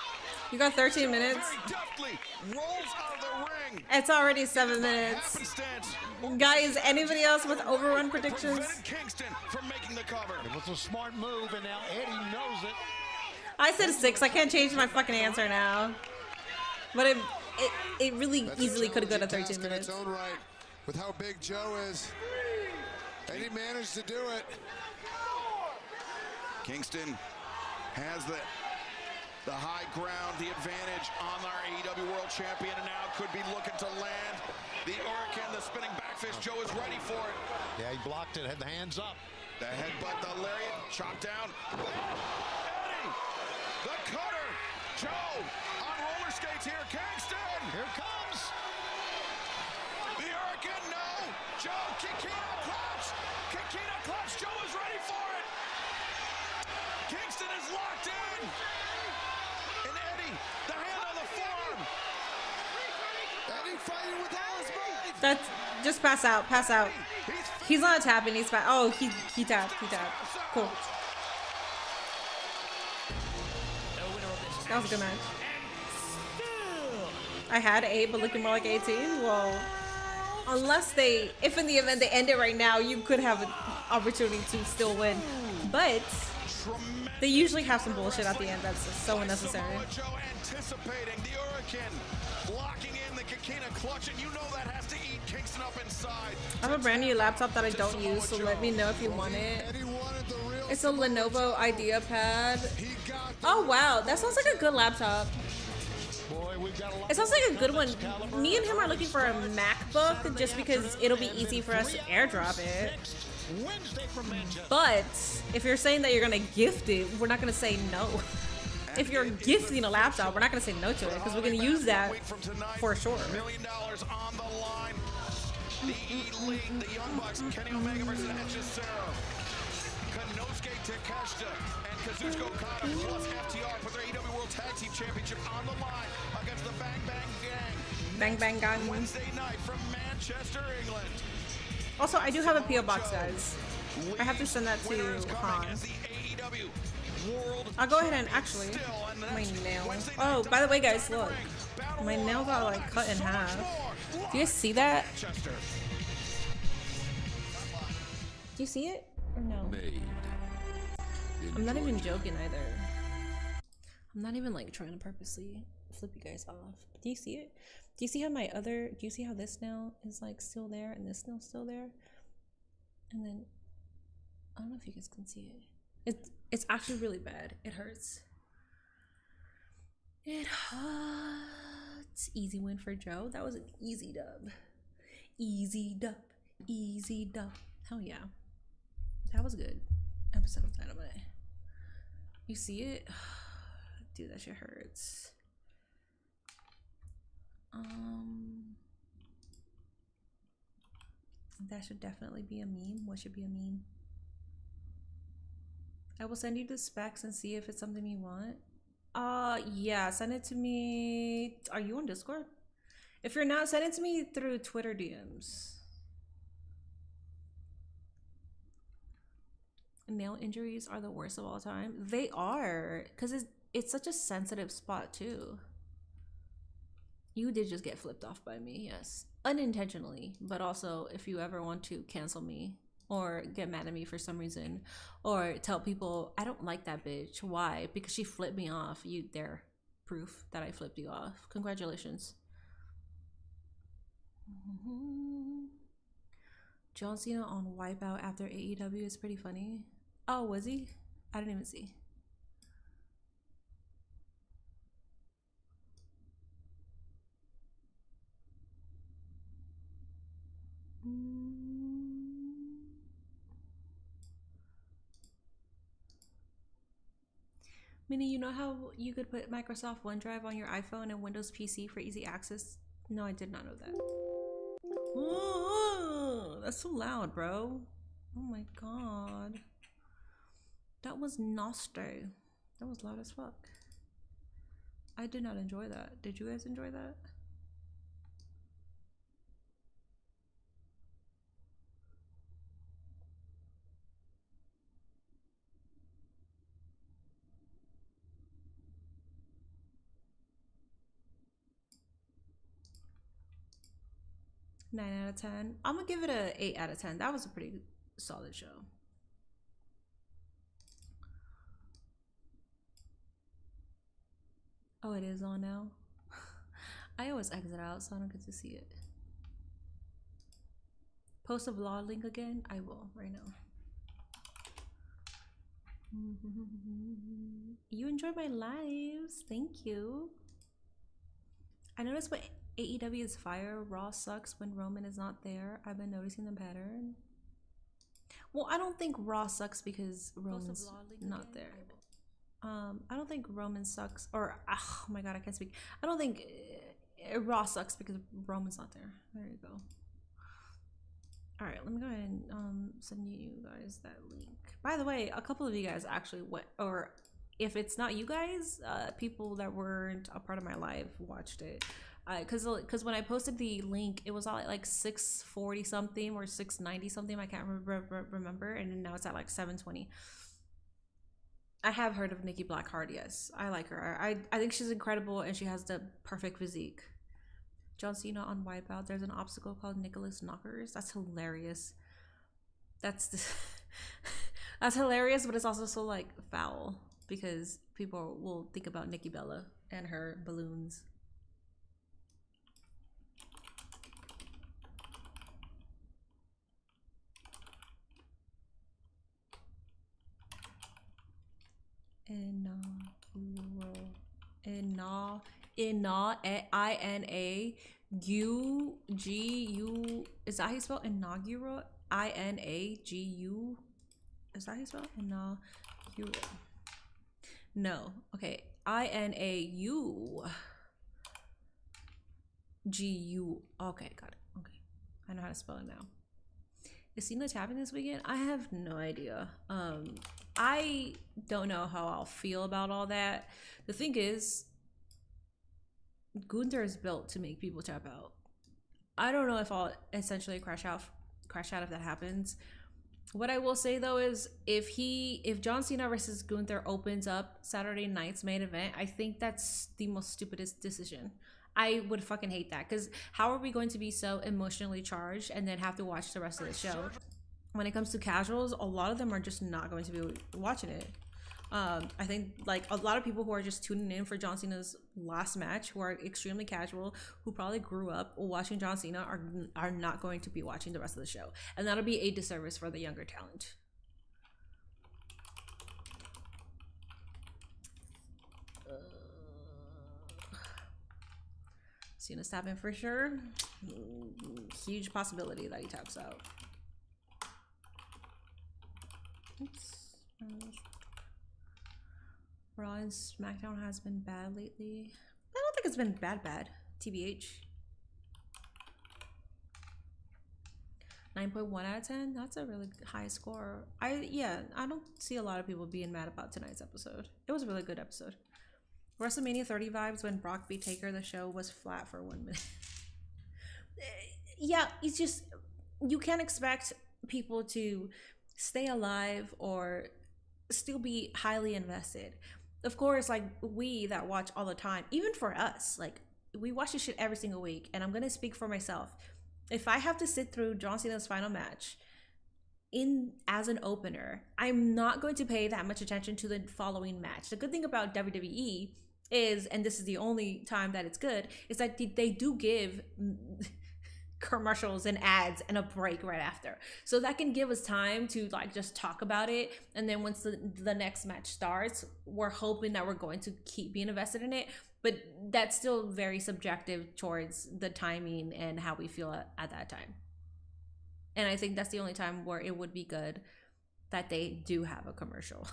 You got 13 minutes. Very deftly rolls out of the ring. It's already 7 minutes. Happenstance. Guys, anybody else with overrun predictions? Prevented Kingston from making the cover. It was a smart move, and now Eddie knows it. I said 6. I can't change my fucking answer now. But it really That's easily could have gone to challenging 13 task minutes. in its own right, with how big Joe is. And he managed to do it. Kingston has the high ground, the advantage on our AEW World Champion, and now could be looking to land the Hurricane, the spinning backfist. Joe is ready for it. Yeah, he blocked it, had the hands up. The headbutt, the lariat, chopped down. Eddie, the cutter. Joe on roller skates here. Kingston. Here comes. The Hurricane, no. Joe, Kikino clutch. Kikino clutch. Joe is ready for it. Kingston is locked in. And Eddie, the hand on the forearm. Eddie fighting with all his might. That's just pass out. Pass out. He's not tapping. He's fine. Oh, he tapped. He tapped. Cool. That was a good match. I had 8, but looking more like 18. Well, Unless if in the event they end it right now, you could have an opportunity to still win. But they usually have some bullshit at the end that's just so unnecessary. Anticipating the Hurricane, locking in the Kikina clutch, and you know that has to eat Kingston up inside. I have a brand new laptop that I don't use, so let me know if you want it. It's a Lenovo IdeaPad. Oh wow, that sounds like a good laptop. It sounds like a good one. Me and him are looking for a MacBook just because it'll be easy for us to airdrop it. But if you're saying that you're gonna gift it, we're not gonna say no. If you're gifting a laptop, we're not gonna say no to it because we're gonna use that for sure. $1 million on the line. The Elite, the Young Bucks, Kenny Omega versus Hechicero. Konosuke Takeshita and Kazuchika Okada plus FTR put their AEW World Tag Team Championship on the line against the Bang Bang Gang. Bang Bang Gang. Wednesday night from Manchester, England. Also, I do have a PO box, guys. I have to send that to Han. I'll go ahead and actually my nail. Oh, by the way, guys, look, my nail got like cut in half. Do you guys see that? Do you see it or no? I'm not even joking either. I'm not even like trying to purposely flip you guys off. But do you see it? Do you see how do you see how this nail is like still there and this nail's still there? And then, I don't know if you guys can see it. It's actually really bad. It hurts. It hurts. Easy win for Joe. That was an easy dub. Easy dub. Easy dub. Hell yeah. That was a good episode of Dynamite. You see it? Dude, that shit hurts. That should definitely be a meme. What should be a meme? I will send you the specs and see if it's something you want. Yeah, send it to me. Are you on Discord? If you're not, send it to me through Twitter DMs. Nail injuries are the worst of all time. They are, because it's such a sensitive spot too. You did just get flipped off by me, yes. Unintentionally, but also if you ever want to cancel me or get mad at me for some reason or tell people I don't like that bitch. Why? Because she flipped me off. There, proof that I flipped you off. Congratulations. John Cena on Wipeout after AEW is pretty funny. Oh, was he? I didn't even see. Minnie, you know how you could put Microsoft OneDrive on your iPhone and Windows PC for easy access? No, I did not know that. Oh, that's so loud, bro. Oh my god. That was nasty. That was loud as fuck. I did not enjoy that. Did you guys enjoy that? Nine out of 10. I'm gonna give it a 8 out of 10. That was a pretty solid show. Oh, it is on now. I always exit out, so I don't get to see it. Post a vlog link again? I will right now. You enjoy my lives. Thank you. I noticed when AEW is fire, Raw sucks when Roman is not there. I've been noticing the pattern. Well, I don't think Raw sucks because Roman's not there. I don't think Roman sucks, or oh my god, I can't speak. I don't think Raw sucks because Roman's not there. There you go. All right, let me go ahead and send you guys that link. By the way, a couple of you guys actually went, or if it's not you guys, people that weren't a part of my live watched it. Because when I posted the link, it was all at like 640 something or 690 something. I can't remember, and now it's at like 720. I have heard of Nikki Blackheart. Yes, I like her. I think she's incredible, and she has the perfect physique. John Cena on Wipeout. There's an obstacle called Nicholas Knockers. That's hilarious. That's hilarious, but it's also so like foul because people will think about Nikki Bella and her balloons. INAGU. Is that how you spell inaugural? INAGU. Is that how you spell inaugural? No. Okay. INAUGU. Okay, got it. Okay, I know how to spell it now. Is Cena tapping this weekend? I have no idea. I don't know how I'll feel about all that. The thing is, Gunther is built to make people tap out. I don't know if I'll essentially crash out if that happens. What I will say though is if John Cena versus Gunther opens up Saturday night's main event, I think that's the most stupidest decision. I would fucking hate that, because how are we going to be so emotionally charged and then have to watch the rest of the show? When it comes to casuals, a lot of them are just not going to be watching it. I think like a lot of people who are just tuning in for John Cena's last match, who are extremely casual, who probably grew up watching John Cena, are not going to be watching the rest of the show, and that'll be a disservice for the younger talent. Cena's tapping for sure. Huge possibility that he taps out. Oops. Raw and SmackDown has been bad lately. I don't think it's been bad. TBH. 9.1 out of 10. That's a really high score. I don't see a lot of people being mad about tonight's episode. It was a really good episode. WrestleMania 30 vibes when Brock beat Taker. The show was flat for 1 minute. Yeah, it's just, you can't expect people to stay alive or still be highly invested. Of course, like, we that watch all the time, even for us, like, we watch this shit every single week, and I'm gonna speak for myself. If I have to sit through John Cena's final match as an opener, I'm not going to pay that much attention to the following match. The good thing about WWE is, and this is the only time that it's good, is that they do give commercials and ads and a break right after, so that can give us time to like just talk about it. And then once the next match starts, we're hoping that we're going to keep being invested in it, but that's still very subjective towards the timing and how we feel at that time. And I think that's the only time where it would be good that they do have a commercial.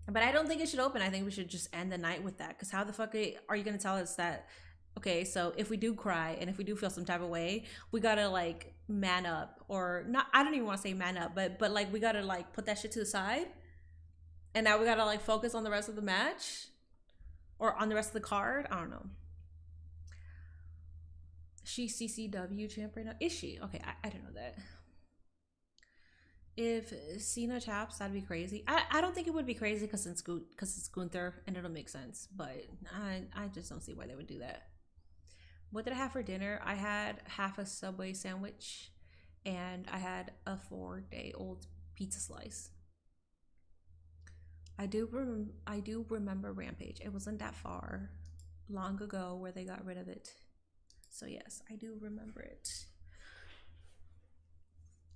But I don't think it should open. I think we should just end the night with that, because how the fuck are you going to tell us that, okay, so if we do cry and if we do feel some type of way, we gotta like man up, or not, I don't even want to say man up, but like we gotta like put that shit to the side, and now we gotta like focus on the rest of the match or on the rest of the card. I don't know. She's CCW champ right now. Is she? Okay, I didn't know that. If Cena taps, that'd be crazy. I don't think it would be crazy because it's Gunther and it'll make sense, but I just don't see why they would do that. What did I have for dinner? I had half a Subway sandwich and I had a 4-day-old pizza slice. I do remember Rampage. It wasn't that far long ago where they got rid of it. So yes, I do remember it.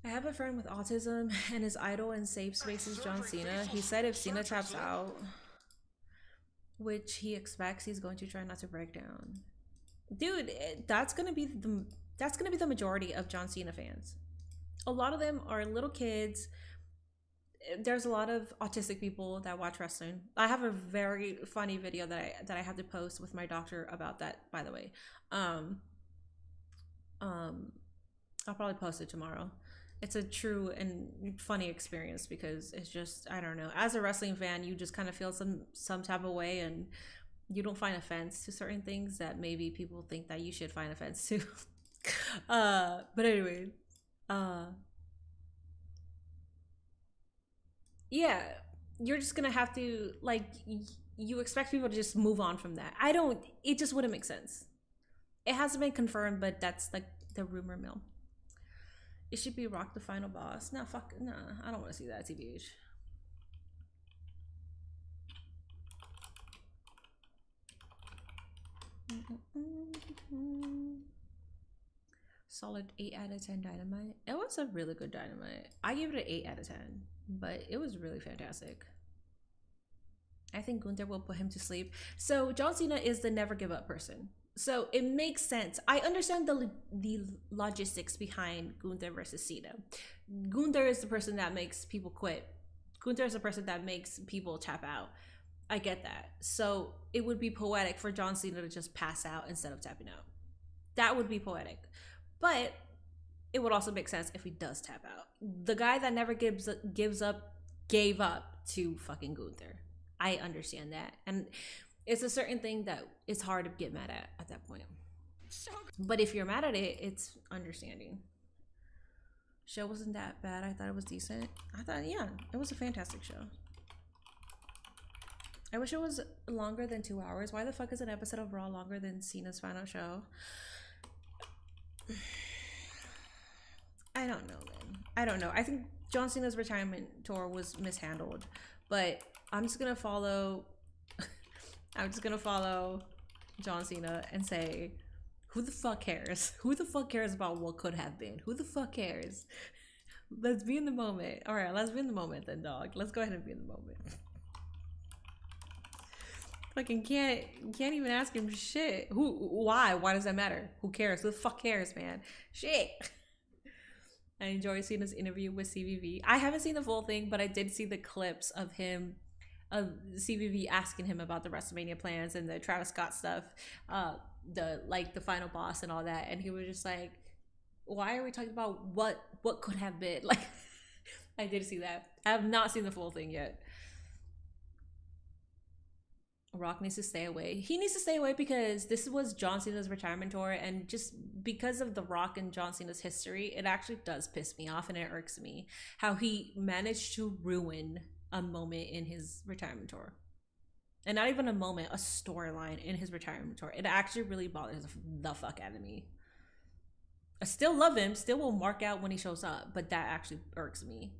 I have a friend with autism, and his idol in safe space is John Cena. He said if Cena taps out, which he expects, he's going to try not to break down. Dude, that's gonna be the majority of John Cena fans. A lot of them are little kids. There's a lot of autistic people that watch wrestling. I have a very funny video that I have to post with my doctor about that, by the way. I'll probably post it tomorrow. It's a true and funny experience because it's just, I don't know, as a wrestling fan, you just kind of feel some type of way, and you don't find offense to certain things that maybe people think that you should find offense to. But anyway, yeah, you're just gonna have to, like, you expect people to just move on from that. It just wouldn't make sense. It hasn't been confirmed, but that's like the rumor mill. It should be Rock the final boss. Nah, fuck, nah, I don't want to see that, TBH. Solid 8 out of 10 Dynamite. It was a really good Dynamite. I gave it an 8 out of 10, but it was really fantastic. I think Gunther will put him to sleep. So John Cena is the never give up person. So it makes sense. I understand the logistics behind Gunther versus Cena. Gunther is the person that makes people quit. Gunther is the person that makes people tap out. I get that. So it would be poetic for John Cena to just pass out instead of tapping out. That would be poetic. But it would also make sense if he does tap out. The guy that never gives up gave up to fucking Gunther. I understand that. And it's a certain thing that it's hard to get mad at that point. But if you're mad at it, it's understanding. Show wasn't that bad. I thought it was decent. I thought, yeah, it was a fantastic show. I wish it was longer than 2 hours. Why the fuck is an episode of Raw longer than Cena's final show? I don't know, man. I don't know. I think John Cena's retirement tour was mishandled. But I'm just gonna follow John Cena and say, who the fuck cares? Who the fuck cares about what could have been? Who the fuck cares? Let's be in the moment. All right, let's be in the moment then, dog. Let's go ahead and be in the moment. Fucking can't even ask him shit. Why does that matter? Who cares? Who the fuck cares, man? Shit. I enjoyed seeing his interview with CVV. I haven't seen the full thing, but I did see the clips of him, of CVV asking him about the WrestleMania plans and the Travis Scott stuff, the final boss and all that, and he was just like, "Why are we talking about what could have been?" Like, I did see that. I have not seen the full thing yet. Rock needs to stay away. He needs to stay away because this was John Cena's retirement tour, and just because of the Rock and John Cena's history, it actually does piss me off and it irks me how he managed to ruin a moment in his retirement tour. And not even a moment, a storyline in his retirement tour. It actually really bothers the fuck out of me. I still love him, still will mark out when he shows up, but that actually irks me.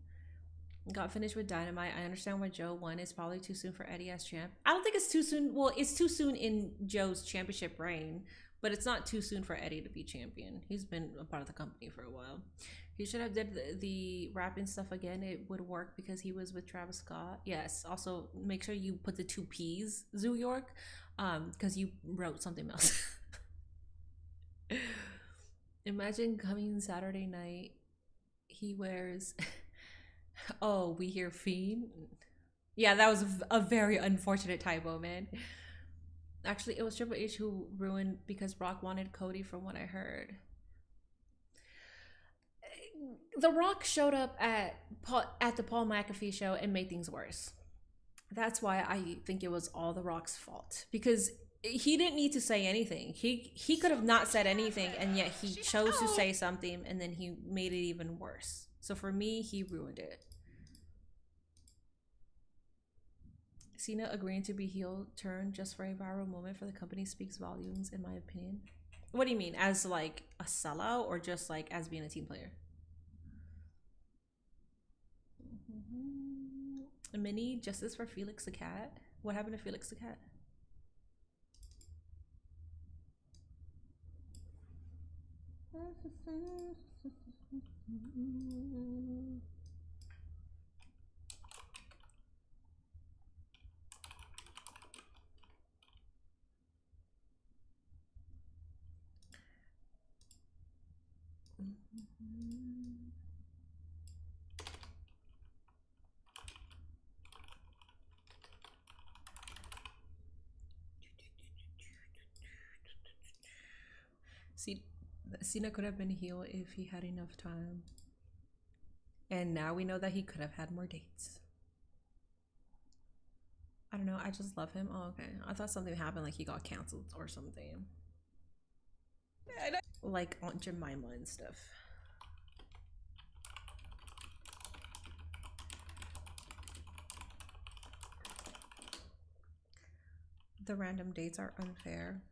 Got finished with Dynamite. I understand why Joe won. It's probably too soon for Eddie as champ. I don't think it's too soon. Well, it's too soon in Joe's championship reign, but it's not too soon for Eddie to be champion. He's been a part of the company for a while. He should have did the rapping stuff again. It would work because he was with Travis Scott. Yes. Also, make sure you put the 2 P's, Zoo York, because you wrote something else. Imagine coming Saturday night. He wears... Oh, we hear Fiend? Yeah, that was a very unfortunate typo, man. Actually, it was Triple H who ruined because Brock wanted Cody from what I heard. The Rock showed up at the Paul McAfee show and made things worse. That's why I think it was all The Rock's fault. Because he didn't need to say anything. He could have not said anything, and yet he chose to say something, and then he made it even worse. So for me, he ruined it. Cena agreeing to be heel turn just for a viral moment for the company speaks volumes, in my opinion. What do you mean? As like a sellout, or just like as being a team player? A mini justice for Felix the Cat. What happened to Felix the Cat? Cena could have been heel if he had enough time. And now we know that he could have had more dates. I don't know, I just love him. Oh, okay. I thought something happened, like he got canceled or something. Like Aunt Jemima and stuff. The random dates are unfair.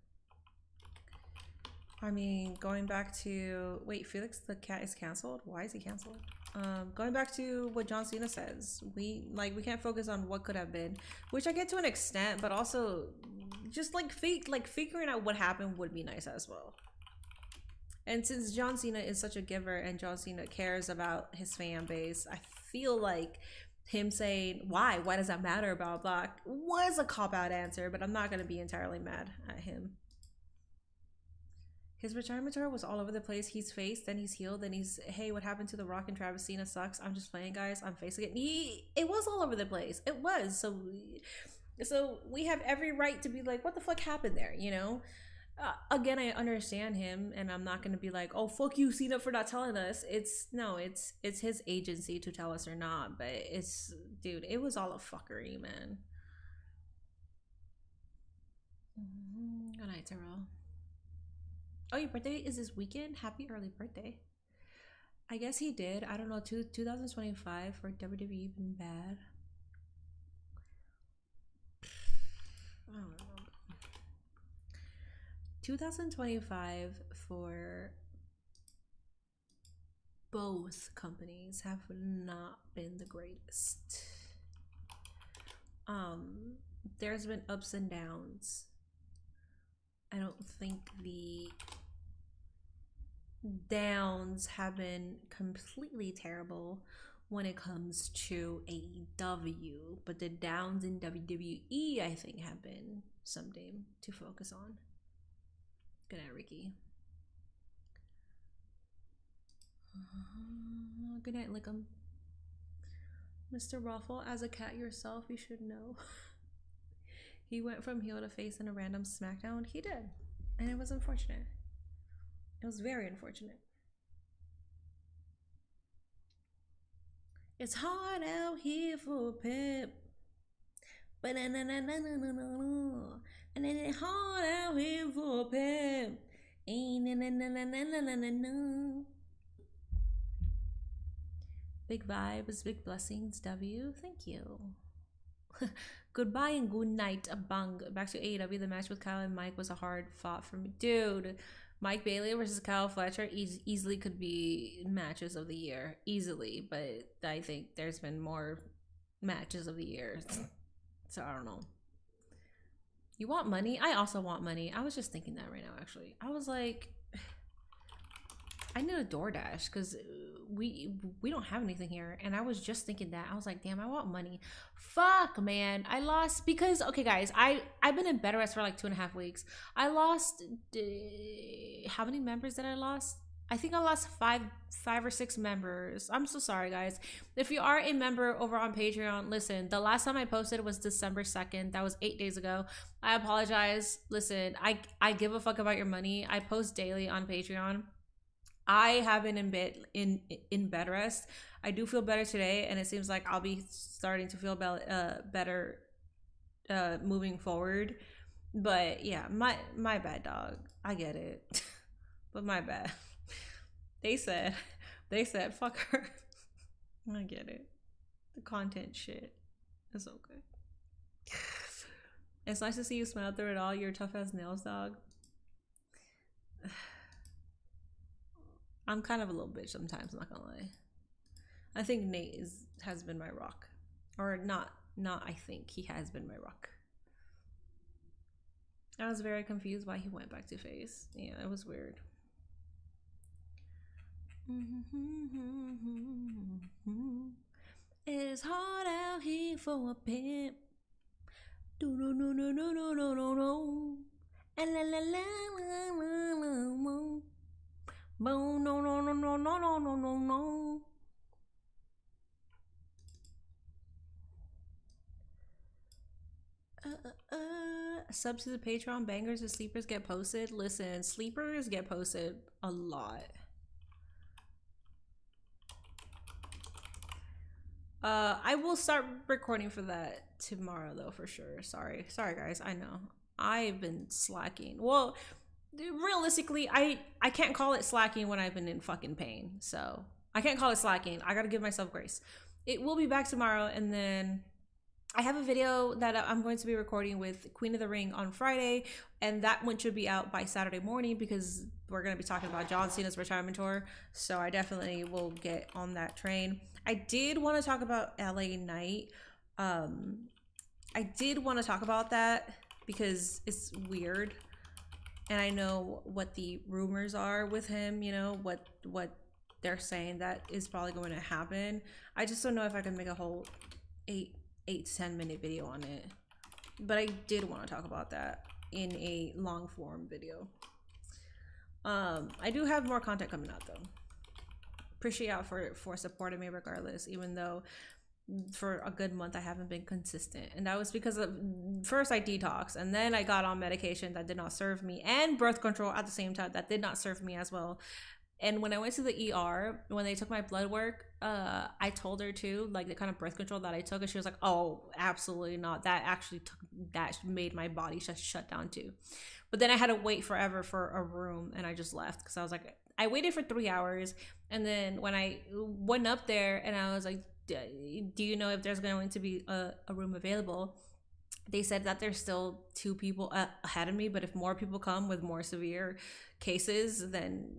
I mean, going back to wait, Felix the cat is canceled. Why is he canceled? Going back to what John Cena says, we can't focus on what could have been, which I get to an extent, but also just figuring out what happened would be nice as well. And since John Cena is such a giver and John Cena cares about his fan base, I feel like him saying why does that matter about Black was a cop-out answer, but I'm not gonna be entirely mad at him. His retirement tour was all over the place. He's face, then he's healed, then he's, hey, what happened to The Rock and Travis Cena sucks. I'm just playing, guys. I'm facing it. It was all over the place. It was. So we have every right to be like, what the fuck happened there, you know? Again, I understand him, and I'm not gonna be like, oh, fuck you, Cena, for not telling us. It's his agency to tell us or not, but dude, it was all a fuckery, man. Good night, Terrell. Oh, your birthday is this weekend? Happy early birthday. I guess he did. I don't know, 2025 for WWE been bad. I don't know. 2025 for both companies have not been the greatest. There's been ups and downs. I don't think the downs have been completely terrible when it comes to AEW, but the downs in WWE, I think, have been something to focus on. Good night, Ricky. Good night, Lickum. Mr. Ruffle, as a cat yourself, you should know. He went from heel to face in a random SmackDown. He did. And it was unfortunate. It was very unfortunate. It's hard out here for a pimp. And then it's hard out here for a pimp. Big vibes, big blessings, W. Thank you. Goodbye and good night, bang. Back to AEW. The match with Kyle and Mike was a hard fought for me. Dude, Mike Bailey versus Kyle Fletcher easily could be matches of the year. Easily. But I think there's been more matches of the year. So I don't know. You want money? I also want money. I was just thinking that right now, actually. I was like, I need a DoorDash because we don't have anything here. And I was just thinking that. I was like, damn, I want money. Fuck, man. I lost because, okay, guys, I've been in bed rest for like 2.5 weeks. I lost, how many members did I lost? I think I lost five or six members. I'm so sorry, guys. If you are a member over on Patreon, listen, the last time I posted was December 2nd. That was 8 days ago. I apologize. Listen, I give a fuck about your money. I post daily on Patreon. I have been in bed rest. I do feel better today, and it seems like I'll be starting to feel better moving forward. But yeah, my bad, dog. I get it, but my bad. They said fuck her. I get it. The content shit is okay. It's nice to see you smile through it all. You're tough as nails, dog. I'm kind of a little bitch sometimes, I'm not gonna lie. I think Nate has been my rock. Or not I think, he has been my rock. I was very confused why he went back to face. Yeah, it was weird. It's hard out here for a pimp. Do no no no no no no no no. And la la la la la la la. No no no no no no no no no no. Subs to the Patreon, bangers and sleepers get posted. Listen, sleepers get posted a lot. I will start recording for that tomorrow though, for sure. Sorry guys, I know I've been slacking. Well, realistically, I can't call it slacking when I've been in fucking pain, so I can't call it slacking. I gotta give myself grace. It will be back tomorrow, and then I have a video that I'm going to be recording with Queen of the Ring on Friday, and that one should be out by Saturday morning because we're going to be talking about John Cena's retirement tour. So I definitely will get on that train. I did want to talk about LA Knight. I did want to talk about that because it's weird. And I know what the rumors are with him, you know, what they're saying that is probably going to happen. I just don't know if I can make a whole 8 to 10 minute video on it, but I did want to talk about that in a long form video. I do have more content coming out though. Appreciate y'all for supporting me regardless, even though for a good month I haven't been consistent, and that was because of first I detoxed, and then I got on medication that did not serve me, and birth control at the same time that did not serve me as well. And when I went to the ER, when they took my blood work, I told her too, like the kind of birth control that I took, and she was like, "Oh, absolutely not. That made my body just shut down too." But then I had to wait forever for a room, and I just left because I was like, I waited for 3 hours, and then when I went up there, and I was like, "Do you know if there's going to be a room available?" They said that there's still 2 people ahead of me, but if more people come with more severe cases, then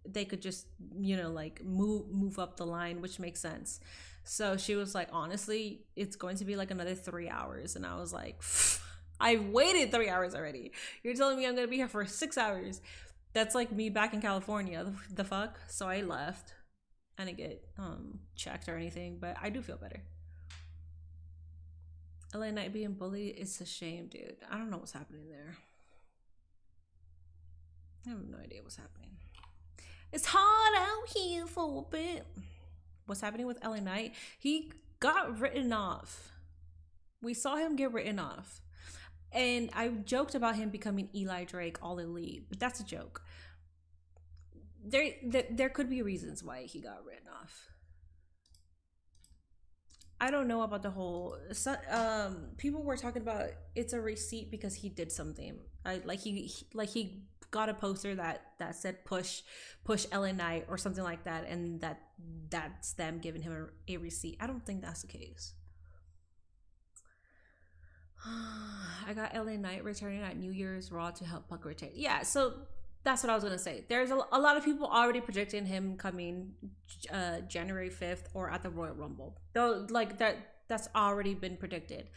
they could just, you know, like move up the line, which makes sense. So she was like, honestly, it's going to be like another 3 hours. And I was like, I waited 3 hours already. You're telling me I'm going to be here for 6 hours. That's like me back in California. The fuck? So I left. I didn't get checked or anything, but I do feel better. LA Knight being bullied, it's a shame, dude. I don't know what's happening there. I have no idea what's happening. It's hard out here for a bit. What's happening with LA Knight? He got written off. We saw him get written off. And I joked about him becoming Eli Drake, all elite, but that's a joke. There could be reasons why he got written off. I don't know about the whole. People were talking about it's a receipt because he did something. He got a poster that said push LA Knight or something like that, and that's them giving him a receipt. I don't think that's the case. I got LA Knight returning at New Year's Raw to help Punk return. Yeah, so that's what I was gonna say. There's a lot of people already predicting him coming January 5th or at the Royal Rumble. Though, like that's already been predicted.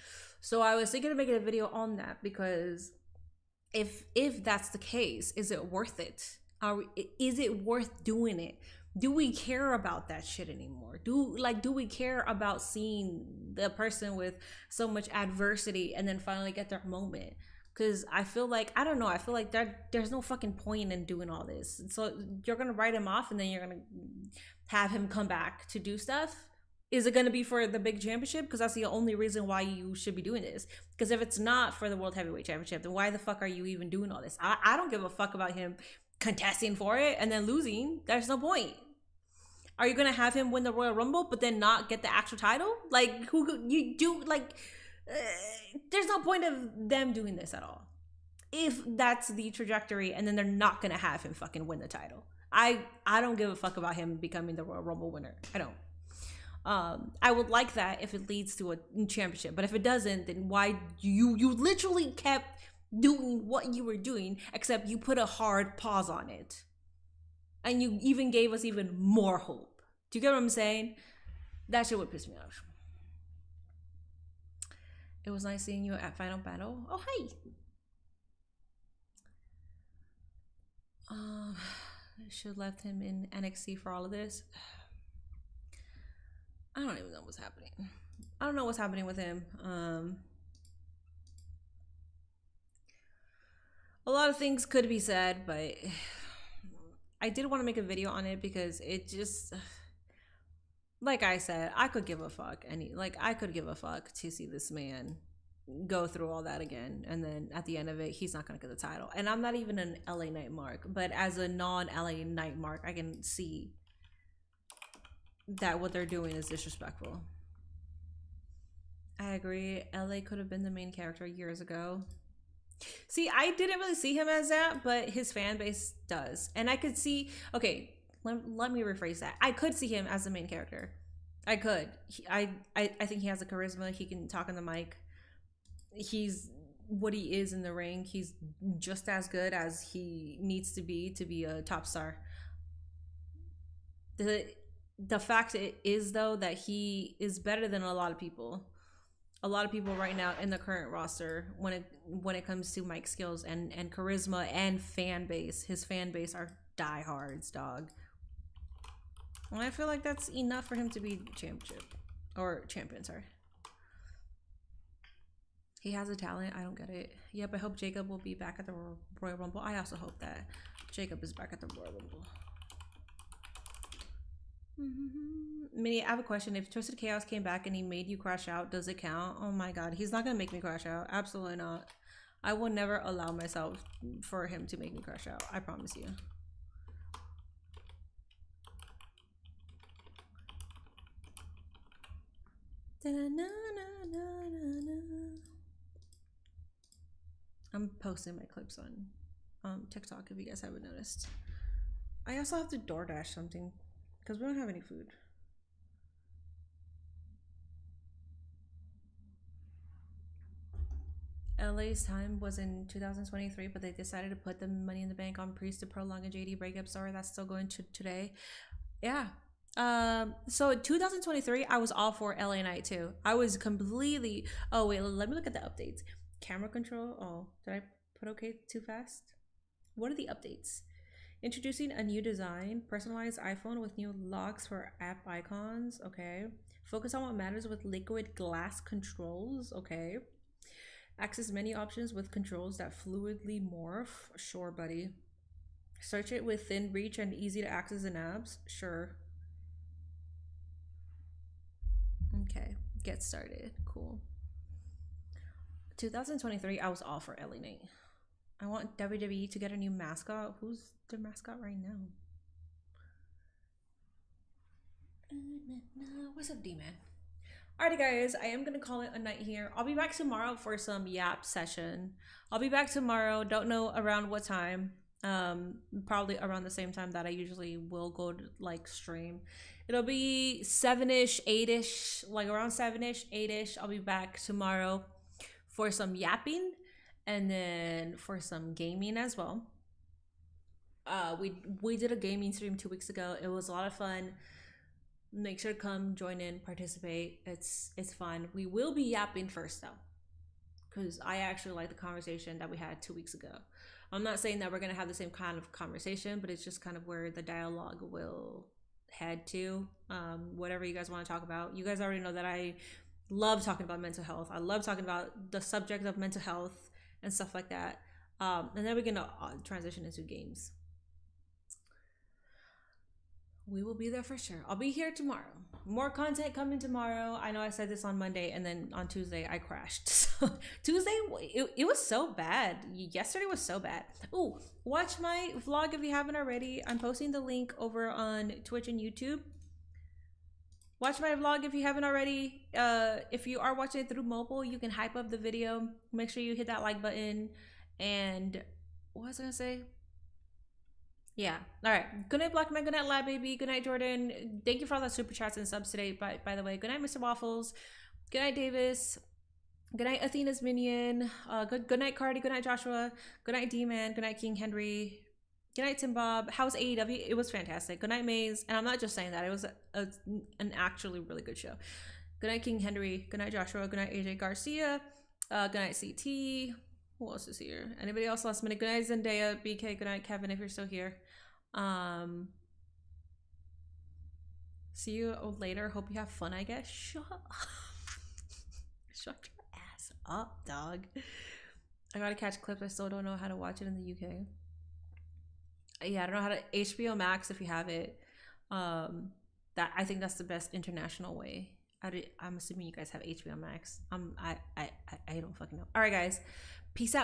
So I was thinking of making a video on that because if that's the case, is it worth it? Is it worth doing it? Do we care about that shit anymore? Do we care about seeing the person with so much adversity and then finally get their moment? Because I feel like, I don't know, I feel like there's no fucking point in doing all this. So you're going to write him off and then you're going to have him come back to do stuff? Is it going to be for the big championship? Because that's the only reason why you should be doing this. Because if it's not for the World Heavyweight Championship, then why the fuck are you even doing all this? I don't give a fuck about him contesting for it and then losing. There's no point. Are you going to have him win the Royal Rumble but then not get the actual title? Like, who you do, like... there's no point of them doing this at all if that's the trajectory, and then they're not gonna have him fucking win the title. I don't give a fuck about him becoming the Royal Rumble winner. I don't. I would like that if it leads to a championship, but if it doesn't, then why you literally kept doing what you were doing, except you put a hard pause on it, and you even gave us even more hope. Do you get what I'm saying? That shit would piss me off. It was nice seeing you at Final Battle. Oh, hey. Should have left him in NXT for all of this. I don't even know what's happening. I don't know what's happening with him. A lot of things could be said, but I did want to make a video on it because it just... Like I said, I could give a fuck. I could give a fuck to see this man go through all that again. And then at the end of it, he's not going to get the title. And I'm not even an LA Knight mark. But as a non-LA Knight mark, I can see that what they're doing is disrespectful. I agree. LA could have been the main character years ago. See, I didn't really see him as that, but his fan base does. And I could see... Okay, let me rephrase that. I could see him as the main character. I could. I think he has the charisma. He can talk on the mic. He's what he is in the ring. He's just as good as he needs to be a top star. The fact is though that he is better than a lot of people. A lot of people right now in the current roster when it comes to mic skills and charisma and fan base. His fan base are diehards, dog. And I feel like that's enough for him to be champion, sorry. He has a talent. I don't get it. Yep, I hope Jacob will be back at the Royal Rumble. I also hope that Jacob is back at the Royal Rumble. Minnie, I have a question. If Twisted Chaos came back and he made you crash out, does it count? Oh my god, he's not gonna make me crash out. Absolutely not. I will never allow myself for him to make me crash out. I promise you. I'm posting my clips on TikTok if you guys haven't noticed. I also have to DoorDash something because we don't have any food. LA's time was in 2023, but they decided to put the Money in the Bank on Priest to prolong a JD breakup story. That's still going to today. Yeah. So in 2023, I was all for LA Knight too. I was completely. Oh wait, let me look at the updates. Camera control. Oh, did I put okay too fast? What are the updates? Introducing a new design, personalized iPhone with new locks for app icons. Okay. Focus on what matters with liquid glass controls. Okay. Access menu options with controls that fluidly morph. Sure, buddy. Search it within reach and easy to access in apps. Sure. Okay, get started. Cool. 2023, I was all for LA Knight. I want WWE to get a new mascot. Who's their mascot right now? What's up, D-Man? Alrighty, guys, I am going to call it a night here. I'll be back tomorrow for some Yap session. I'll be back tomorrow. Don't know around what time. Probably around the same time that I usually will go to, like, stream. It'll be 7-ish, 8-ish, like around 7-ish, 8-ish. I'll be back tomorrow for some yapping and then for some gaming as well. We did a gaming stream 2 weeks ago. It was a lot of fun. Make sure to come join in, participate. It's fun. We will be yapping first though, because I actually like the conversation that we had 2 weeks ago. I'm not saying that we're gonna have the same kind of conversation, but it's just kind of where the dialogue will head to. Whatever you guys want to talk about. You guys already know that I love talking about mental health. I love talking about the subject of mental health and stuff like that. And then we're gonna transition into games. We will be there for sure. I'll be here tomorrow. More content coming tomorrow. I know I said this on Monday and then on Tuesday I crashed. So Tuesday, it was so bad. Yesterday was so bad. Ooh, watch my vlog if you haven't already. I'm posting the link over on Twitch and YouTube. Watch my vlog if you haven't already. If you are watching it through mobile, you can hype up the video. Make sure you hit that like button. And what was I gonna say? Yeah. All right. Good night, Blackman. Good night, Lab Baby. Good night, Jordan. Thank you for all the super chats and subs today. By the way, good night, Mr. Waffles. Good night, Davis. Good night, Athena's Minion. Good night, Cardi. Good night, Joshua. Good night, D-Man. Good night, King Henry. Good night, Tim Bob. How's AEW? It was fantastic. Good night, Maze. And I'm not just saying that. It was an actually really good show. Good night, King Henry. Good night, Joshua. Good night, AJ Garcia. Good night, CT. Who else is here? Anybody else last minute? Good night, Zendaya. BK. Good night, Kevin, if you're still here. See you later. Hope you have fun, I guess. Shut your ass up, dog. I gotta catch clips. I still don't know how to watch it in the UK. Yeah, I don't know how to HBO Max if you have it. That I think that's the best international way. I'm assuming you guys have HBO Max. I don't fucking know. All right, guys. Peace out.